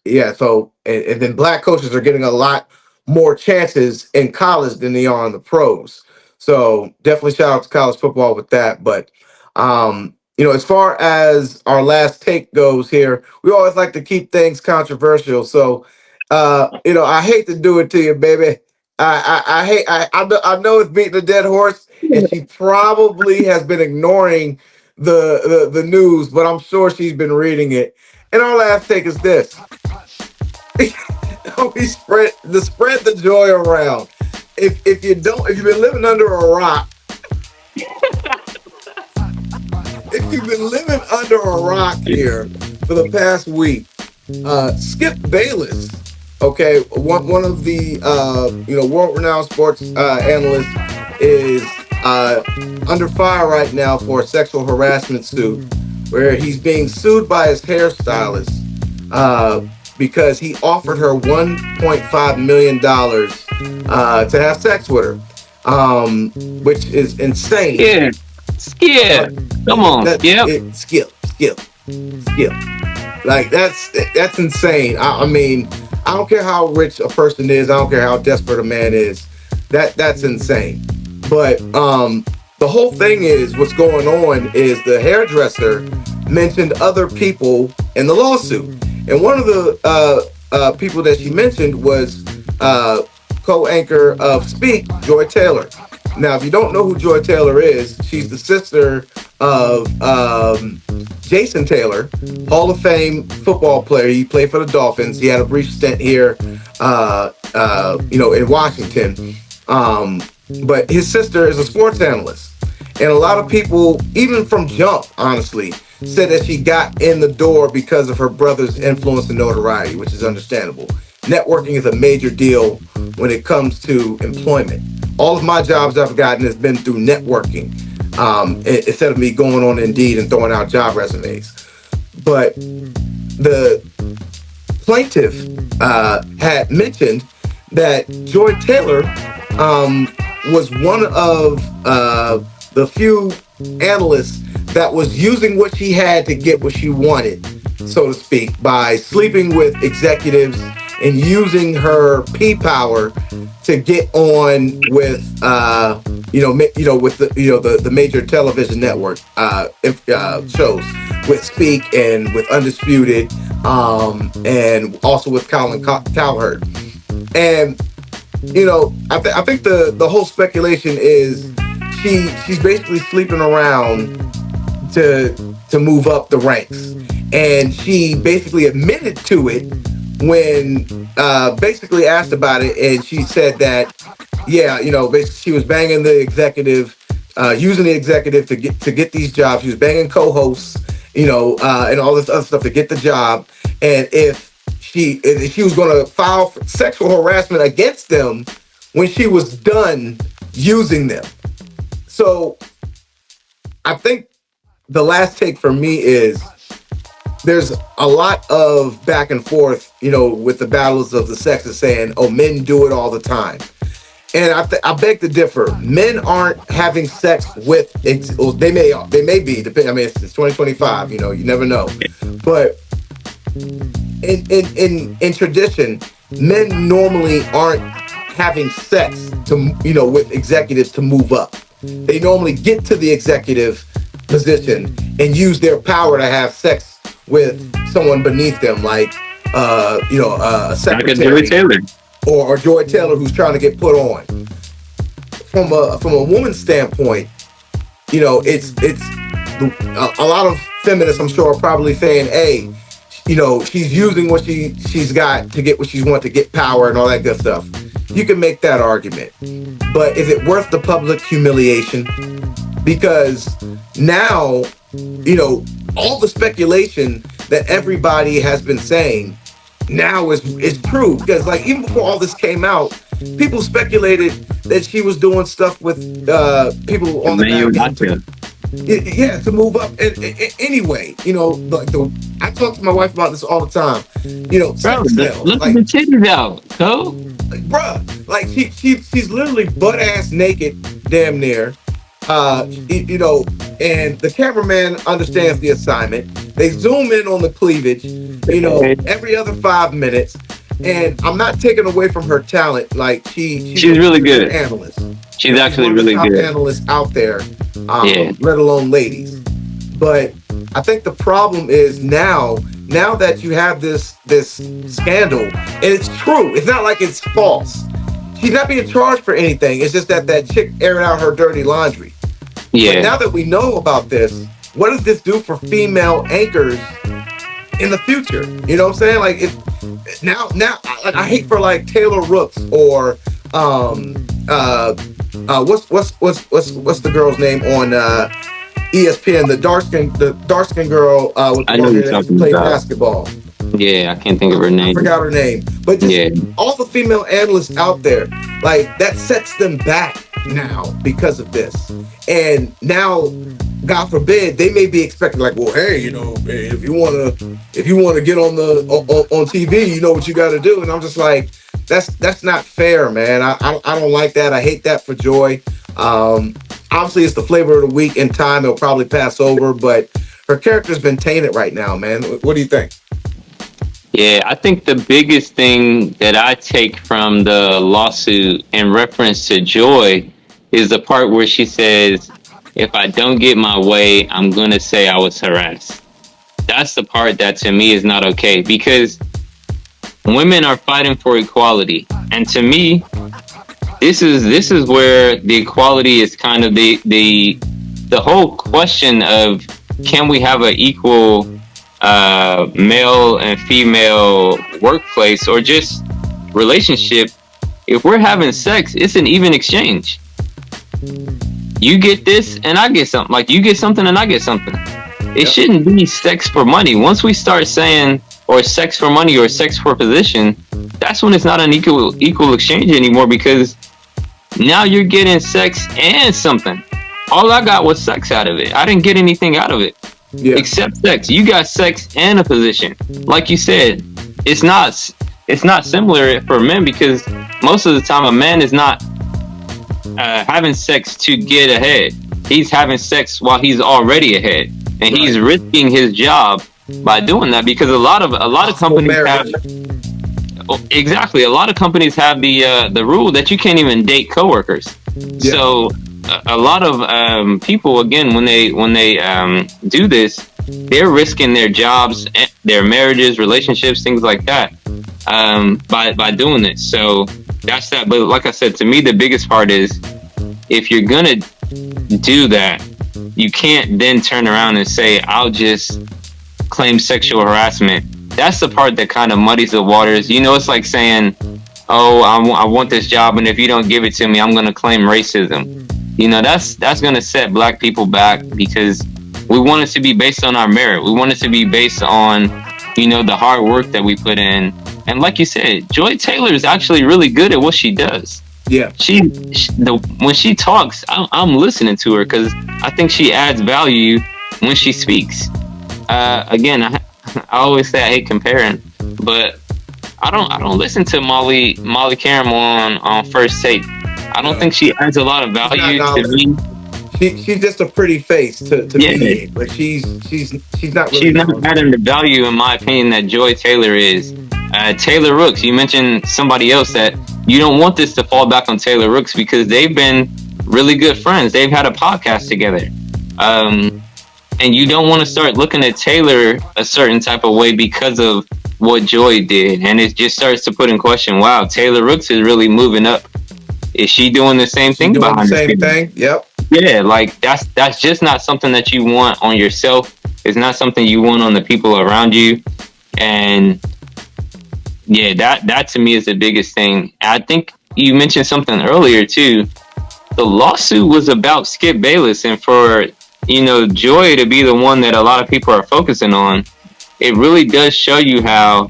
Yeah, so and then black coaches are getting a lot more chances in college than they are in the pros. So definitely shout out to college football with that. But as far as our last take goes here, we always like to keep things controversial. So I hate to do it to you, baby. I hate I know it's beating a dead horse, and she probably has been ignoring the news, but I'm sure she's been reading it. And our last take is this. We spread the joy around. If you've been living under a rock, if you've been living under a rock here for the past week, Skip Bayless, okay, one of the world renowned sports analysts, is under fire right now for a sexual harassment suit, where he's being sued by his hairstylist because he offered her $1.5 million to have sex with her, which is insane. Skip. But Skip. Come on, that Skip. it skip. Like that's insane. I mean, I don't care how rich a person is. I don't care how desperate a man is. That's insane. But the whole thing is what's going on is the hairdresser mentioned other people in the lawsuit, and one of the people that she mentioned was co-anchor of Speak, Joy Taylor. Now, if you don't know who Joy Taylor is, she's the sister of Jason Taylor, Hall of Fame football player. He played for the Dolphins. He had a brief stint here, in Washington. But his sister is a sports analyst. And a lot of people, even from jump, honestly, said that she got in the door because of her brother's influence and notoriety, which is understandable. Networking is a major deal when it comes to employment. All of my jobs I've gotten has been through networking, instead of me going on Indeed and throwing out job resumes. But the plaintiff had mentioned that Joy Taylor was one of the few analysts that was using what she had to get what she wanted, so to speak, by sleeping with executives and using her P power to get on with with the major television network shows, with Speak and with Undisputed, and also with Colin Cowherd. And I think the whole speculation is she's basically sleeping around to move up the ranks, and she basically admitted to it when basically asked about it, and she said that basically she was banging the executive, using the executive to get these jobs. She was banging co-hosts, and all this other stuff to get the job, and if she was going to file for sexual harassment against them when she was done using them. So I think the last take for me is there's a lot of back and forth, with the battles of the sexes saying, oh, men do it all the time. And I beg to differ. Men aren't having sex with, they may be, depending. I mean, it's 2025, you never know. But in tradition, men normally aren't having sex with executives to move up. They normally get to the executive position and use their power to have sex with someone beneath them, like a secretary, like a Joy Taylor, or Joy Taylor, who's trying to get put on. From a woman's standpoint, it's a lot of feminists, I'm sure, are probably saying, hey, she's using what she's got to get what she wants, to get power and all that good stuff. You can make that argument, but is it worth the public humiliation? Because now, all the speculation that everybody has been saying now is true. Because like even before all this came out, people speculated that she was doing stuff with people on the back end to move up. Anyway, I talk to my wife about this all the time. Look at the titties out, so. Like, bruh, like she's literally butt ass naked, damn near. And the cameraman understands the assignment. They zoom in on the cleavage, every other 5 minutes. And I'm not taking away from her talent. Like she's really good analyst. She's actually really good analyst out there, let alone ladies. But I think the problem is now that you have this scandal, and it's true. It's not like it's false. She's not being charged for anything. It's just that chick airing out her dirty laundry. Yeah. But now that we know about this, what does this do for female anchors in the future? You know what I'm saying? Like now, like I hate for like Taylor Rooks or what's the girl's name on ESPN? The dark skin girl with the play basketball. Yeah, I can't think of her name. I forgot her name. But just all the female analysts out there, like that sets them back now because of this. And now, God forbid, they may be expecting like, well, hey, if you wanna get on TV, you know what you got to do. And I'm just like, that's not fair, man. I don't like that. I hate that for Joy. Obviously, it's the flavor of the week. In time, it'll probably pass over. But her character's been tainted right now, man. What do you think? Yeah, I think the biggest thing that I take from the lawsuit in reference to Joy is the part where she says, if I don't get my way, I'm going to say I was harassed. That's the part that to me is not okay, because women are fighting for equality. And to me, this is where the equality is kind of the whole question of, can we have an equal male and female workplace or just relationship? If we're having sex, it's an even exchange. You get this and I get something. Like you get something and I get something. It shouldn't be sex for money. Once we start saying or sex for money or sex for position, that's when it's not an equal exchange anymore, because now you're getting sex and something. All I got was sex out of it. I didn't get anything out of it. Yeah. Except sex. You got sex and a position. Like you said, it's not similar for men, because most of the time a man is not having sex to get ahead. He's having sex while he's already ahead, and he's risking his job by doing that, because a lot of companies have a lot of companies have the rule that you can't even date coworkers. Yeah. So a lot of people, again, when they do this, they're risking their jobs, their marriages, relationships, things like that, by doing it. So that's that. But like I said, to me, the biggest part is if you're gonna do that, you can't then turn around and say, I'll just claim sexual harassment. That's the part that kind of muddies the waters. You know, it's like saying, oh, I want this job, and if you don't give it to me, I'm going to claim racism. You know, that's going to set black people back, because we want it to be based on our merit. We want it to be based on, you know, the hard work that we put in. And like you said, Joy Taylor is actually really good at what she does. Yeah. When she talks, I'm listening to her, because I think she adds value when she speaks. Again, I always say I hate comparing, but I don't listen to Molly Caramel on First Take. I don't think she adds a lot of value to me. She's just a pretty face to me, but she's not really. She's not adding the value, in my opinion, that Joy Taylor is. Taylor Rooks, you mentioned somebody else that you don't want this to fall back on Taylor Rooks, because they've been really good friends. They've had a podcast together. And you don't want to start looking at Taylor a certain type of way because of what Joy did. And it just starts to put in question, wow, Taylor Rooks is really moving up. Is she doing the same thing behind the scenes? Same thing, yep. Yeah, like that's just not something that you want on yourself. It's not something you want on the people around you. And yeah, that to me is the biggest thing. I think you mentioned something earlier too. The lawsuit was about Skip Bayless, and for, you know, Joy to be the one that a lot of people are focusing on, it really does show you how,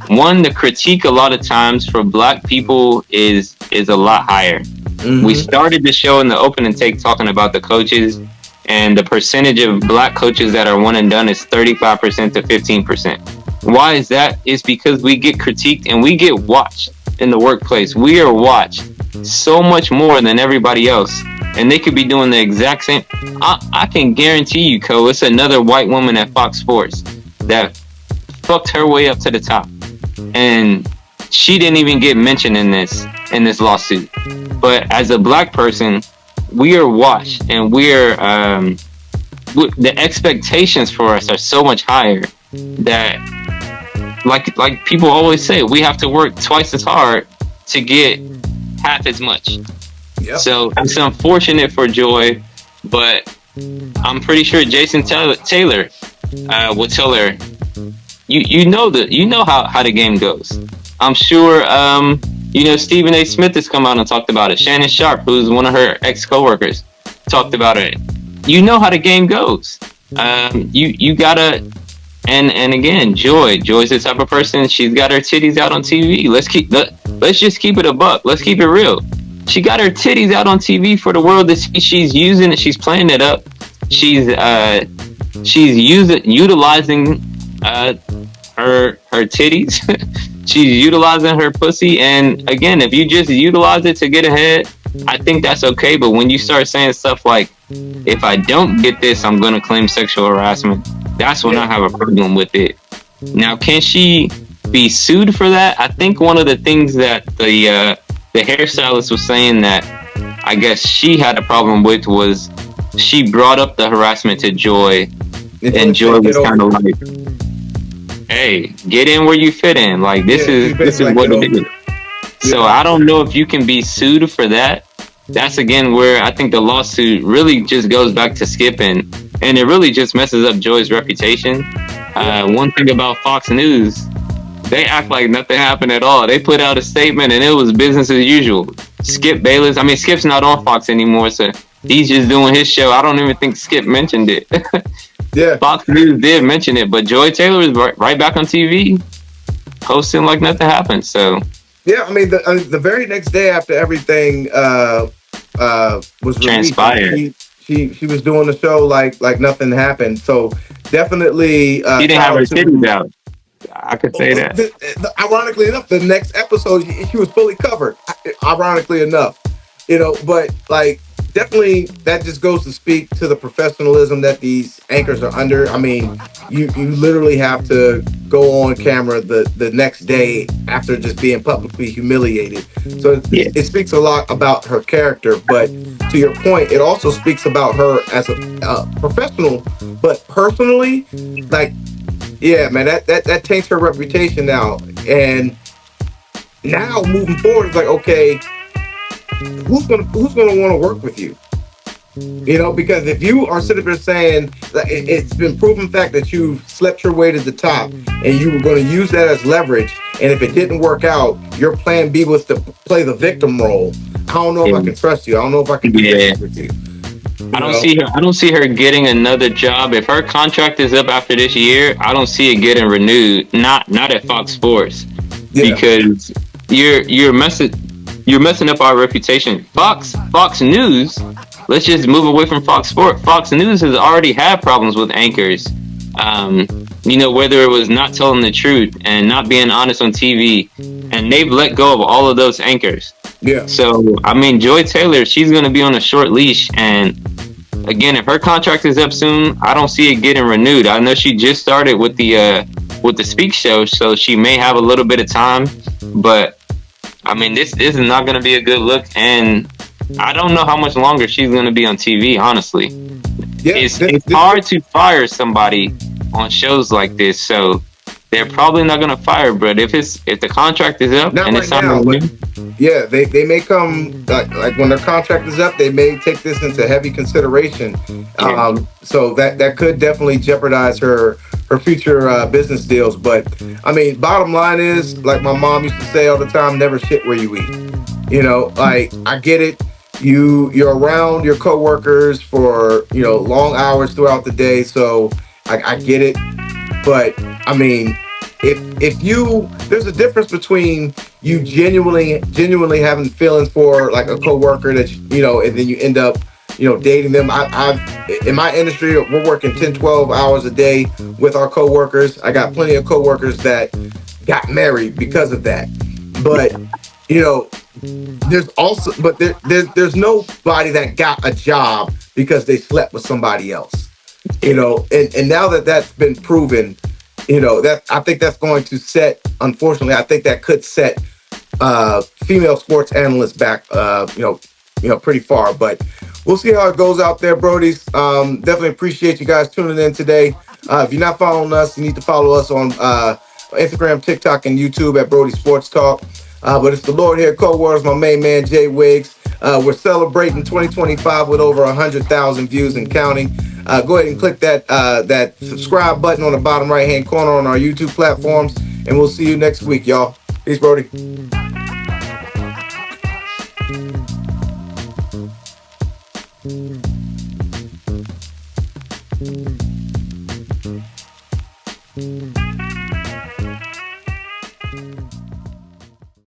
one, the critique a lot of times for black people is a lot higher. Mm-hmm. We started the show in the opening take talking about the coaches, and the percentage of black coaches that are one and done is 35% to 15%. Why is that? It's because we get critiqued and we get watched in the workplace. We are watched so much more than everybody else, and they could be doing the exact same. I can guarantee you, Co, it's another white woman at Fox Sports that fucked her way up to the top, and she didn't even get mentioned in this lawsuit. But as a black person, we are watched, and we're the expectations for us are so much higher that, like people always say, we have to work twice as hard to get half as much. Yep. So it's unfortunate for Joy, but I'm pretty sure Jason Taylor will tell her, you know how the game goes. I'm sure you know, Stephen A. Smith has come out and talked about it. Shannon Sharp, who's one of her ex-coworkers, talked about it. You know how the game goes. You gotta, and again, Joy's the type of person, she's got her titties out on TV. Let's just keep it a buck. Let's keep it real. She got her titties out on TV for the world to see. She's using it. She's playing it up. She's utilizing her titties. She's utilizing her pussy. And again, if you just utilize it to get ahead, I think that's okay. But when you start saying stuff like, if I don't get this, I'm going to claim sexual harassment, that's when I have a problem with it. Now, can she be sued for that? I think one of the things that the hairstylist was saying that I guess she had a problem with was she brought up the harassment to Joy, and Joy was kind of like, hey, get in where you fit in. Like, this is what it is. So I don't know if you can be sued for that. That's again where I think the lawsuit really just goes back to Skip, and it really just messes up Joy's reputation. One thing about Fox News, they act like nothing happened at all. They put out a statement and it was business as usual. Skip Bayless, I mean, Skip's not on Fox anymore, so he's just doing his show. I don't even think Skip mentioned it. Yeah, Fox News did mention it, but Joy Taylor is right back on TV, hosting like nothing happened. So yeah, I mean, the very next day after everything was transpired, she was doing the show like nothing happened. So definitely, she didn't have her titties out. I could say that. Ironically enough, the next episode she was fully covered. Ironically enough, you know, but like. Definitely, that just goes to speak to the professionalism that these anchors are under. I mean, you literally have to go on camera the next day after just being publicly humiliated. So it speaks a lot about her character. But to your point, it also speaks about her as a professional. But personally, like, yeah, man, that taints her reputation now. And now moving forward, it's like, okay, who's gonna want to work with you? You know, because if you are sitting there saying that it's been proven fact that you slept your way to the top and you were going to use that as leverage, and if it didn't work out, your plan B was to play the victim role. I don't know if I Yeah. can trust you. I don't know if I can do Yeah. business with you. I You don't know? see her. I don't see her getting another job. If her contract is up after this year, I don't see it getting renewed. Not at Fox Sports, Yeah. because you're messing up our reputation. Fox News. Let's just move away from Fox Sport. Fox News has already had problems with anchors. Um, whether it was not telling the truth and not being honest on TV, and they've let go of all of those anchors. Yeah. So, I mean, Joy Taylor, she's going to be on a short leash. And again, if her contract is up soon, I don't see it getting renewed. I know she just started with the Speak Show, so she may have a little bit of time. But I mean, this is not going to be a good look, and I don't know how much longer she's going to be on TV. Honestly, Yeah. it's hard to fire somebody on shows like this, so they're probably not going to fire. But if the contract is up Not and right it's time now, to but renew, yeah, they may come like when their contract is up, they may take this into heavy consideration. yeah. So that could definitely jeopardize her future business deals. But I mean, bottom line is, like my mom used to say all the time, never shit where you eat. You know, like I get it. You're around your coworkers for long hours throughout the day, so I get it. But I mean, if you there's a difference between you genuinely having feelings for like a coworker that and then you end up dating them. I've in my industry, we're working 10-12 hours a day with our coworkers. I got plenty of coworkers that got married because of that. But you know there's also there's nobody that got a job because they slept with somebody else. And now that that's been proven, that I think that's going to set, unfortunately, I think that could set female sports analysts back pretty far. But we'll see how it goes out there, Brodies. Definitely appreciate you guys tuning in today. If you're not following us, you need to follow us on Instagram, TikTok, and YouTube at Brodie Sports Talk. But it's the Lord here, co-workers, my main man, J-WIGG. We're celebrating 2025 with over 100,000 views and counting. Go ahead and click that subscribe button on the bottom right-hand corner on our YouTube platforms, and we'll see you next week, y'all. Peace, Brodie.